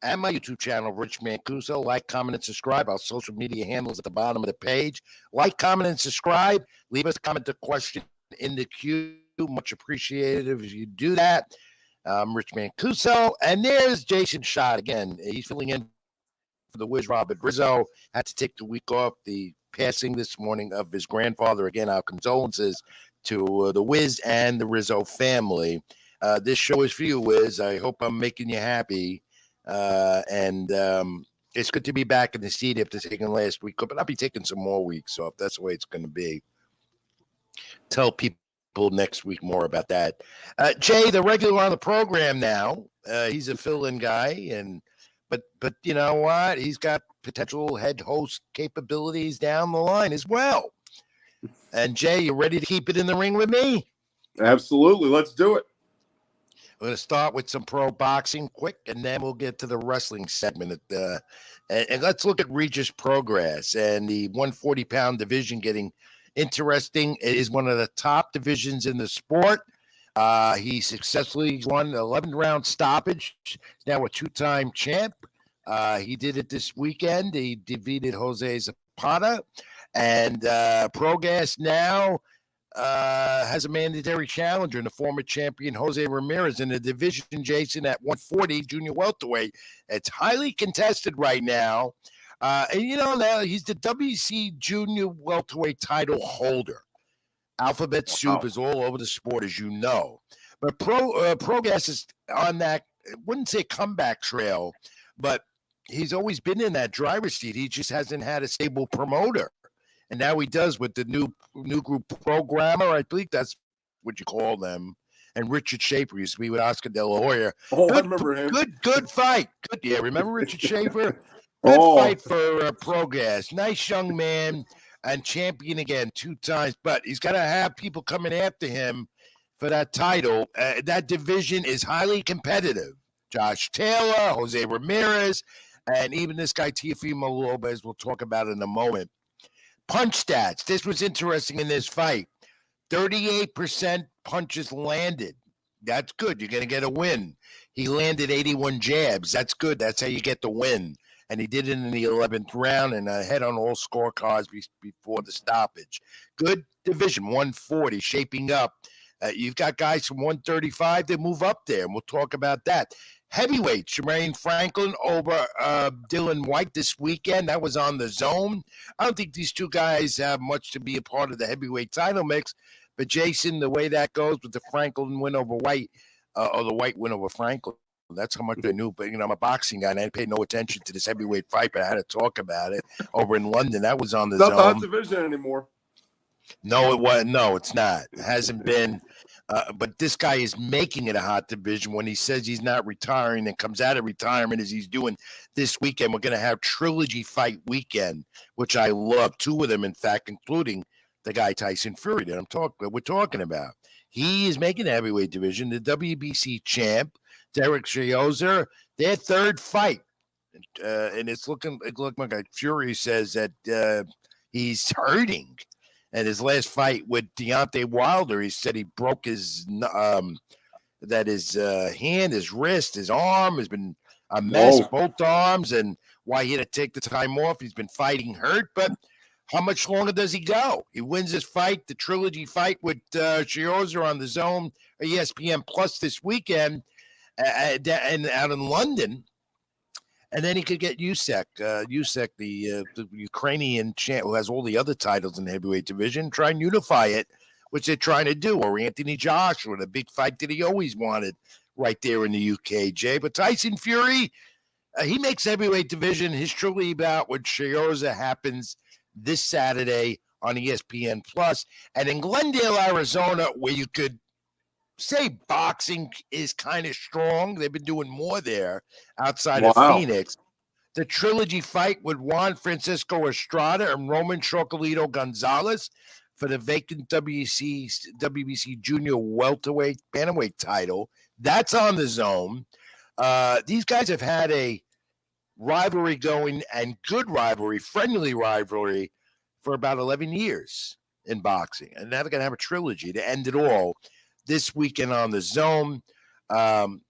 and my YouTube channel, Rich Mancuso. Like, comment, and subscribe. Our social media handles at the bottom of the page. Like, comment, and subscribe. Leave us a comment or question in the queue. Much appreciated if you do that. I'm Rich Mancuso, and there's Jason Schott again. He's filling in for the Wiz Robert Rizzo. Had to take the week off. The passing this morning of his grandfather. Again, our condolences to the Wiz and the Rizzo family. This show is for you, Wiz. I hope I'm making you happy. And it's good to be back in the seat after taking last week, but I'll be taking some more weeks off. That's the way it's going to be. Tell people next week more about that. Jay, the regular on the program now, he's a fill-in guy, but you know what? He's got potential head host capabilities down the line as well. And Jay, you ready to keep it in the ring with me? Absolutely. Let's do it. We're going to start with some pro boxing quick, and then we'll get to the wrestling segment. And let's look at Regis Progress and the 140-pound division getting interesting. It is one of the top divisions in the sport. He successfully won an 11-round stoppage. He's now a 2-time champ. He did it this weekend. He defeated Jose Zapata. And Progress now has a mandatory challenger in the former champion Jose Ramirez in the division, Jason, at 140 junior welterweight. It's highly contested right now. And you know, now he's the WC junior welterweight title holder. Alphabet soup is all over the sport, as you know. But Progress is on that, I wouldn't say comeback trail, but he's always been in that driver's seat. He just hasn't had a stable promoter. And now he does with the new group programmer. I believe that's what you call them. And Richard Schaefer used to be with Oscar De La Hoya. Oh, Good, I remember him. Good fight. Good, yeah. Remember Richard Schaefer? Good fight for Progress. Nice young man and champion again 2 times. But he's got to have people coming after him for that title. That division is highly competitive. Josh Taylor, Jose Ramirez, and even this guy Teofimo Lopez we'll talk about in a moment. Punch stats. This was interesting in this fight. 38% punches landed. That's good. You're going to get a win. He landed 81 jabs. That's good. That's how you get the win. And he did it in the 11th round and ahead on all scorecards before the stoppage. Good division, 140, shaping up. You've got guys from 135 that move up there, and we'll talk about that. Heavyweight, Jermaine Franklin over Dylan White this weekend. That was on the Zone. I don't think these two guys have much to be a part of the heavyweight title mix. But, Jason, the way that goes with the Franklin win over White, or the White win over Franklin, that's how much I knew. But, you know, I'm a boxing guy, and I paid no attention to this heavyweight fight, but I had to talk about it over in London. That was on the Zone. Not the hot division anymore. No, it wasn't. No, it's not. It hasn't been. But this guy is making it a hot division when he says he's not retiring and comes out of retirement as he's doing this weekend. We're going to have trilogy fight weekend, which I love. 2 of them, in fact, including the guy Tyson Fury that we're talking about. He is making the heavyweight division. The WBC champ, Derek Chaozer, their 3rd fight. And it's looking like Fury says that he's hurting. And his last fight with Deontay Wilder, he said he broke his hand, his wrist, his arm has been a mess, both arms, and why he had to take the time off. He's been fighting hurt, but how much longer does he go? He wins his fight, the trilogy fight with Chiozza on the Zone, ESPN Plus this weekend, and out in London. And then he could get Usyk, the Ukrainian champ who has all the other titles in the heavyweight division, try and unify it, which they're trying to do. Or Anthony Joshua, the big fight that he always wanted right there in the UK, Jay. But Tyson Fury, he makes heavyweight division. His trilogy bout with Chiozza happens this Saturday on ESPN Plus. And in Glendale, Arizona, where you could say boxing is kind of strong. They've been doing more there outside of Phoenix. The trilogy fight with Juan Francisco Estrada and Roman Chocolito Gonzalez for the vacant WBC junior welterweight bantamweight title. That's on the Zone. These guys have had a rivalry going, and good rivalry, friendly rivalry, for about 11 years. in boxing. And now they're going to have a trilogy to end it all this weekend on the Zone. And,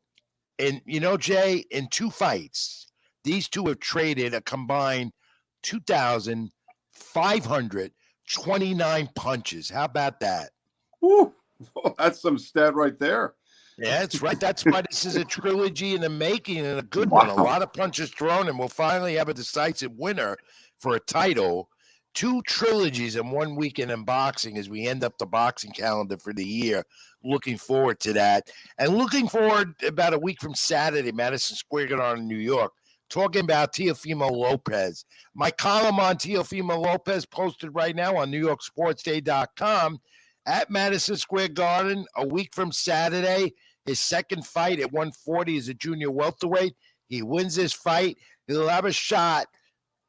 Jay, in 2 fights, these two have traded a combined 2,529 punches. How about that? Woo. That's some stat right there. Yeah, that's right. That's why this is a trilogy in the making and a good one. A lot of punches thrown, and we'll finally have a decisive winner for a title. 2 trilogies in 1 weekend in boxing as we end up the boxing calendar for the year. Looking forward to that. And looking forward about a week from Saturday, Madison Square Garden in New York, talking about Teofimo Lopez. My column on Teofimo Lopez posted right now on NewYorkSportsDay.com. At Madison Square Garden, a week from Saturday, his second fight at 140 is a junior welterweight. He wins this fight. He'll have a shot,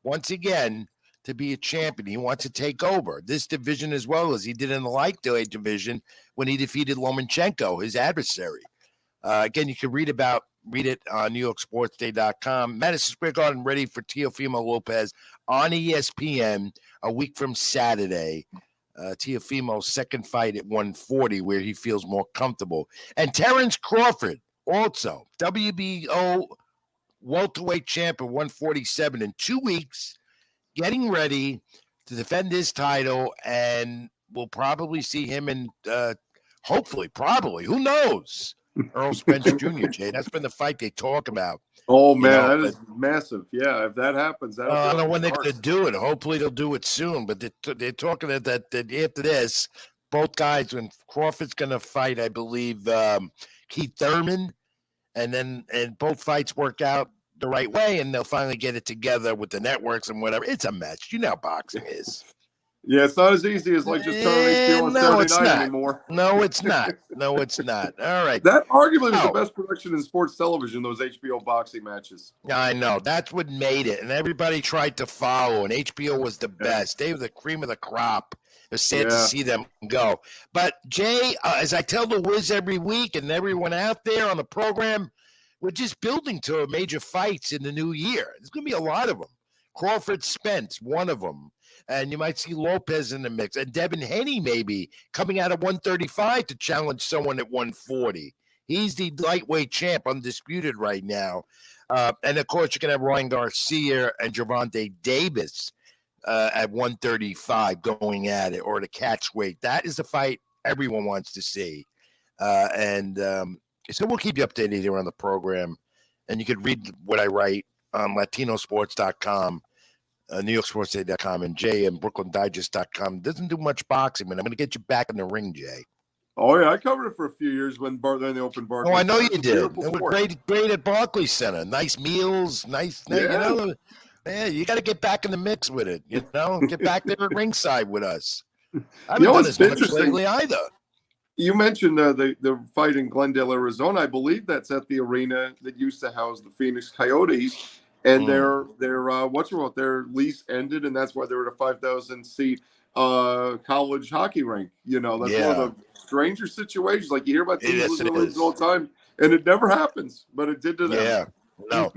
once again, to be a champion. He wants to take over this division as well as he did in the lightweight division when he defeated Lomachenko, his adversary. Again, you can read it on NewYorkSportsDay.com. Madison Square Garden ready for Teofimo Lopez on ESPN a week from Saturday. Teofimo's second fight at 140 where he feels more comfortable. And Terrence Crawford, also WBO welterweight champ at 147 in 2 weeks, getting ready to defend his title, and we'll probably see him in hopefully, who knows, Earl Spence Jr., Jay. That's been the fight they talk about. Oh, man, that is massive. Yeah, if that happens, I don't know when they're going to do it. Hopefully they'll do it soon, but they're talking that after this, both guys, when Crawford's going to fight, I believe, Keith Thurman, and both fights work out the right way, and they'll finally get it together with the networks and whatever. It's a mess. You know how boxing is. Yeah, it's not as easy as just turning HBO on Saturday night anymore. No, it's not. No, it's not. All right. That arguably was the best production in sports television, those HBO boxing matches. I know. That's what made it. And everybody tried to follow, and HBO was the best. They were the cream of the crop. It was sad to see them go. But, Jay, as I tell the Wiz every week and everyone out there on the program, we're just building to major fights in the new year. There's going to be a lot of them. Crawford Spence, one of them. And you might see Lopez in the mix. And Devin Haney maybe coming out of 135 to challenge someone at 140. He's the lightweight champ, undisputed right now. And, of course, you can have Ryan Garcia and Gervonta Davis at 135 going at it, or the catch weight. That is the fight everyone wants to see. So we'll keep you updated here on the program. And you could read what I write on LatinoSports.com. NewYorkSportsDay.com and Jay and BrooklynDigest.com. Doesn't do much boxing, but I'm going to get you back in the ring, Jay. Oh, yeah. I covered it for a few years when they opened Barclays. Oh, I know you did. It was great at Barclays Center. Nice meals, nice. Yeah. You got to get back in the mix with it, Get back there at ringside with us. I haven't done as much lately either. You mentioned the fight in Glendale, Arizona. I believe that's at the arena that used to house the Phoenix Coyotes. And their lease ended, and that's why they were at a 5,000-seat college hockey rink. That's one of the stranger situations. Like, you hear about teams losing leagues all the time, and it never happens, but it did to them. Yeah, no.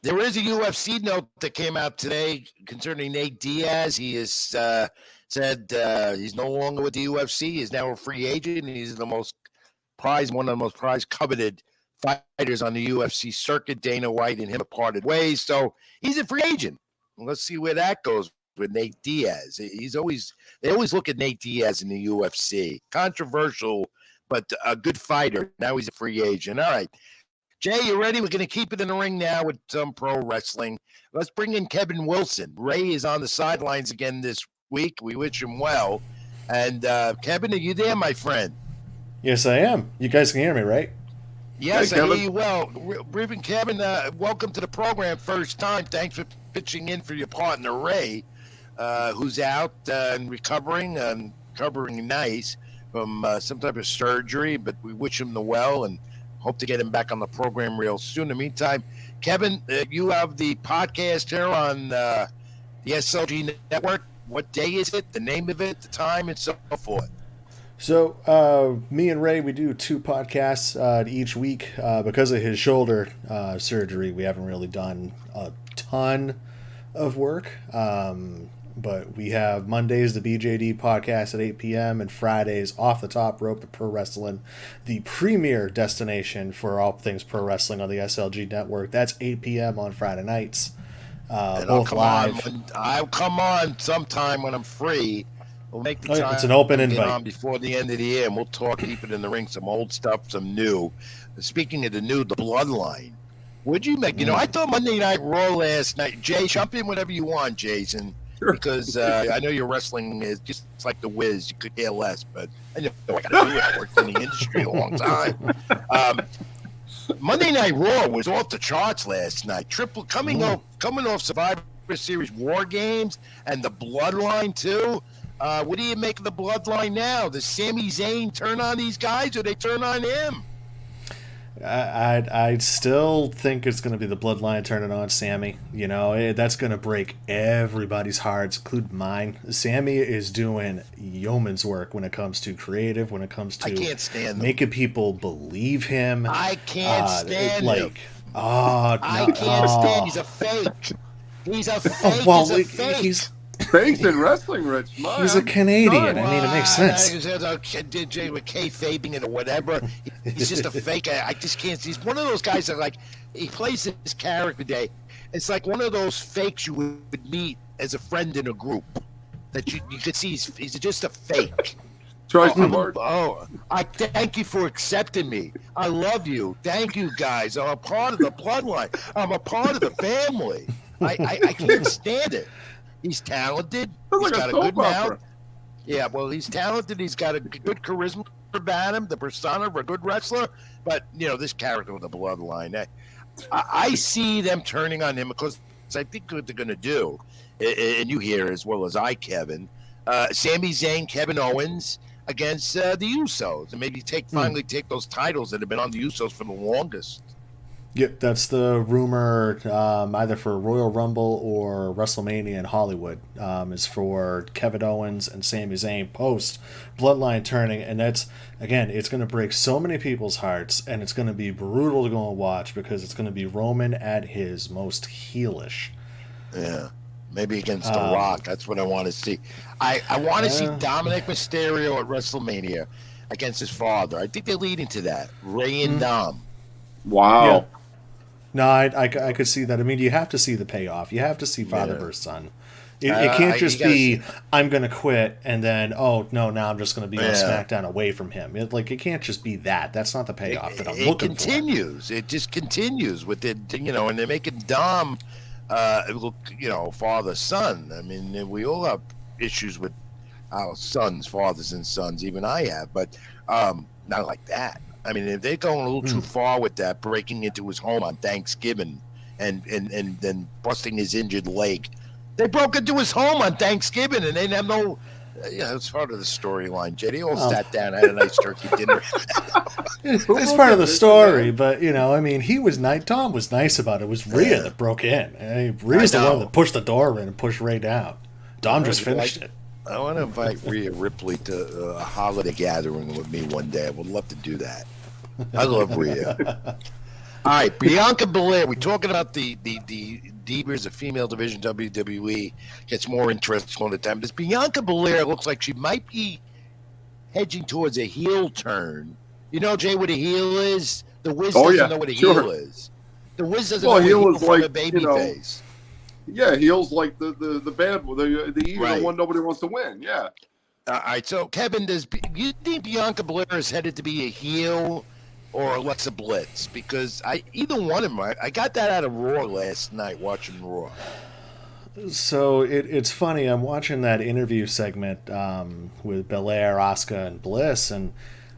There is a UFC note that came out today concerning Nate Diaz. He has said he's no longer with the UFC. He's now a free agent. He's one of the most prized, coveted fighters on the UFC circuit. Dana White and him have parted ways, so he's a free agent. Let's see where that goes with Nate Diaz. They always look at Nate Diaz in the UFC. Controversial, but a good fighter. Now he's a free agent. All right, Jay, you ready? We're going to keep it in the ring now with some pro wrestling. Let's bring in Kevin Wilson. Ray is on the sidelines again this week. We wish him well. And Kevin, are you there, my friend? Yes, I am. You guys can hear me, right? Yes, hey, I hear you well. Reverend Kevin, welcome to the program. First time. Thanks for pitching in for your partner, Ray, who's out and recovering nice from some type of surgery, but we wish him the well and hope to get him back on the program real soon. In the meantime, Kevin, you have the podcast here on the SLG Network. What day is it, the name of it, the time, and so forth? So me and Ray, we do 2 podcasts each week. Because of his shoulder surgery, we haven't really done a ton of work. but we have Mondays, the BJD podcast at 8 p.m., and Fridays, Off the Top Rope to Pro Wrestling, the premier destination for all things pro wrestling on the SLG network. That's 8 p.m. on Friday nights. Both live. I'll come on sometime when I'm free. We'll make the time. It's an open to get invite. on before the end of the year, and we'll talk, keep it in the ring, some old stuff, some new. Speaking of the new, the Bloodline. Would you make? You know, I thought Monday Night Raw last night. Jay, jump in whatever you want, Jason, because I know your wrestling is just like the Wiz. You could care less, but I know I got to do it. I worked in the industry a long time. Monday Night Raw was off the charts last night. Coming off Survivor Series War Games and the Bloodline too. What do you make of the Bloodline now? Does Sami Zayn turn on these guys, or they turn on him? I still think it's going to be the Bloodline turning on Sammy. You know, that's going to break everybody's hearts, including mine. Sammy is doing yeoman's work when it comes to creative, when it comes to I can't stand making people believe him. I can't stand him. I can't stand. He's a fake. He's a fake. Well, he's a fake. He's Fakes in wrestling, Rich. He's a Canadian. I mean, it makes sense. DJ with kayfabing it or whatever. He's just a fake. I just can't. He's one of those guys that, like, he plays his character day. It's like one of those fakes you would meet as a friend in a group that you could see he's just a fake. Try some hard. I thank you for accepting me. I love you. Thank you, guys. I'm a part of the Bloodline. I'm a part of the family. I can't stand it. He's talented. He's got a good mouth. Yeah, well, he's talented. He's got a good charisma about him, the persona of a good wrestler. But, you know, this character with the Bloodline, I see them turning on him because I think what they're going to do, and you hear as well as I, Kevin, Sami Zayn, Kevin Owens against the Usos, and maybe finally take those titles that have been on the Usos for the longest. Yep, that's the rumor, either for Royal Rumble or WrestleMania in Hollywood, is for Kevin Owens and Sami Zayn post Bloodline turning, and that's, again, it's going to break so many people's hearts, and it's going to be brutal to go and watch because it's going to be Roman at his most heelish. Yeah, maybe against The Rock. That's what I want to see. I want to see Dominic Mysterio at WrestleMania against his father. I think they're leading to that. Ray and Dom. Wow. Yeah. No, I could see that. I mean, you have to see the payoff. You have to see father versus son. It can't just be, I'm going to quit, and then, oh, no, now I'm just going to be on SmackDown away from him. It can't just be that. That's not the payoff that I'm looking for. It continues. It just continues with it, you know, and they're making Dom look, you know, father-son. I mean, we all have issues with our sons, fathers and sons. Even I have, but not like that. I mean, if they're going a little too far with that, breaking into his home on Thanksgiving and then busting his injured leg. They broke into his home on Thanksgiving, and they didn't have no... it's part of the storyline, Jay. They all sat down and had a nice turkey dinner. It's part of the story, but, you know, I mean, Tom was nice about it. It was Rhea that broke in. Rhea's the one that pushed the door in and pushed Ray down. Dom just finished it. I want to invite Rhea Ripley to a holiday gathering with me one day. I would love to do that. I love Rhea. All right, Bianca Belair. We're talking about the Divas, the female division WWE gets more interesting all the time. This Bianca Belair looks like she might be hedging towards a heel turn. You know, Jay, what a heel is? The Wiz doesn't know what a heel is. The Wiz doesn't know what a heel is, like a baby face. Yeah, heel's like the bad one, the evil one nobody wants to win. Yeah. All right, so Kevin, do you think Bianca Belair is headed to be a heel or Alexa Bliss? Because either one of them, I got that out of Raw last night watching Raw. So it's funny. I'm watching that interview segment with Belair, Asuka, and Bliss, and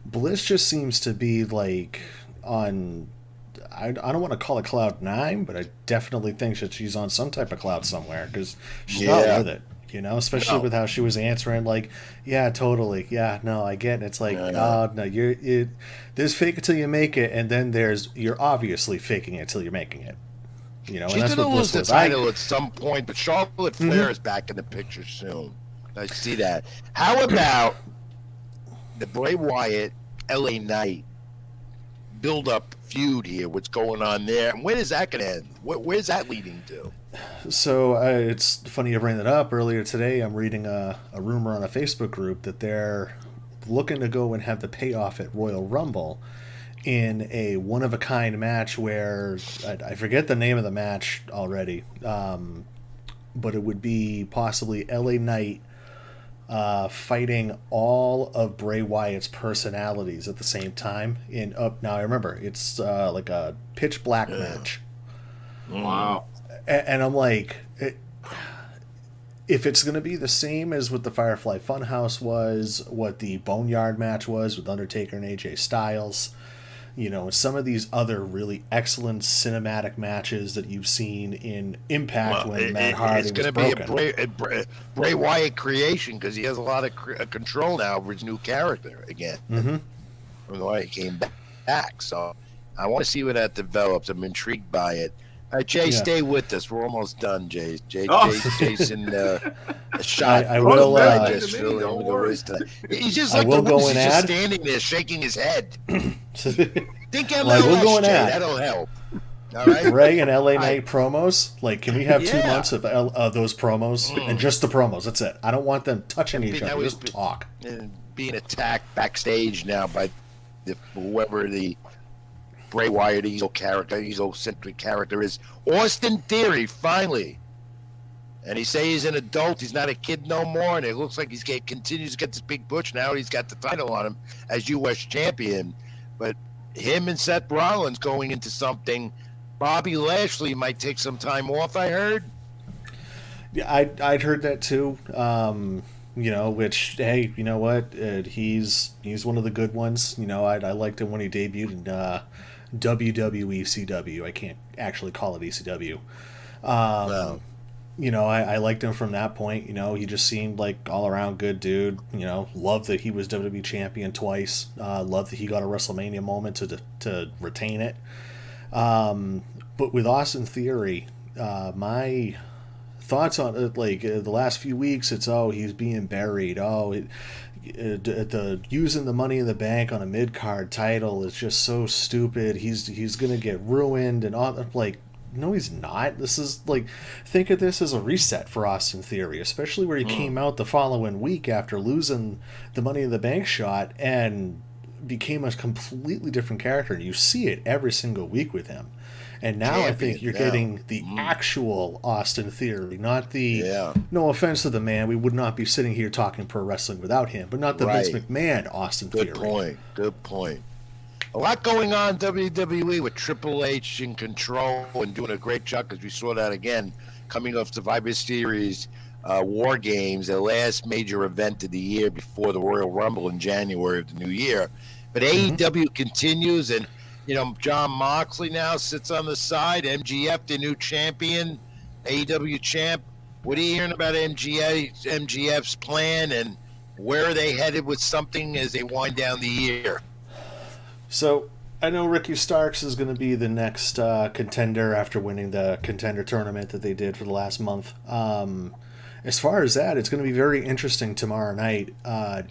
Bliss just seems to be like on. I don't want to call it cloud 9, but I definitely think that she's on some type of cloud somewhere because she's not with it, you know, especially with how she was answering, like, yeah, totally. Yeah, no, I get it. It's like, no, there's fake it till you make it. And then you're obviously faking it till you're making it, you know, she's and that's going to what lose Bliss the title at some point, but Charlotte Flair is back in the picture soon. I see that. How about the Bray Wyatt LA Knight build up feud here? What's going on there? And where is that going to end? Where's that leading to? So it's funny you bring that up. Earlier today, I'm reading a rumor on a Facebook group that they're looking to go and have the payoff at Royal Rumble in a one-of-a-kind match where I forget the name of the match already, but it would be possibly LA Knight fighting all of Bray Wyatt's personalities at the same time. Now I remember it's like a pitch black match. Wow. And I'm like, if it's going to be the same as what the Firefly Funhouse was, what the Boneyard match was with Undertaker and AJ Styles, some of these other really excellent cinematic matches that you've seen in Impact when Matt Hardy was broken. It's going to be a Bray Wyatt creation because he has a lot of control now over his new character again. Mm-hmm. From the way he came back. So I want to see where that develops. I'm intrigued by it. All right, Jay, stay with us. We're almost done, Jay. Jason, Schott. I will. He's just I like will the go loser, and just add. standing there shaking his head. Think LA I will go and Jay. add. That'll help. All right. Bray and LA Knight promos. Like, can we have 2 Yeah. months of those promos and just the promos? That's it. I don't want them touching each other. Just talk. Being attacked backstage now by whoever the Bray Wyatt egocentric character is. Austin Theory, finally. And he say he's an adult. He's not a kid no more. And it looks like continues to get this big push. Now he's got the title on him as U.S. champion. But him and Seth Rollins going into something. Bobby Lashley might take some time off, I heard. Yeah, I'd heard that too. Which, hey, you know what? He's one of the good ones. I liked him when he debuted in WWE CW. I can't actually call it ECW. No. I liked him from that point. He just seemed like all around good dude. Loved that he was WWE champion twice. Loved that he got a WrestleMania moment to retain it. But with Austin Theory, my thoughts on it, the last few weeks, it's he's being buried. Using the Money in the Bank on a mid-card title is just so stupid. He's gonna get ruined and all. No, he's not. This is think of this as a reset for Austin Theory, especially where he came out the following week after losing the Money in the Bank shot and became a completely different character. And you see it every single week with him. And now I think you're getting the actual Austin Theory, not the, no offense to the man, we would not be sitting here talking pro wrestling without him, but not the Vince McMahon Austin Theory. Good point. A lot going on in WWE with Triple H in control and doing a great job because we saw that again coming off Survivor Series War Games, the last major event of the year before the Royal Rumble in January of the new year. But AEW continues, and John Moxley now sits on the side. MGF, the new champion, AEW champ. What are you hearing about MGF's plan, and where are they headed with something as they wind down the year? So I know Ricky Starks is going to be the next contender after winning the contender tournament that they did for the last month. As far as that, it's going to be very interesting tomorrow night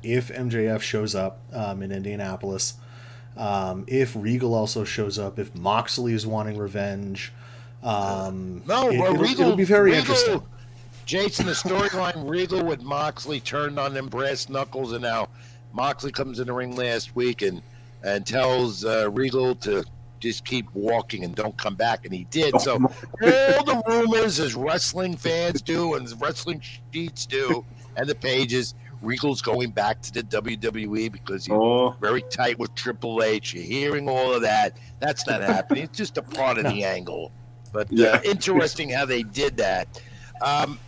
if MJF shows up in Indianapolis. If Regal also shows up, if Moxley is wanting revenge. It'll be very interesting. Jason, the storyline, Regal with Moxley turned on them brass knuckles, and now Moxley comes in the ring last week and tells Regal to just keep walking and don't come back, and he did. So all the rumors, as wrestling fans do and as wrestling sheets do, and the pages, Regal's going back to the WWE because he's very tight with Triple H. You're hearing all of that. That's not happening. It's just a part of the angle. But interesting how they did that.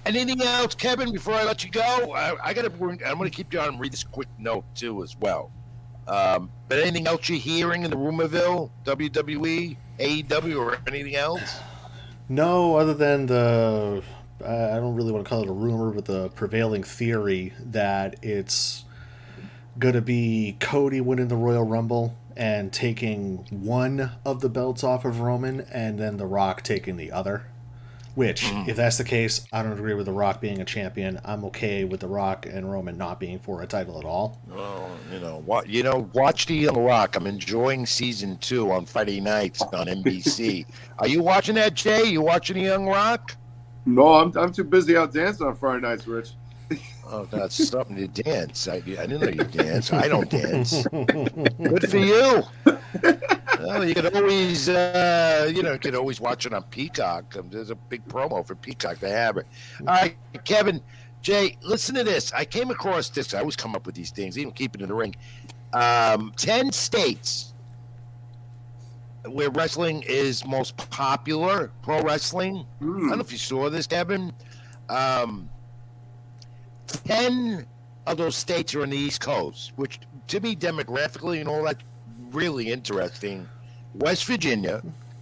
Anything else, Kevin, before I let you go? I'm going to keep you on and read this quick note, too, as well. But anything else you're hearing in the rumorville, WWE, AEW, or anything else? No, other than I don't really want to call it a rumor, but the prevailing theory that it's going to be Cody winning the Royal Rumble and taking one of the belts off of Roman, and then The Rock taking the other. Which, if that's the case, I don't agree with The Rock being a champion. I'm okay with The Rock and Roman not being for a title at all. Well, watch The Young Rock. I'm enjoying season 2 on Friday nights on NBC. Are you watching that, Jay? You watching The Young Rock? No, I'm too busy out dancing on Friday nights, Rich. Oh, that's something to dance. I didn't know you dance. I don't dance. Good for you. Well, you can always, could always watch it on Peacock. There's a big promo for Peacock. They have it. All right, Kevin, Jay, listen to this. I came across this. I always come up with these things, even keep it in the ring. 10 states where wrestling is most popular, pro wrestling. I don't know if you saw this, Kevin. 10 of those states are on the East Coast, which to me demographically and all that really interesting. West Virginia,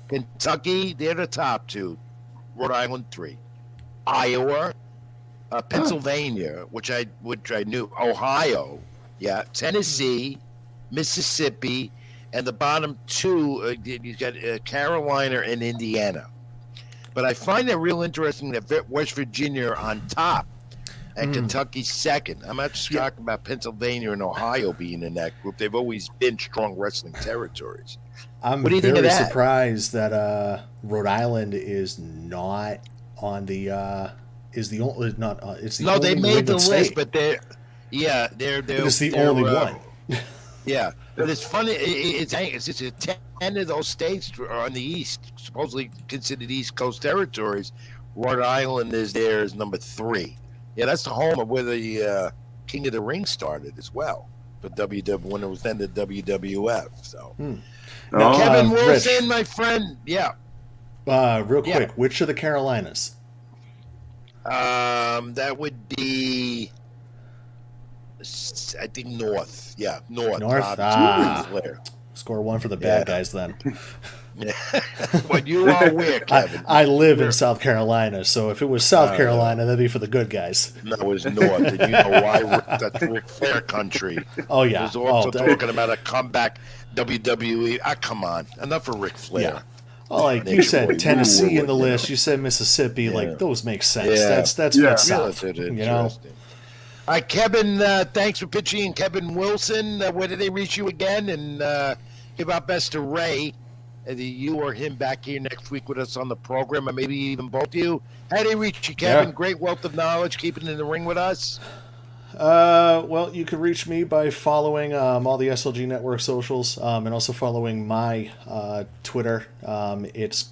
Kentucky, they're the top 2. Rhode Island 3. Iowa, Pennsylvania, which I knew. Ohio, yeah. Tennessee, Mississippi, and the bottom 2 you got Carolina and Indiana. But I find it real interesting that West Virginia are on top and Kentucky second. I'm not just talking about Pennsylvania and Ohio being in that group. They've always been strong wrestling territories. I'm what do you think of very that? surprised that Rhode Island is not on the is the only not it's the no only they made the state. list, but they're it's the only one. Yeah, but it's funny. It's just 10 of those states are on the East, supposedly considered East Coast territories. Rhode Island is number 3. Yeah, that's the home of where the King of the Ring started as well for WW when it was then the WWF. So, now, Kevin Wilson, Rich, my friend, yeah. Real quick, which of the Carolinas? That would be, I think North. Yeah, North. Score 1 for the bad guys then. But you are where, Kevin? I live in South Carolina, so if it was South Carolina, that'd be for the good guys. No, it was North. And you know why? That's Ric Flair country. Oh, yeah. There's also talking about a comeback WWE. Come on. Enough for Ric Flair. Yeah. Well, like you said, Tennessee in the list. You said Mississippi. Like those make sense. Yeah. That's mid-South. You know. All right, Kevin. Thanks for pitching. Kevin Wilson. Where did they reach you again? And give our best to Ray. Either you or him back here next week with us on the program, or maybe even both of you. How do they reach you, Kevin? Yeah. Great wealth of knowledge, keeping in the ring with us. Well, you can reach me by following all the SLG Network socials, and also following my Twitter. It's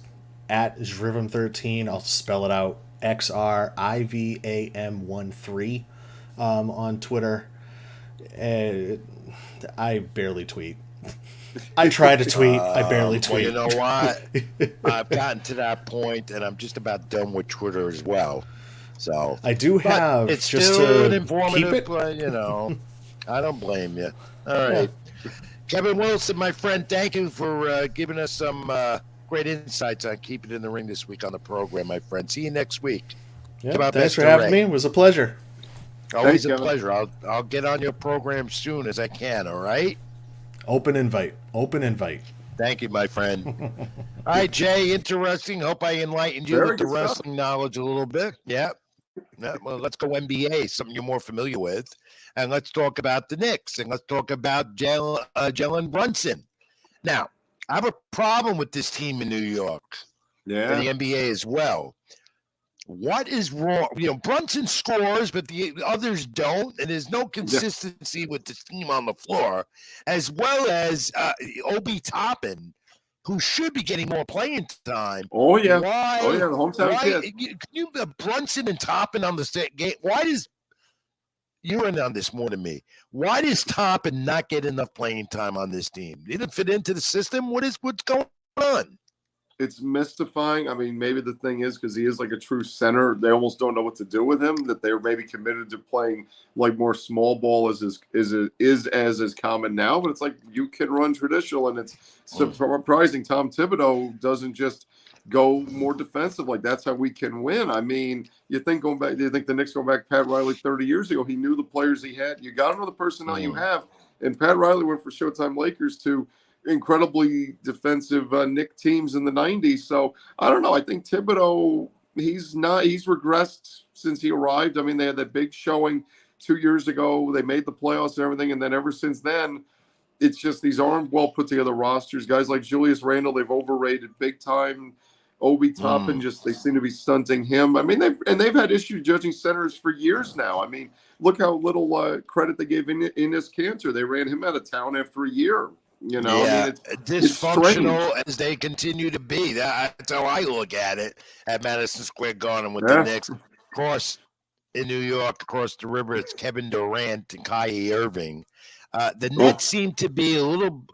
at Zrivam13. I'll spell it out: XRIVAM13 on Twitter. I barely tweet. I try to tweet. I barely tweet. Well, you know what? I've gotten to that point, and I'm just about done with Twitter as well. So I do have. It's just still to informative, keep it. but I don't blame you. All right, Kevin Wilson, my friend, thank you for giving us some great insights on keeping it in the ring this week on the program, my friend. See you next week. Yeah, thanks for having me. It was a pleasure. Always a pleasure. I'll get on your program soon as I can. All right. Open invite. Open invite. Thank you, my friend. All right, Jay, interesting. Hope I enlightened you with the wrestling knowledge a little bit. Yeah. Well, let's go NBA, something you're more familiar with. And let's talk about the Knicks, and let's talk about Jalen Brunson. Now, I have a problem with this team in New York for the NBA as well. What is wrong? Brunson scores, but the others don't, and there's no consistency with this team on the floor, as well as Obi Toppin, who should be getting more playing time. Oh, yeah. Why? Oh, yeah, the hometown kid. Can you Brunson and Toppin on the same game? Why does you're in on this more than me? Why does Toppin not get enough playing time on this team? He didn't fit into the system. What's going on? It's mystifying. I mean, maybe the thing is because he is like a true center, they almost don't know what to do with him. That they're maybe committed to playing like more small ball as is common now. But it's like you can run traditional, and it's surprising Tom Thibodeau doesn't just go more defensive. Like that's how we can win. I mean, you think the Knicks go back Pat Riley 30 years ago? He knew the players he had. You got to know the personnel you have, and Pat Riley went for Showtime Lakers to incredibly defensive Knick teams in the 90s. So I don't know. I think Thibodeau he's regressed since he arrived. I mean, they had that big showing 2 years ago. They made the playoffs and everything, and then ever since then, it's just these aren't well put together rosters. Guys like Julius Randle, they've overrated big time. Obi Toppin, just they seem to be stunting him. I mean, they've had issues judging centers for years now. I mean, look how little credit they gave Enes Kanter. They ran him out of town after a year. You know, yeah, I mean, it's dysfunctional as they continue to be. That's how I look at it at Madison Square Garden with the Knicks. Of course, in New York, across the river, it's Kevin Durant and Kyrie Irving. The Nets seem to be a little,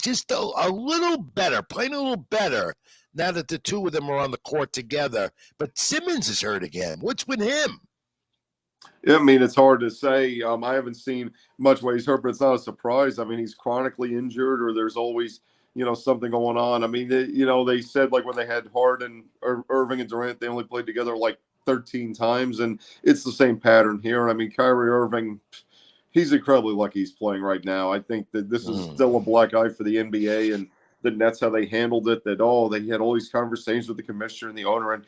just a little better, playing a little better now that the two of them are on the court together. But Simmons is hurt again. What's with him? I mean, it's hard to say. I haven't seen much where he's hurt, but it's not a surprise. I mean, he's chronically injured, or there's always, something going on. I mean, they said like when they had Harden, Irving, and Durant, they only played together like 13 times, and it's the same pattern here. And I mean, Kyrie Irving, he's incredibly lucky he's playing right now. I think that this is still a black eye for the NBA and the Nets, how they handled it, that, they had all these conversations with the commissioner and the owner, and,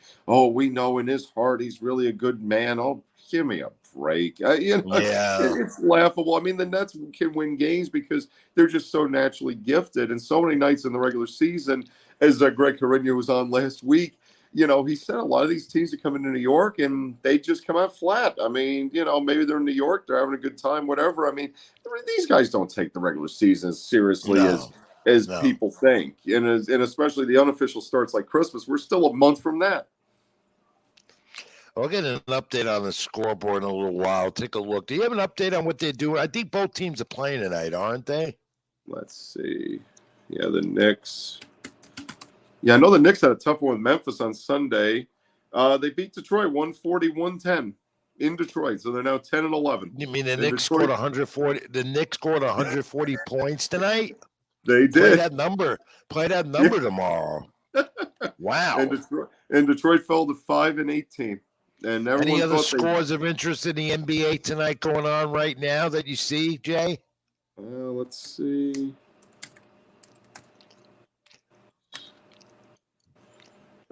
we know in his heart he's really a good man. Oh, give me a break. It's laughable. I mean, the Nets can win games because they're just so naturally gifted, and so many nights in the regular season, as Greg Carino was on last week, he said a lot of these teams that come into New York and they just come out flat. I mean, maybe they're in New York, they're having a good time, whatever. I mean, these guys don't take the regular season as seriously as people think. And especially the unofficial starts like Christmas. We're still a month from that. I'll get an update on the scoreboard in a little while. Take a look. Do you have an update on what they're doing? I think both teams are playing tonight, aren't they? Let's see. Yeah, the Knicks. Yeah, I know the Knicks had a tough one with Memphis on Sunday. They beat Detroit 140-110 in Detroit, so they're now 10-11. You mean the Knicks scored 140? The Knicks scored 140 points tonight. They did. Play that number tomorrow. Wow. And Detroit fell to 5-18. And any other scores of interest in the NBA tonight going on right now that you see, Jay? Let's see.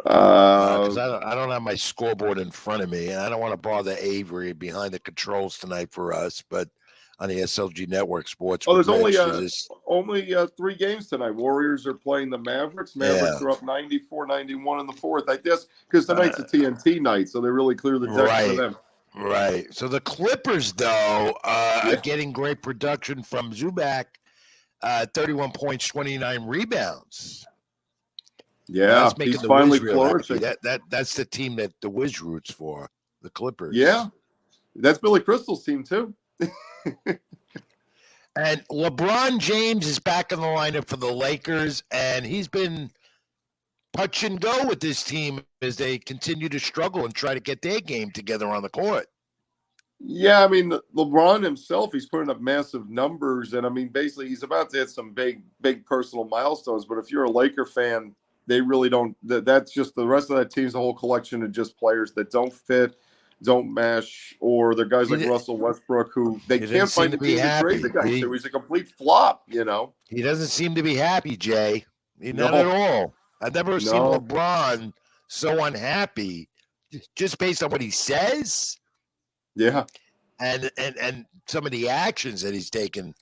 Because I don't have my scoreboard in front of me, and I don't want to bother Avery behind the controls tonight for us, but on the SLG Network Sports. There's only 3 games tonight. Warriors are playing the Mavericks. Mavericks are up 94-91 in the fourth. I guess because tonight's a TNT night, so they really clear the deck for them. Right. So the Clippers, though, are getting great production from Zubac, 31 points, 29 rebounds. Yeah, he's finally flourishing. That's the team that the Wiz roots for, the Clippers. Yeah, that's Billy Crystal's team, too. And LeBron James is back in the lineup for the Lakers, and he's been touch and go with this team as they continue to struggle and try to get their game together on the court. Yeah, I mean, LeBron himself, he's putting up massive numbers, and I mean, basically, he's about to hit some big personal milestones. But if you're a Laker fan, they really don't. That's just the rest of that team's a whole collection of just players that don't fit, don't mesh, or they're guys like Russell Westbrook who they can't find a team to trade the guy to. He's a complete flop, He doesn't seem to be happy, Jay. Not at all. I've never seen LeBron so unhappy, just based on what he says. Yeah, and some of the actions that he's taken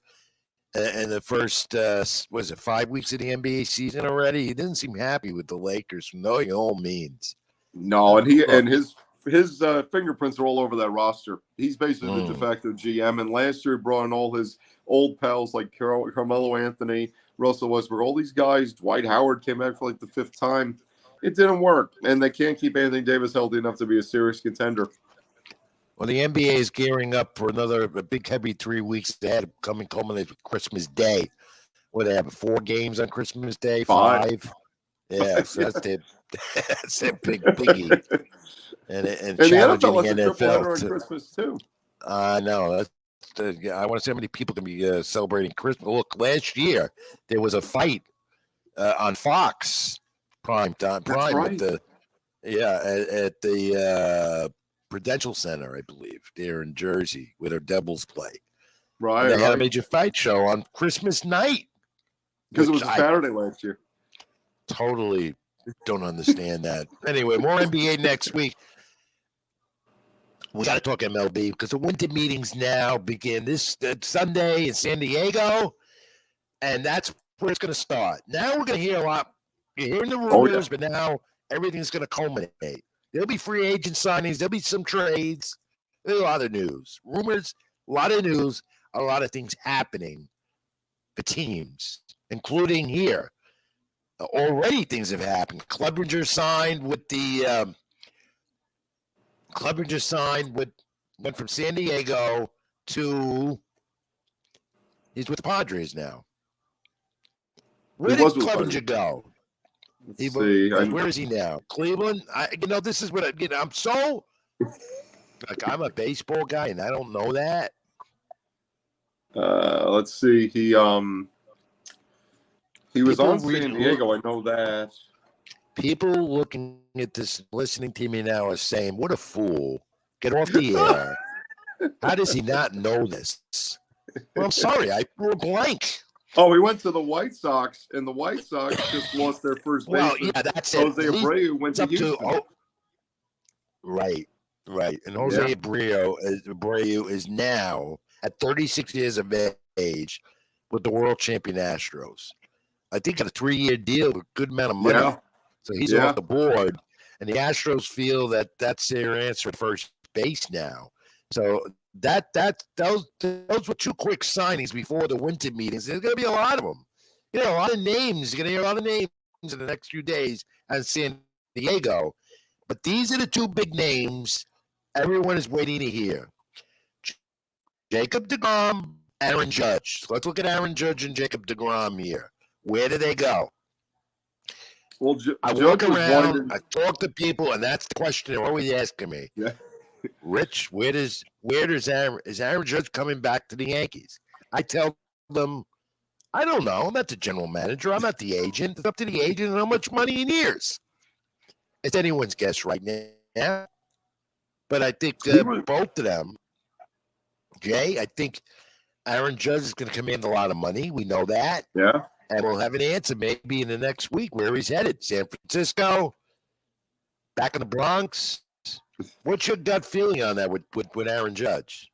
in the first 5 weeks of the NBA season already. He didn't seem happy with the Lakers from all means. No, and his fingerprints are all over that roster. He's basically the de facto GM. And last year, he brought in all his old pals like Carmelo Anthony, Russell Westbrook, all these guys. Dwight Howard came back for like the 5th time. It didn't work, and they can't keep Anthony Davis healthy enough to be a serious contender. Well, the NBA is gearing up for another big, heavy 3 weeks ahead, culminate with Christmas Day. What, they have 4 games on Christmas Day? 5? Yeah, so that's their biggie. And the challenging NFL the has a triple header on NFL Christmas too. No, I want to see how many people can be celebrating Christmas. Look, last year there was a fight on Fox Prime. That's right. At the Prudential Center, I believe, there in Jersey, where their Devils play. Right. And they had a major fight show on Christmas night because it was a Saturday last year. Totally Don't understand that. Anyway, more NBA next week. We got to talk MLB because the winter meetings now begin this Sunday in San Diego, and that's where it's going to start. Now we're going to hear a lot. You're hearing the rumors, but now everything's going to culminate. There'll be free agent signings. There'll be some trades. There's a lot of news, rumors, a lot of news, a lot of things happening for teams, including here. Already things have happened. Clevenger signed with the went from San Diego to he's with the Padres now. Where did Clevenger go? Where is he now? Cleveland. This is what I'm so like. I'm a baseball guy and I don't know that. Let's see. He was on San Diego. I know that. People looking at this, listening to me now, are saying, "What a fool! Get off the air! How does he not know this?" Well, I'm sorry, I threw a blank. Oh, he went to the White Sox, and the White Sox just lost their first baseman. Well, yeah, that's Jose it. Abreu went to Houston. Right. And Jose Abreu is now at 36 years of age with the world champion Astros. I think got a 3-year deal with a good amount of money. Yeah. So he's off the board, and the Astros feel that that's their answer at first base now. So those were 2 quick signings before the winter meetings. There's going to be a lot of them. A lot of names. You're going to hear a lot of names in the next few days at San Diego. But these are the 2 big names everyone is waiting to hear. Jacob deGrom, Aaron Judge. Let's look at Aaron Judge and Jacob deGrom here. Where do they go? Well, I walk around, I talk to people, and that's the question they're always asking me. Yeah. Rich, where does Aaron Judge coming back to the Yankees? I tell them, I don't know. I'm not the general manager. I'm not the agent. It's up to the agent and how much money he needs. It's anyone's guess right now. But I think both of them, Jay, I think Aaron Judge is going to command a lot of money. We know that. Yeah. And we'll have an answer maybe in the next week where he's headed. San Francisco, back in the Bronx. What's your gut feeling on that with Aaron Judge?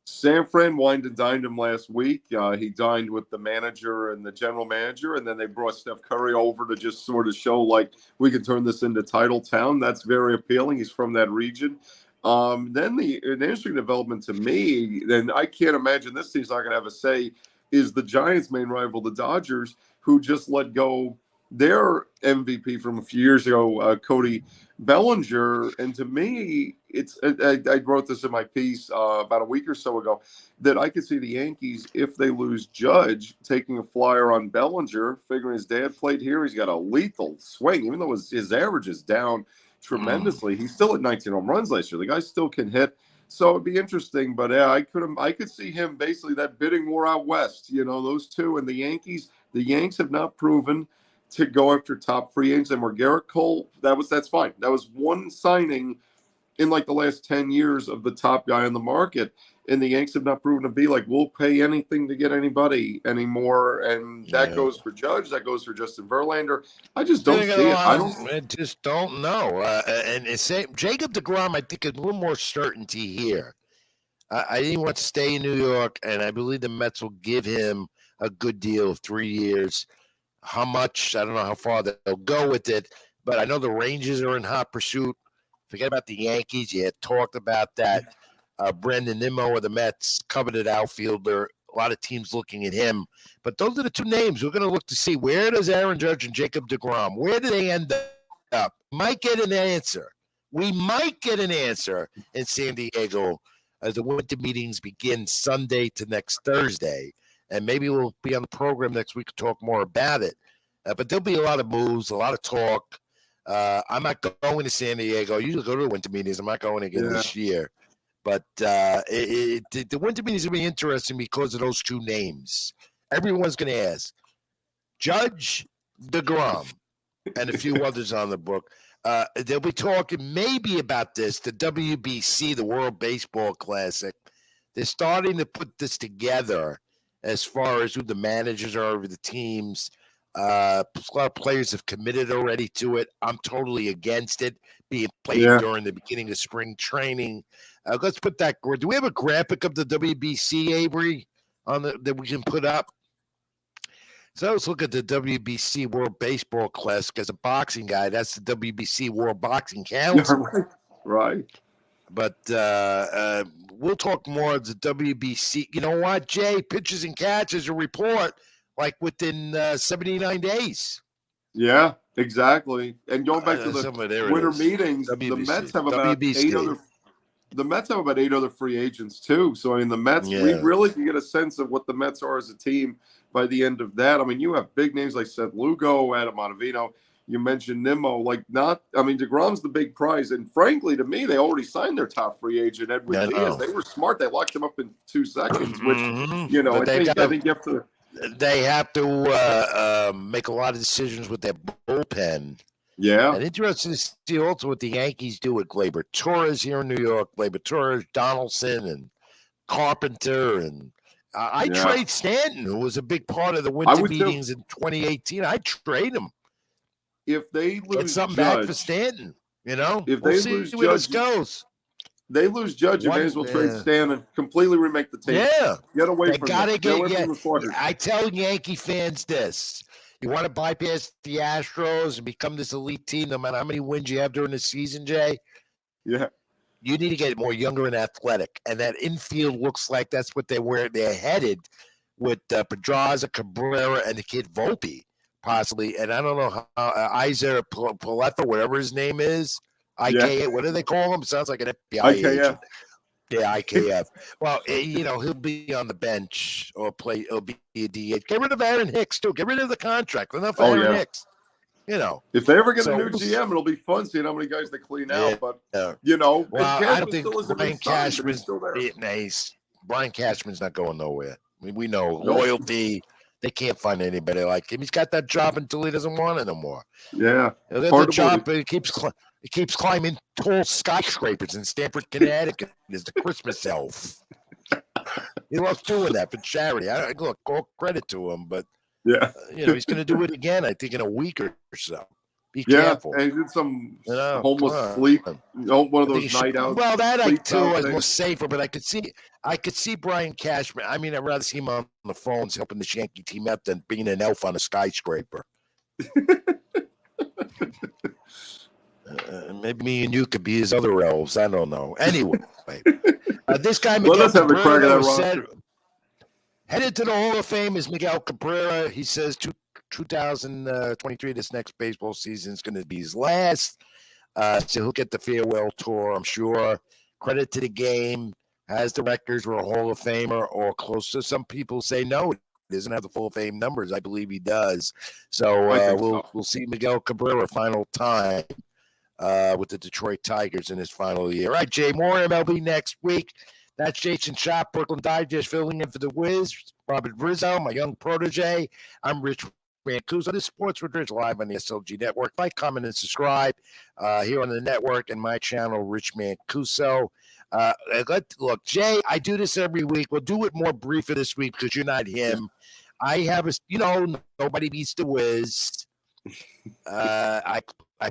San Fran wined and dined him last week. He dined with the manager and the general manager, and then they brought Steph Curry over to just sort of show like we can turn this into title town. That's very appealing. He's from that region. Then the interesting development to me, then I can't imagine this team's not going to have a say, is the Giants' main rival, the Dodgers, who just let go their MVP from a few years ago, Cody Bellinger. And to me, I wrote this in my piece about a week or so ago, that I could see the Yankees, if they lose Judge, taking a flyer on Bellinger, figuring his dad played here. He's got a lethal swing, even though his average is down tremendously. He's still at 19 home runs last year. The guy still can hit. So it'd be interesting, but yeah, I could see him basically that bidding war out west. Those 2 and the Yankees. The Yanks have not proven to go after top free agents. And where Garrett Cole, that's fine. That was one signing in like the last 10 years of the top guy on the market. And the Yanks have not proven to be like, we'll pay anything to get anybody anymore. And that goes for Judge. That goes for Justin Verlander. I just don't see it. I just don't know. And it's Jacob deGrom, I think, is a little more certainty here. I didn't want to stay in New York, and I believe the Mets will give him a good deal of 3 years. How much? I don't know how far they'll go with it, but I know the Rangers are in hot pursuit. Forget about the Yankees. You had talked about that. Brandon Nimmo of the Mets, coveted outfielder. A lot of teams looking at him. But those are the 2 names we're going to look to see. Where does Aaron Judge and Jacob deGrom, where do they end up? Might get an answer. We might get an answer in San Diego as the winter meetings begin Sunday to next Thursday. And maybe we'll be on the program next week to talk more about it. But there'll be a lot of moves, a lot of talk. I'm not going to San Diego. I usually go to the winter meetings. I'm not going again this year. But the winter meetings will be interesting because of those 2 names. Everyone's going to ask. Judge, deGrom, and a few others on the book. They'll be talking maybe about this, the WBC, the World Baseball Classic. They're starting to put this together as far as who the managers are of the teams. A lot of players have committed already to it. I'm totally against it being played during the beginning of spring training. Let's put that. Do we have a graphic of the WBC, Avery, that we can put up? So let's look at the WBC World Baseball Classic. As a boxing guy, that's the WBC World Boxing Council. Right. But we'll talk more of the WBC. You know what, Jay? Pitches and catches a report like within 79 days. Yeah, exactly. And going back to the winter meetings, WBC. The Mets have about eight other free agents too. So I mean, the Mets, we really can get a sense of what the Mets are as a team by the end of that. I mean, you have big names like Seth Lugo, Adam Ottavino. You mentioned Nimmo. DeGrom's the big prize. And frankly, to me, they already signed their top free agent, Edwin Diaz. They were smart. They locked him up in 2 seconds, which, I think you have to. They have to make a lot of decisions with their bullpen. Yeah. And interesting to see also what the Yankees do with Gleyber Torres here in New York. Gleyber Torres, Donaldson, and Carpenter. And I trade Stanton, who was a big part of the winter meetings in 2018. I'd trade him. If they lose Get something Judge, back for Stanton, if they lose where this goes. They lose Judge, you may as well trade Stan and completely remake the team. Yeah. Get away from it. I tell Yankee fans this. You want to bypass the Astros and become this elite team no matter how many wins you have during the season, Jay? Yeah. You need to get more younger and athletic. And that infield looks like that's what they're headed with Pedraza, Cabrera, and the kid Volpe, possibly. And I don't know how Isaiah Paletta, whatever his name is. IKF, what do they call him? Sounds like an FBI agent. Yeah, IKF. Well, he'll be on the bench or he'll be a DH. Get rid of Aaron Hicks, too. Get rid of the contract. Enough of Aaron Hicks. If they ever get a new GM, it'll be fun seeing how many guys they clean out. But, well, I don't think Brian Cashman's Brian Cashman's not going nowhere. I mean, we know loyalty. They can't find anybody like him. He's got that job until he doesn't want it no more. Yeah. The job, he keeps climbing tall skyscrapers in Stamford, Connecticut as the Christmas elf. He loves doing that for charity. Look, all credit to him, but he's going to do it again, I think, in a week or so. Be careful. And he did some homeless sleep, one of those night outs. Well, that I too was more safer, but I could see Brian Cashman. I mean, I'd rather see him on the phones helping the Yankee team out than being an elf on a skyscraper. Maybe me and you could be his other elves. I don't know. Anyway, this guy Miguel Cabrera said, headed to the Hall of Fame is Miguel Cabrera. He says 2023, this next baseball season is going to be his last. So he'll get the farewell tour, I'm sure. Credit to the game. Has the records for a Hall of Famer or close to. Some people say no, he doesn't have the Hall of Fame numbers. I believe he does. So we'll see Miguel Cabrera final time with the Detroit Tigers in his final year. All right, Jay, more MLB next week. That's Jason Schott, Brooklyn Digest, filling in for the Wiz. Robert Rizzo, my young protege. I'm Rich Mancuso. This is Sports with Rich live on the SLG Network. Like, comment, and subscribe here on the network and my channel, Rich Mancuso. Look, Jay, I do this every week. We'll do it more briefer this week because you're not him. I have nobody beats the Wiz. I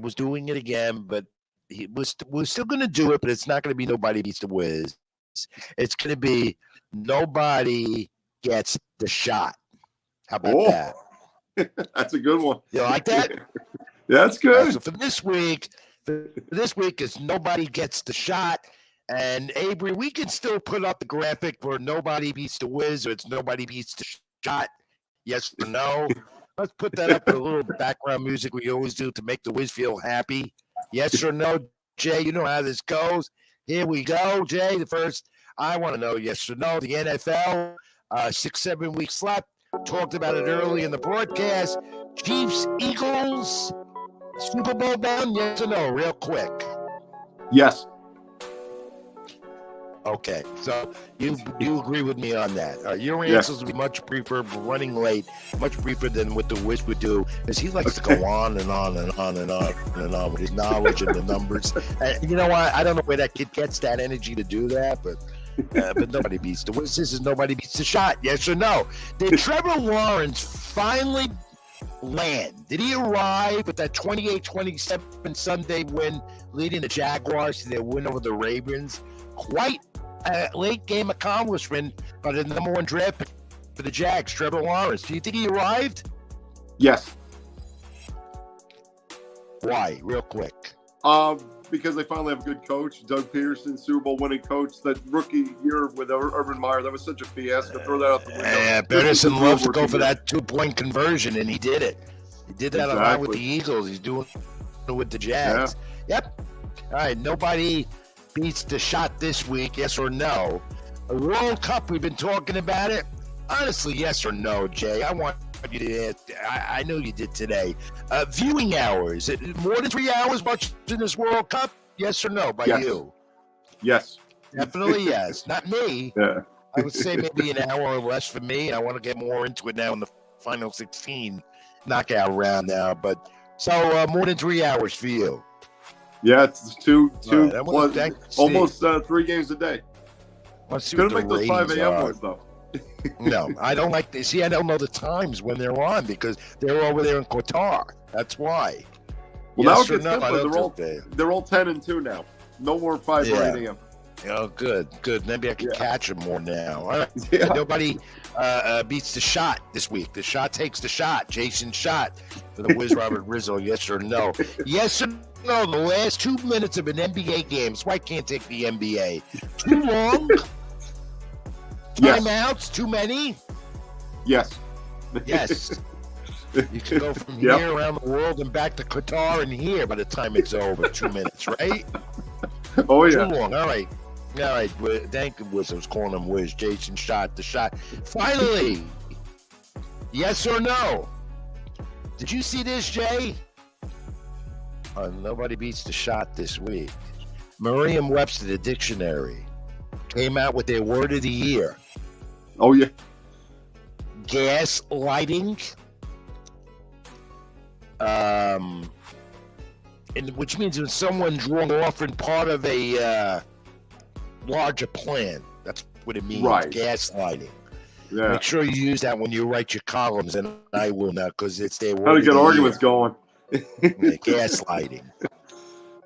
was doing it again, but we're still going to do it, but it's not going to be nobody beats the Wiz. It's going to be nobody gets the shot. How about that? That's a good one. You like that? That's good. So for this week is nobody gets the shot. And Avery, we can still put up the graphic for nobody beats the Wiz or it's nobody beats the shot. Yes or no? Let's put that up with a little background music we always do to make the Wiz feel happy. Yes or no, Jay? You know how this goes. Here we go, Jay. The first, I want to know yes or no. The NFL, 6-7 weeks left. Talked about it early in the broadcast. Chiefs, Eagles, Super Bowl bound, yes or no? Real quick. Yes. Okay, so you agree with me on that. Your answers would be much briefer, running late, much briefer than what the Wiz would do, because he likes to go on and on and on and on and on with his knowledge and the numbers. You know what? I don't know where that kid gets that energy to do that, but nobody beats the Wiz. This is nobody beats the shot. Yes or no? Did Trevor Lawrence finally land? Did he arrive with that 28-27 Sunday win, leading the Jaguars to their win over the Ravens? Quite a late game accomplishment by the number one draft pick for the Jags, Trevor Lawrence. Do you think he arrived? Yes. Why? Real quick. Because they finally have a good coach, Doug Peterson, Super Bowl winning coach. That rookie year with Urban Meyer, that was such a fiasco. Throw that out the window. Yeah, Peterson loves to go for that 2-point conversion, and he did it. He did that a lot with the Eagles. He's doing it with the Jags. Yeah. Yep. All right, nobody beats the Schott this week, yes or no? A World Cup, we've been talking about it. Honestly, yes or no, Jay? I want you to I know you did today. Viewing hours, more than 3 hours watching this World Cup? Yes or no by you? Yes. Definitely yes. Not me. Yeah. I would say maybe an hour or less for me. I want to get more into it now in the final 16 knockout round now. But so more than 3 hours for you. Yeah, it's two right, plus, almost 3 games a day. Couldn't make those 5 a.m. ones though. No, I don't like this. See, I don't know the times when they're on because they're over there in Qatar. That's why. Well, now it gets simpler. They're all 10 and 2 now. No more 5 or 8 a.m. Oh, good. Maybe I can catch them more now. All right. Yeah. Nobody beats the Schott this week. The Schott takes the shot. Jason Schott for the Wiz Robert Rizzo. Yes or no? Yes or no? The last 2 minutes of an NBA game. So I can't take the NBA. Too long? Timeouts? Too many? Yes. Yes. You can go from here around the world and back to Qatar and here by the time it's over. 2 minutes, right? Oh, yeah. Too long. All right. Thank you, Wiz. I was calling him Wiz. Jason Schott, the Schott. Finally, yes or no? Did you see this, Jay? Nobody beats the Schott this week. Merriam-Webster, the dictionary, came out with their word of the year. Oh, yeah. Gaslighting. Which means when someone's wrong off in part of a larger plan. That's what it means. Right. Gaslighting. Yeah. Make sure you use that when you write your columns, and I will now because it's their word. How to get arguments going. Gaslighting.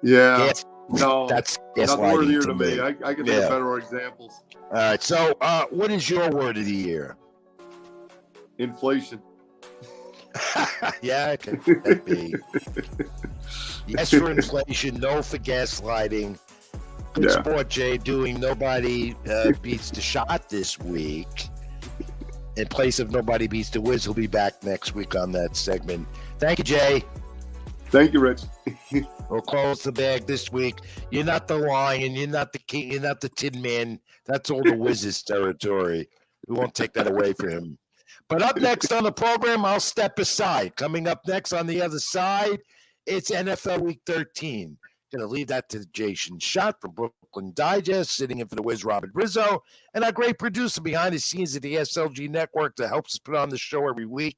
Yeah. No, that's not the word of the year to me. I can think of better examples. All right. So, what is your word of the year? Inflation. Yeah, it could be. Yes for inflation, no for gaslighting. Good sport, Jay. Doing nobody beats the Schott this week. In place of nobody beats the Wiz, he'll be back next week on that segment. Thank you, Jay. Thank you, Rich. We'll close the bag this week. You're not the Lion. You're not the King. You're not the Tin Man. That's all the Wiz's territory. We won't take that away from him. But up next on the program, I'll step aside. Coming up next on the other side, it's NFL Week 13. Going to leave that to Jason Schott from Brooklyn Digest, sitting in for the Wiz Robert Rizzo, and our great producer behind the scenes at the SLG Network that helps us put on the show every week.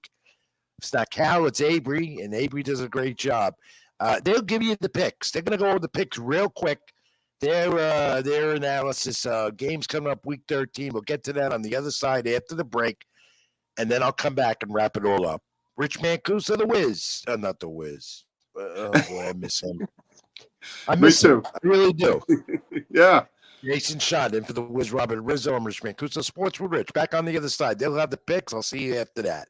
If it's not Cal, it's Avery, and Avery does a great job. They'll give you the picks. They're going to go over the picks real quick. Their analysis, games coming up Week 13. We'll get to that on the other side after the break, and then I'll come back and wrap it all up. Rich Mancuso, the Wiz. Not the Wiz. Oh, boy, I miss him. I miss him. I really do. Yeah. Jason Schott in for the Wiz Robert Rizzo. I'm Rich Mancuso. Sports with Rich. Back on the other side. They'll have the picks. I'll see you after that.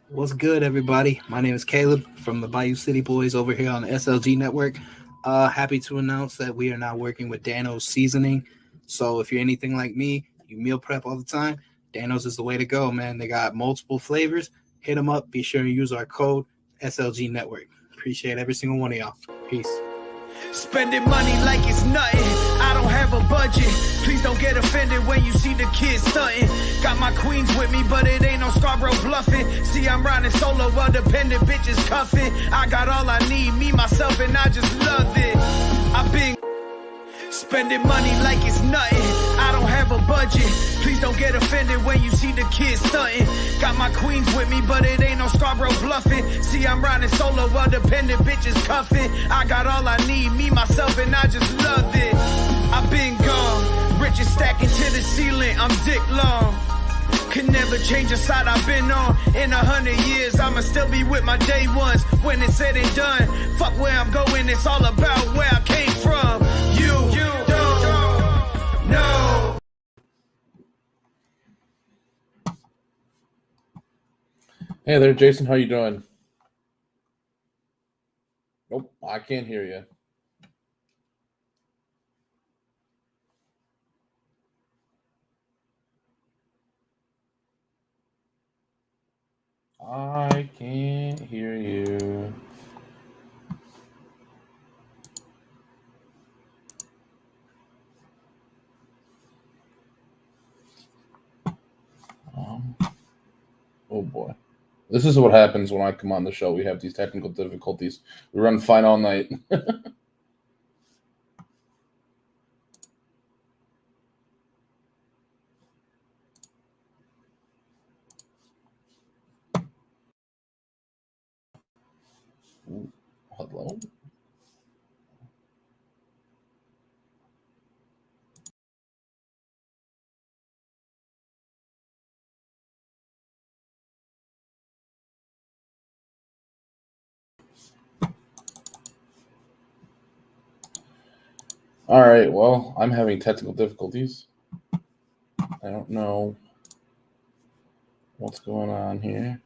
What's good, everybody? My name is Caleb from the Bayou City Boys over here on the SLG Network. Happy to announce that we are now working with Dano's Seasoning. So if you're anything like me, you meal prep all the time, Dano's is the way to go, man. They got multiple flavors. Hit them up. Be sure to use our code SLG Network. Appreciate every single one of y'all. Peace. Spending money like it's nothing. I don't have a budget. Please don't get offended when you see the kids stunting. Got my queens with me, but it ain't no Scarborough bluffing. See, I'm riding solo while dependent bitches cuffing. I got all I need, me, myself, and I just love it. I've been spending money like it's nothing. I don't have a budget. Please don't get offended when you see the kids stunting. Got my queens with me, but it ain't no Scarborough bluffing. See, I'm riding solo while dependent bitches cuffing. I got all I need, me, myself, and I just love it. I've been gone, riches stacking to the ceiling. I'm dick long. Can never change the side I've been on. In 100 years, I'ma still be with my day ones. When it's said and done, fuck where I'm going, it's all about where I came from. You don't know. Hey there, Jason. How you doing? Nope, I can't hear you. I can't hear you. Oh boy. This is what happens when I come on the show. We have these technical difficulties. We run fine all night. Ooh, hello? All right, well, I'm having technical difficulties. I don't know what's going on here.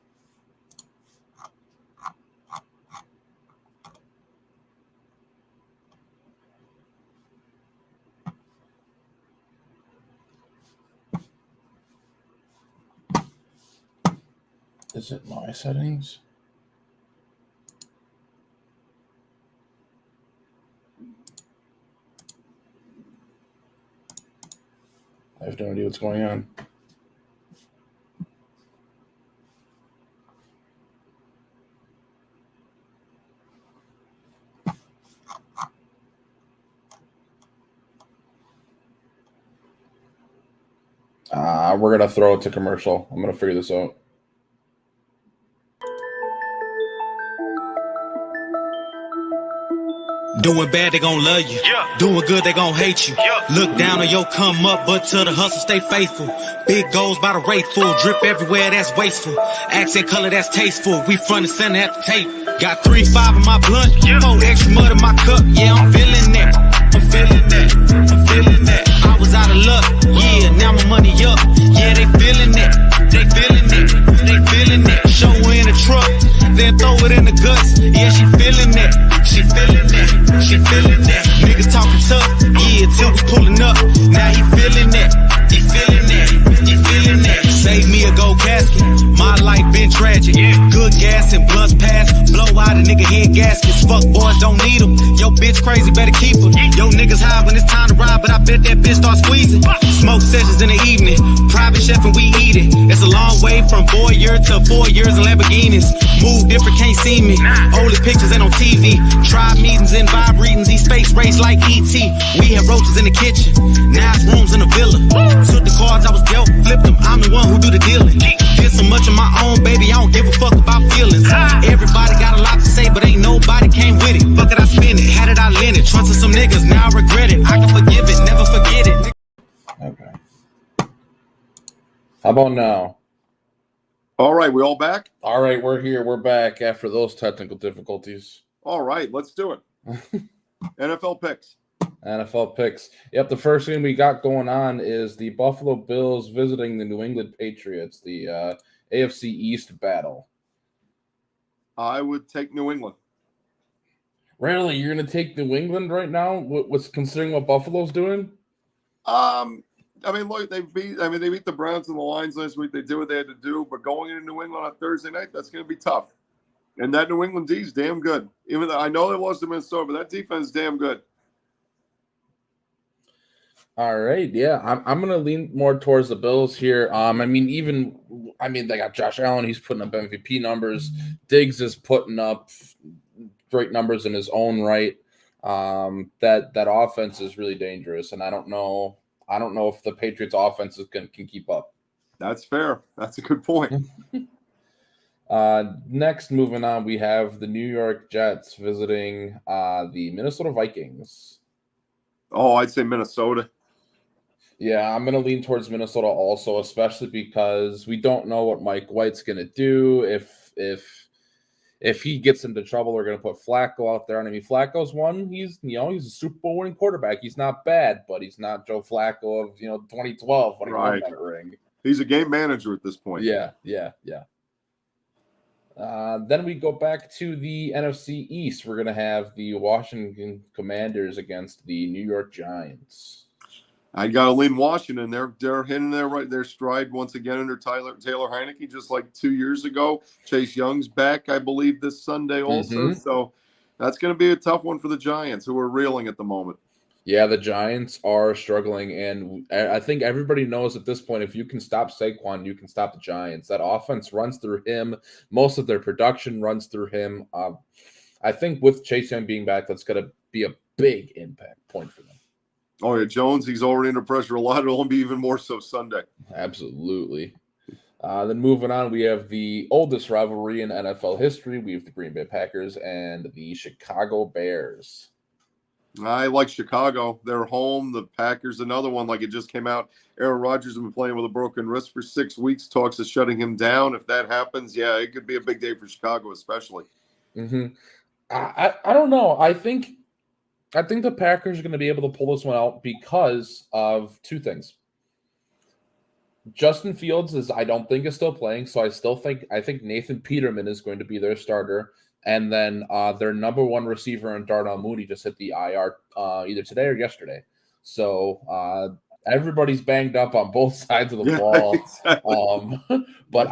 Is it my settings? I have no idea what's going on. We're going to throw it to commercial. I'm going to figure this out. Doing bad, they gon' love you. Yeah. Doing good, they gon' hate you. Yeah. Look down on your come up, but to the hustle, stay faithful. Big goals by the rate full. Drip everywhere, that's wasteful. Accent color, that's tasteful. We front and center at the tape. Got 3-5 in my blunt. Yeah. 4 extra mud in my cup. Yeah, I'm feeling that. I'm feeling that. I'm feeling that. I was out of luck. Yeah, now my money up. Yeah, they feeling that. They feeling it. They feeling it. Show her in the truck. Then throw it in the guts. Yeah, she feeling that. She feeling that. She feeling that. Niggas talking tough. Yeah, till we pulling up. Now he feeling that. He feeling that. He feeling that. Save me a gold casket. My life been tragic. Good gas and blunts pass. Blow out a nigga head gaskets. Fuck boys don't need them. Yo bitch crazy, better keep her. Yo niggas high when it's time to ride, but I bet that bitch start squeezing. Smoke sessions in the evening. Private chef and we eat it. It's a long way from voyeur to 4 years in Lamborghinis. Move different, can't see me. Only pictures ain't on TV. Tribe meetings and vibe readings. These space race like E.T. We had roaches in the kitchen. Now it's rooms in the villa. Took the cards I was dealt, flipped them. I'm the one who do the dealing. Did so much of my own, baby, I don't give a fuck about feelings. Everybody got a lot to say, but ain't nobody came with it. Fuck it, I spend it. Had it, I lent it. Trusted some niggas, now I regret it. I can forgive it, never forget it. Okay. How about now? All right, we all back? All right, we're here. We're back after those technical difficulties. All right, let's do it. NFL picks. NFL picks. Yep, the first thing we got going on is the Buffalo Bills visiting the New England Patriots, the AFC East battle. I would take New England. Really, you're going to take New England right now? What's considering what Buffalo's doing? I mean, look, they beat the Browns and the Lions last week. They did what they had to do, but going into New England on Thursday night, that's going to be tough. And that New England D is damn good. Even though I know they lost to Minnesota, but that defense is damn good. All right, yeah, I'm going to lean more towards the Bills here. They got Josh Allen. He's putting up MVP numbers. Diggs is putting up great numbers in his own right. That offense is really dangerous, and I don't know if the Patriots' offense can keep up. That's fair. That's a good point. Next, moving on, we have the New York Jets visiting the Minnesota Vikings. Oh, I'd say Minnesota. Yeah, I'm going to lean towards Minnesota also, especially because we don't know what Mike White's going to do. If he gets into trouble, they're going to put Flacco out there. And I mean, Flacco's one. He's a Super Bowl winning quarterback. He's not bad, but he's not Joe Flacco of 2012 when he won that ring. He's a game manager at this point. Yeah. Then we go back to the NFC East. We're going to have the Washington Commanders against the New York Giants. I got to lean Washington. They're hitting their stride once again under Taylor Heineke, just like 2 years ago. Chase Young's back, I believe, this Sunday also. So that's going to be a tough one for the Giants, who are reeling at the moment. Yeah, the Giants are struggling, and I think everybody knows at this point, if you can stop Saquon, you can stop the Giants. That offense runs through him. Most of their production runs through him. I think with Chase Young being back, that's going to be a big impact point for them. Oh, yeah, Jones, he's already under pressure a lot. It'll be even more so Sunday. Absolutely. Then moving on, we have the oldest rivalry in NFL history. We have the Green Bay Packers and the Chicago Bears. I like Chicago. They're home. The Packers, another one, like it just came out. Aaron Rodgers has been playing with a broken wrist for 6 weeks. Talks of shutting him down. If that happens, yeah, it could be a big day for Chicago, especially. I don't know. I think the Packers are going to be able to pull this one out because of two things. Justin Fields I don't think is still playing, so I think Nathan Peterman is going to be their starter. And then their number one receiver in Darnell Mooney just hit the IR either today or yesterday. So everybody's banged up on both sides of the ball. Exactly. But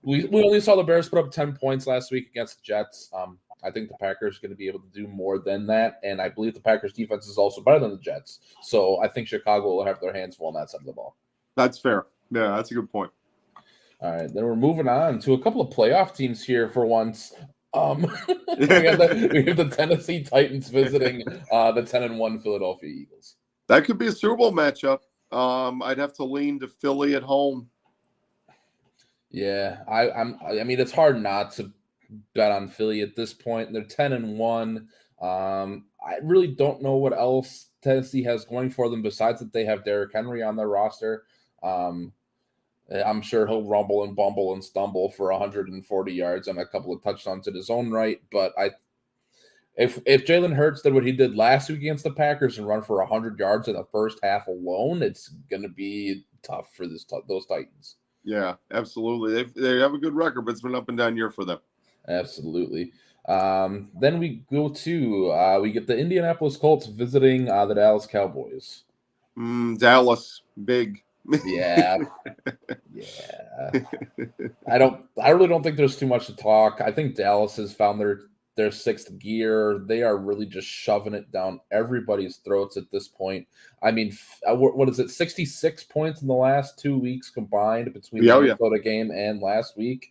we only saw the Bears put up 10 points last week against the Jets. I think the Packers are going to be able to do more than that. And I believe the Packers defense is also better than the Jets. So I think Chicago will have their hands full on that side of the ball. That's fair. Yeah, that's a good point. All right, then we're moving on to a couple of playoff teams here for once. We have the Tennessee Titans visiting the 10-1 Philadelphia Eagles. That could be a Super Bowl matchup. I'd have to lean to Philly at home. Yeah, I mean, it's hard not to bet on Philly at this point. They're 10-1. I really don't know what else Tennessee has going for them besides that they have Derrick Henry on their roster. I'm sure he'll rumble and bumble and stumble for 140 yards and a couple of touchdowns in his own right. But if Jalen Hurts did what he did last week against the Packers and run for 100 yards in the first half alone, it's going to be tough for those Titans. Yeah, absolutely. They have a good record, but it's been up and down year for them. Absolutely. Then we go to we get the Indianapolis Colts visiting the Dallas Cowboys. Dallas, big. Yeah. I really don't think there's too much to talk. I think Dallas has found their sixth gear. They are really just shoving it down everybody's throats at this point. I mean, what is it? 66 points in the last 2 weeks combined between the Minnesota game and last week.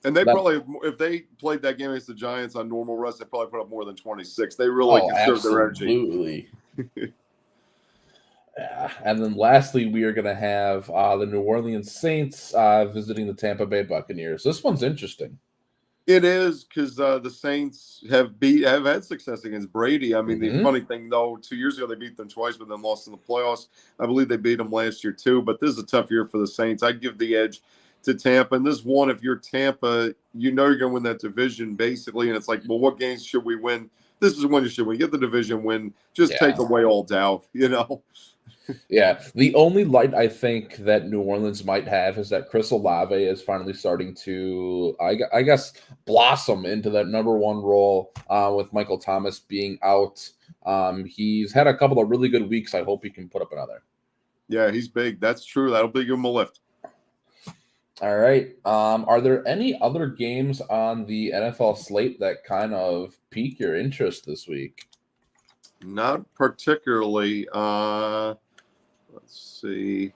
And they probably, if they played that game against the Giants on normal rest, they probably put up more than 26. They really conserve their energy. Absolutely. Yeah. And then lastly, we are going to have the New Orleans Saints visiting the Tampa Bay Buccaneers. This one's interesting. It is because the Saints have had success against Brady. I mean, the funny thing, though, 2 years ago they beat them twice, but then lost in the playoffs. I believe they beat them last year, too. But this is a tough year for the Saints. I'd give the edge to Tampa. And this one, if you're Tampa, you know you're going to win that division, basically. And it's like, well, what games should we win? This is when you should win. Get the division win. Just take away all doubt, Yeah, the only light I think that New Orleans might have is that Chris Olave is finally starting to, I guess, blossom into that number one role with Michael Thomas being out. He's had a couple of really good weeks. I hope he can put up another. Yeah, he's big. That's true. That'll give him a lift. All right. Are there any other games on the NFL slate that kind of pique your interest this week? Not particularly. Let's see.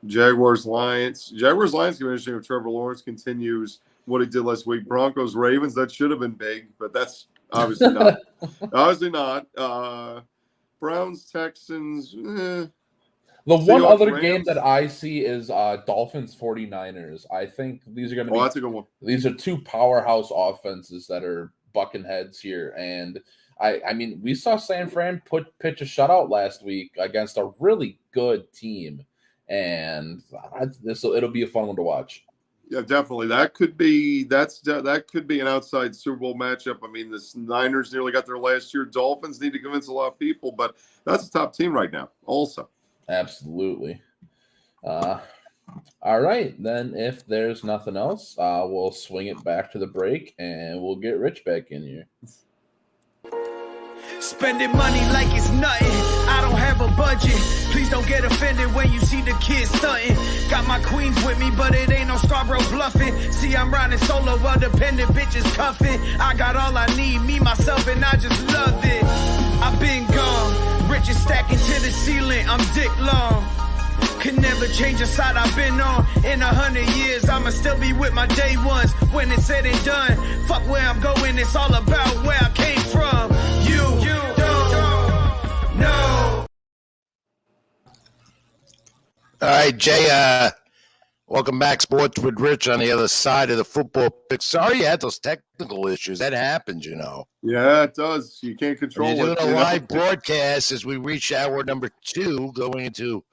Jaguars-Lions. Jaguars-Lions can be interesting if Trevor Lawrence continues what he did last week. Broncos-Ravens, that should have been big, but that's obviously not. Obviously not. Browns-Texans, The one other game that I see is Dolphins 49ers. I think these are going to be that's a good one. These are two powerhouse offenses that are bucking heads here. And I mean, we saw San Fran pitch a shutout last week against a really good team, and it'll be a fun one to watch. Yeah, definitely. That could be an outside Super Bowl matchup. I mean, the Niners nearly got there last year. Dolphins need to convince a lot of people, but that's a top team right now. Also, absolutely. All right, then if there's nothing else, we'll swing it back to the break, and we'll get Rich back in here. Spending money like it's nothing. I don't have a budget. Please don't get offended when you see the kids stunting. Got my queens with me, but it ain't no Scarborough bluffing. See, I'm riding solo, independent bitches cuffing. I got all I need, me, myself, and I just love it. I've been gone, riches stacking to the ceiling. I'm dick long. Can never change the side I've been on. In 100 years, I'ma still be with my day ones. When it's said and done, fuck where I'm going, it's all about where I came from. You don't know. All right, Jay, welcome back. Sports with Rich on the other side of the football pick. Sorry you had those technical issues. That happens, you know. Yeah, it does. You can't control You're it. doing a live broadcast as we reach hour number 2, going into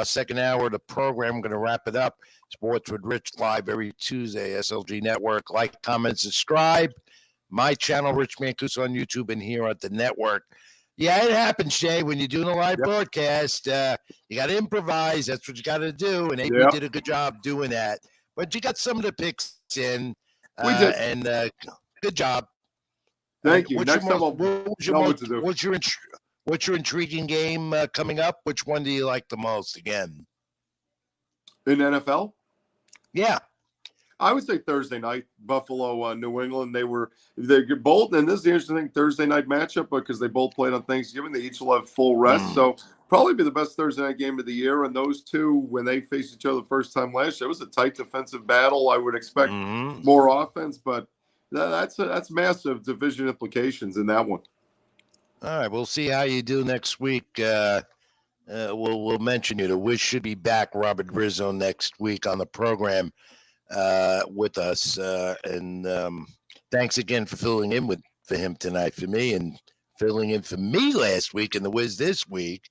second hour of the program. I'm going to wrap it up. Sports with Rich live every Tuesday, SLG Network. Like, comment, subscribe. My channel, Rich Mancuso, on YouTube and here at the network. Yeah, it happens, Jay. When you're doing a live broadcast, you got to improvise. That's what you got to do. And AB did a good job doing that. But you got some of the picks in. We did. And good job. Thank you. What's Next time I'll know what to do. What's your intriguing game coming up? Which one do you like the most again? In NFL? Yeah. I would say Thursday night, Buffalo, New England. They're both, and this is the interesting thing, Thursday night matchup because they both played on Thanksgiving. They each will have full rest. So probably be the best Thursday night game of the year. And those two, when they faced each other the first time last year, it was a tight defensive battle. I would expect more offense, but that's massive division implications in that one. All right, we'll see how you do next week. We'll mention you. The Wiz should be back, Robert Rizzo, next week on the program with us. And thanks again for filling in for him tonight for me and filling in for me last week and the Wiz this week.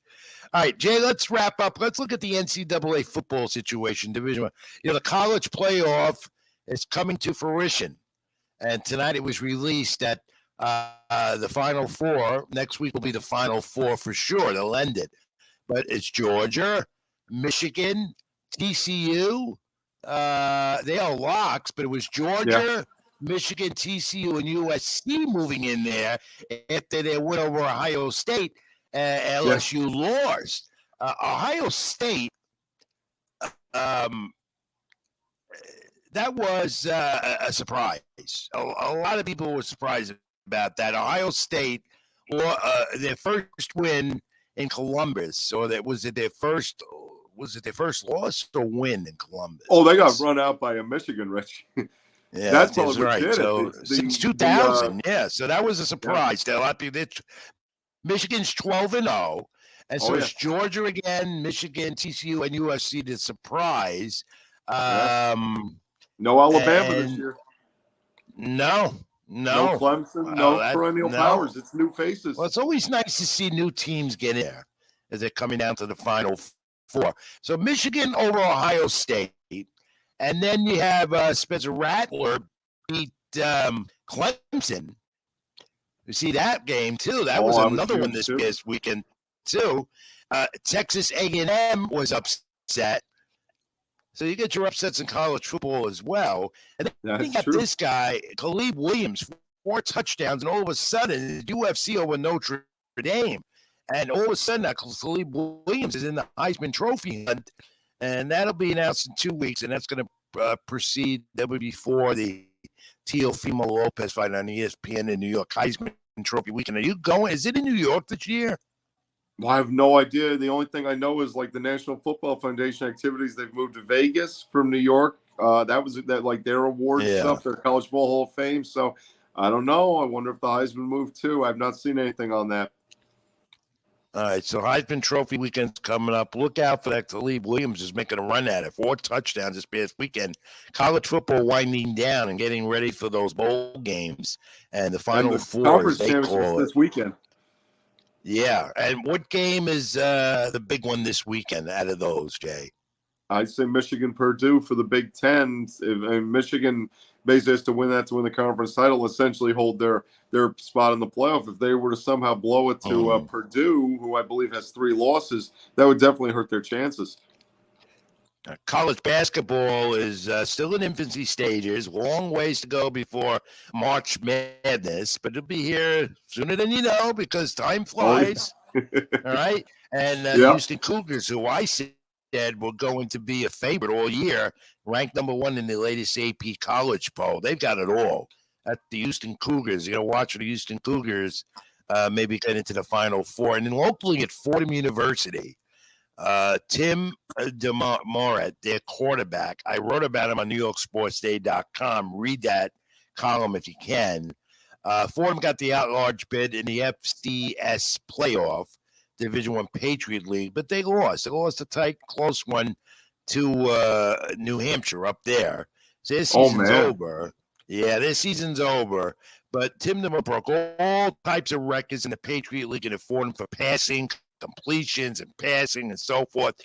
All right, Jay, let's wrap up. Let's look at the NCAA football situation, Division I. The college playoff is coming to fruition. And tonight it was released that the Final Four, next week will be the Final Four for sure. They'll end it. But it's Georgia, Michigan, TCU. They are locks, but it was Georgia, Michigan, TCU, and USC moving in there after their win over Ohio State. LSU lost. Ohio State, that was a surprise. A lot of people were surprised about that. Ohio State, their first win in Columbus, or was it their first loss or win in Columbus? Oh, they got run out by a Michigan, Rich. Yeah, that's probably right. Did so it. Since 2000, so that was a surprise. Michigan's 12-0, and so it's Georgia again, Michigan, TCU, and USC to surprise. No Alabama this year. No Clemson, no perennial powers. It's new faces. Well, it's always nice to see new teams get in there as they're coming down to the Final Four. So Michigan over Ohio State, and then you have Spencer Rattler beat Clemson. You see that game too. That was another one this past weekend too. Texas A&M was upset. So you get your upsets in college football as well. And then you got this guy, Caleb Williams, 4 touchdowns, and all of a sudden, UFC over Notre Dame. And all of a sudden, Caleb Williams is in the Heisman Trophy hunt, and that'll be announced in 2 weeks, and that's going to proceed. That would be before the Teofimo Lopez fight on ESPN in New York, Heisman Trophy weekend. Are you going? Is it in New York this year? I have no idea. The only thing I know is like the National Football Foundation activities. They've moved to Vegas from New York. That was like their award stuff, their College Football Hall of Fame. So I don't know. I wonder if the Heisman moved too. I've not seen anything on that. All right, so Heisman Trophy weekend's coming up. Look out for that. Talib Williams is making a run at it. 4 touchdowns this past weekend. College football winding down and getting ready for those bowl games and the Final And the Four, as conference they championships call it. this weekend. Yeah, and what game is the big one this weekend out of those, Jay? I'd say Michigan, Purdue for the Big Ten. And Michigan basically has to win the conference title, essentially hold their spot in the playoff. If they were to somehow blow it to Purdue, who I believe has 3 losses, that would definitely hurt their chances. College basketball is still in infancy stages. Long ways to go before March Madness, but it'll be here sooner than you know because time flies. All right. And the Houston Cougars, who I said were going to be a favorite all year, ranked number 1 in the latest AP college poll. They've got it all. At the Houston Cougars, watch the Houston Cougars maybe get into the Final Four. And then locally at Fordham University, Tim DeMorat, their quarterback. I wrote about him on NewYorkSportsDay.com. Read that column if you can. Fordham got the at-large bid in the FCS playoff, Division I Patriot League, but they lost. They lost a tight, close one to New Hampshire up there. So their season's over. Yeah, their season's over. But Tim DeMorat broke all types of records in the Patriot League and Fordham for passing, completions and passing and so forth.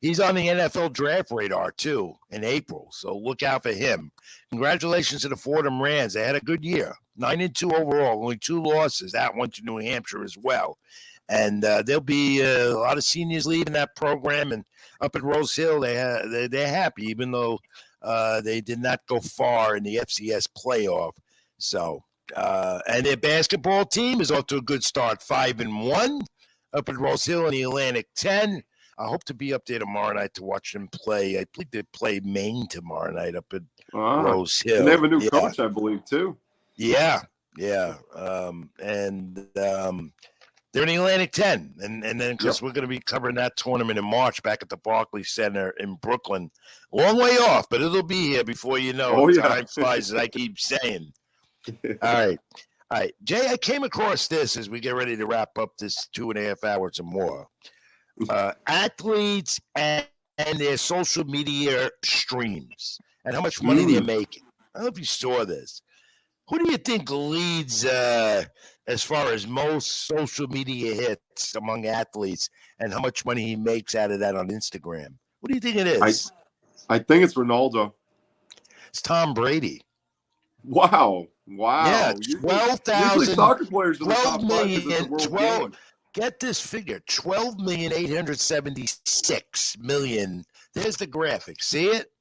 He's on the NFL draft radar too in April, so look out for him. Congratulations to the Fordham Rams. They had a good year, 9-2 overall, only 2 losses. That one to New Hampshire as well. And there'll be a lot of seniors leaving that program. And up at Rose Hill, they're happy, even though they did not go far in the FCS playoff. So, and their basketball team is off to a good start, 5-1. Up at Rose Hill in the Atlantic 10. I hope to be up there tomorrow night to watch them play. I believe they play Maine tomorrow night up at Rose Hill. And they have a new coach, I believe, too. Yeah. They're in the Atlantic 10. And then because we're going to be covering that tournament in March back at the Barclays Center in Brooklyn. Long way off, but it'll be here before you know it. Time flies, as I keep saying. All right, Jay, I came across this as we get ready to wrap up this 2.5 hours or more. Athletes and their social media streams and how much money they're making. I don't know if you saw this. Who do you think leads as far as most social media hits among athletes and how much money he makes out of that on Instagram? What do you think it is? I think it's Ronaldo. It's Tom Brady. Wow. Yeah, 12,000. Soccer players are 12 million. Get this figure: 12,876,000,000. There's the graphic. See it?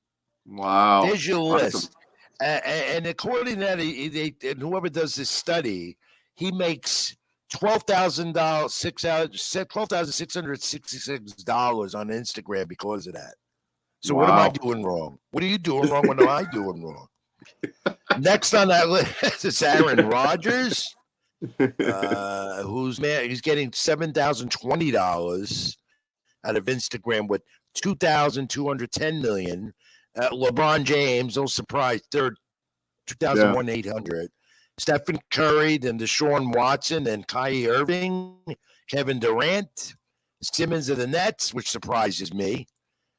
Wow. There's your list. And according to that, and whoever does this study, he makes $12,666 on Instagram because of that. So what am I doing wrong? What are you doing wrong? What am I doing wrong? Next on that list is Aaron Rodgers, he's getting $7,020 out of Instagram with 2,210 million. LeBron James, no surprise, third, 2,800. Stephen Curry, then Deshaun Watson, and Kyrie Irving, Kevin Durant, Simmons of the Nets, which surprises me,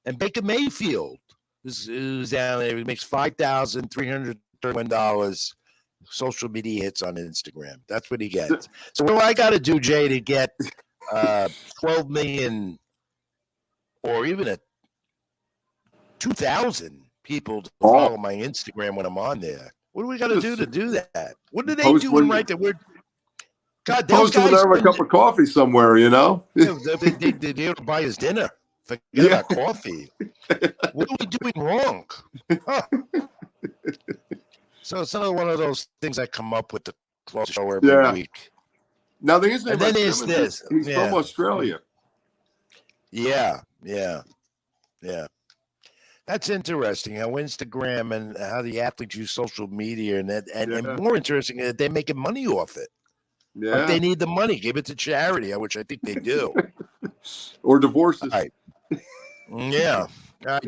and Baker Mayfield. Who's down there? He makes $5,331 social media hits on Instagram. That's what he gets. So what do I got to do, Jay, to get 12 million or even 2,000 people to follow my Instagram when I'm on there? What do we got to do that? What are they doing right there? God, those guys have a cup of coffee somewhere, you know? They're to buy his dinner. Forget about coffee. What are we doing wrong? Huh. So it's another one of those things I come up with to close the show every week. Now, the interesting and then there's this. He's from Australia. Yeah. That's interesting how Instagram and how the athletes use social media and more interesting that they're making money off it. Yeah. But they need the money. Give it to charity, which I think they do. Or divorces. All right. Yeah.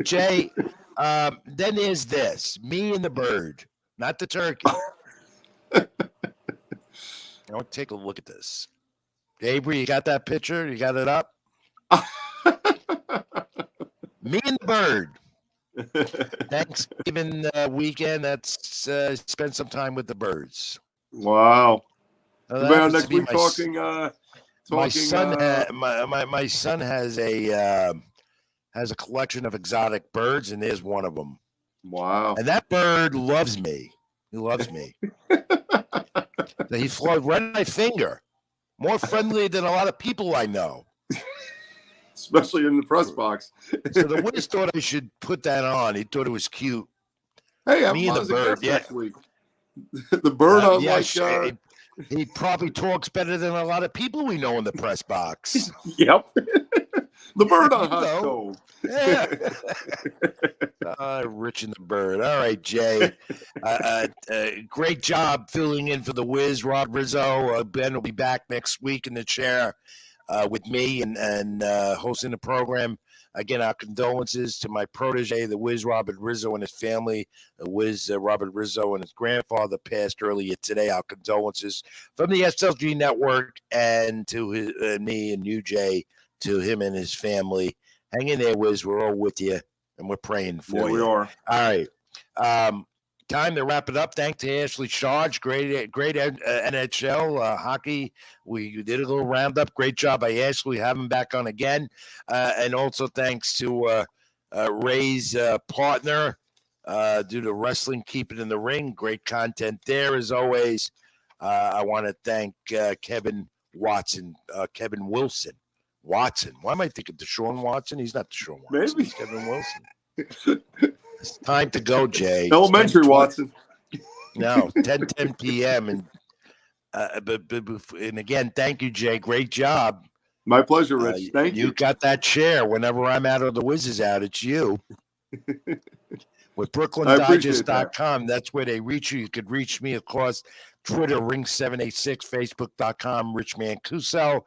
Jay, then there's this. Me and the bird, not the turkey. I want to take a look at this. Avery, you got that picture? You got it up? Me and the bird. Thanksgiving weekend. That's spend some time with the birds. Wow. That Man, happens next to be week talking. my son. My son has a collection of exotic birds, and there's one of them. Wow. And that bird loves me. He loves me. He flew right on my finger. More friendly than a lot of people I know. Especially in the press box. So the Wiz thought I should put that on. He thought it was cute. Hey, I'm Me and on the as a bird. guest Yeah. next week. The bird on yes, he probably talks better than a lot of people we know in the press box. Yep. The bird on You hot know. stove. Yeah. Rich and the bird. All right, Jay. Great job filling in for the Wiz, Rob Rizzo. Ben will be back next week in the chair with me and hosting the program. Again, our condolences to my protege, the Wiz Robert Rizzo and his family. The Wiz Robert Rizzo and his grandfather passed earlier today. Our condolences from the SLG Network and to me and you, Jay, to him and his family. Hang in there, Wiz. We're all with you, and we're praying for you. We are. All right. Time to wrap it up. Thanks to Ashley Charge. Great NHL hockey. We did a little roundup. Great job by Ashley. Have him back on again. And also thanks to Ray's partner, due to wrestling, Keep It in the Ring. Great content there as always. I want to thank Kevin Wilson. Why am I thinking Deshaun Watson? He's not Deshaun Watson. Maybe. It's Kevin Wilson. It's time to go, Jay. Elementary Watson. No, 10 p.m. And and again, thank you, Jay. Great job. My pleasure, Rich. Thank you. You got that chair. Whenever I'm out or the Wiz is out, it's you. With BrooklynDigest.com, that's where they reach you. You could reach me, of course, Twitter, Ring786, Facebook.com, Rich Mancuso,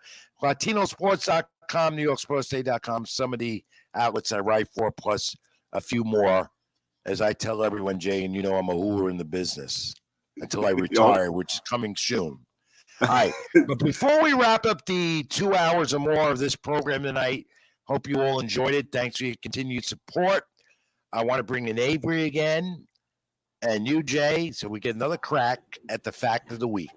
LatinoSports.com, NewYorkSportsDay.com. Some of the outlets I write for, plus a few more. As I tell everyone, Jay, and you know I'm a hooer in the business until I retire, which is coming soon. All right. But before we wrap up the 2 hours or more of this program tonight, hope you all enjoyed it. Thanks for your continued support. I want to bring in Avery again and you, Jay, so we get another crack at the fact of the week.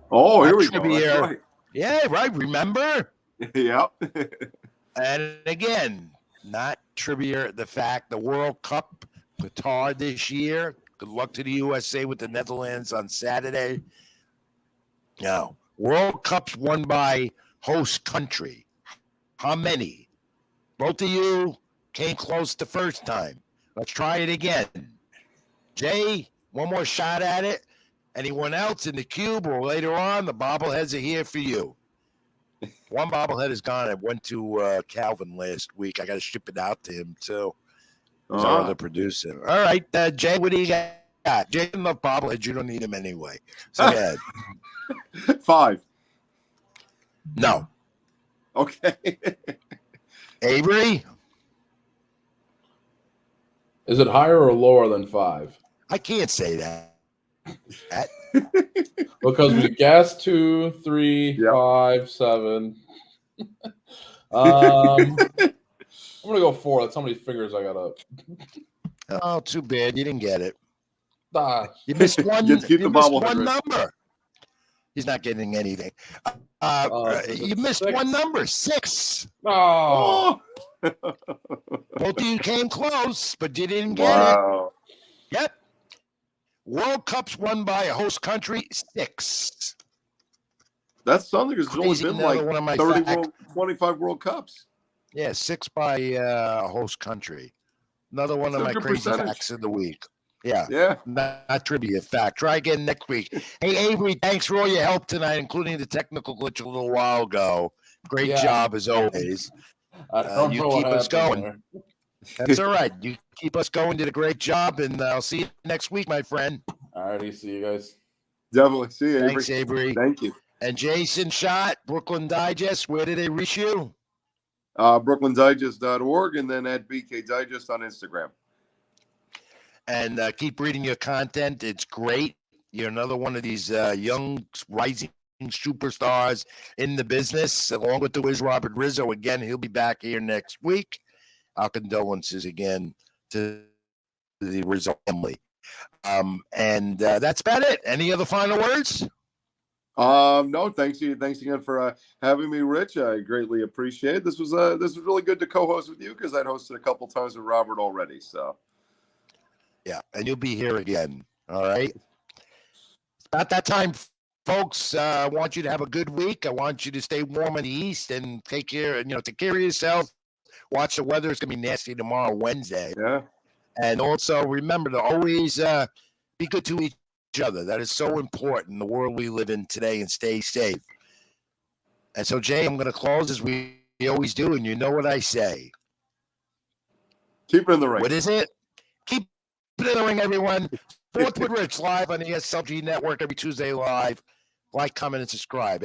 Oh, here we go. That's right. Yeah, right. Remember? Yep. And again, not trivia, the World Cup Qatar this year. Good luck to the USA with the Netherlands on Saturday. Now, World Cups won by host country. How many? Both of you came close the first time. Let's try it again. Jay, one more shot at it. Anyone else in the cube or later on, the bobbleheads are here for you. One bobblehead is gone. I went to Calvin last week. I got to ship it out to him, too. He's our other producer. All right, Jay, what do you got? Jay, enough bobbleheads. You don't need him anyway. So go ahead. 5. No. Okay. Avery? Is it higher or lower than 5? I can't say that. Because we guessed 2, 3, Yep. 5, 7. I'm gonna go 4. That's how many fingers I got up. Oh, too bad. You didn't get it. You missed one, Just keep the missed bobblehead, one Rich. number. He's not getting anything. You missed 6? one number, 6. Oh. Both of you came close, but you didn't get Wow. it. Yep. World Cups won by a host country, 6. That's something because there's only Crazy, been another like one of my 30 25 World Cups. Yeah, 6 by a host country. Another one of That's my a good crazy percentage. facts of the week. Yeah. Yeah. Not trivia fact. Try again next week. Hey, Avery, thanks for all your help tonight, including the technical glitch a little while ago. Great job as always. You keep us going. There. That's all right. You keep us going. Did a great job, and I'll see you next week, my friend. All righty, see you guys. Definitely. See you, Thanks, Avery. Thank you. And Jason Schott, Brooklyn Digest, where did they reach you? BrooklynDigest.org and then at BK Digest on Instagram. And keep reading your content. It's great. You're another one of these young rising superstars in the business, along with the Wiz Robert Rizzo. Again, he'll be back here next week. Our condolences again to the Rizzo family. And that's about it. Any other final words? No, thanks again for having me, Rich. I greatly appreciate it. This was really good to co-host with you because I'd hosted a couple times with Robert already. So yeah, and you'll be here again. All right. It's about that time, folks. I want you to have a good week. I want you to stay warm in the East and take care of yourself. Watch the weather. It's gonna be nasty tomorrow, Wednesday. yeah. And also remember to always be good to each other. That is so important in the world we live in today, and stay safe. And so, Jay, I'm going to close as we always do, and you know what I say. Keep it in the ring. What is it? Keep it in the ring, everyone. Fourth with Rich live on the SLG Network every Tuesday live. Like, comment, and subscribe.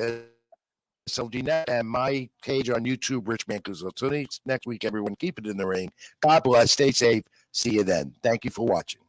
SLG Net and my page on YouTube, Rich Mancuso. So next week, everyone, keep it in the ring. God bless. Stay safe. See you then. Thank you for watching.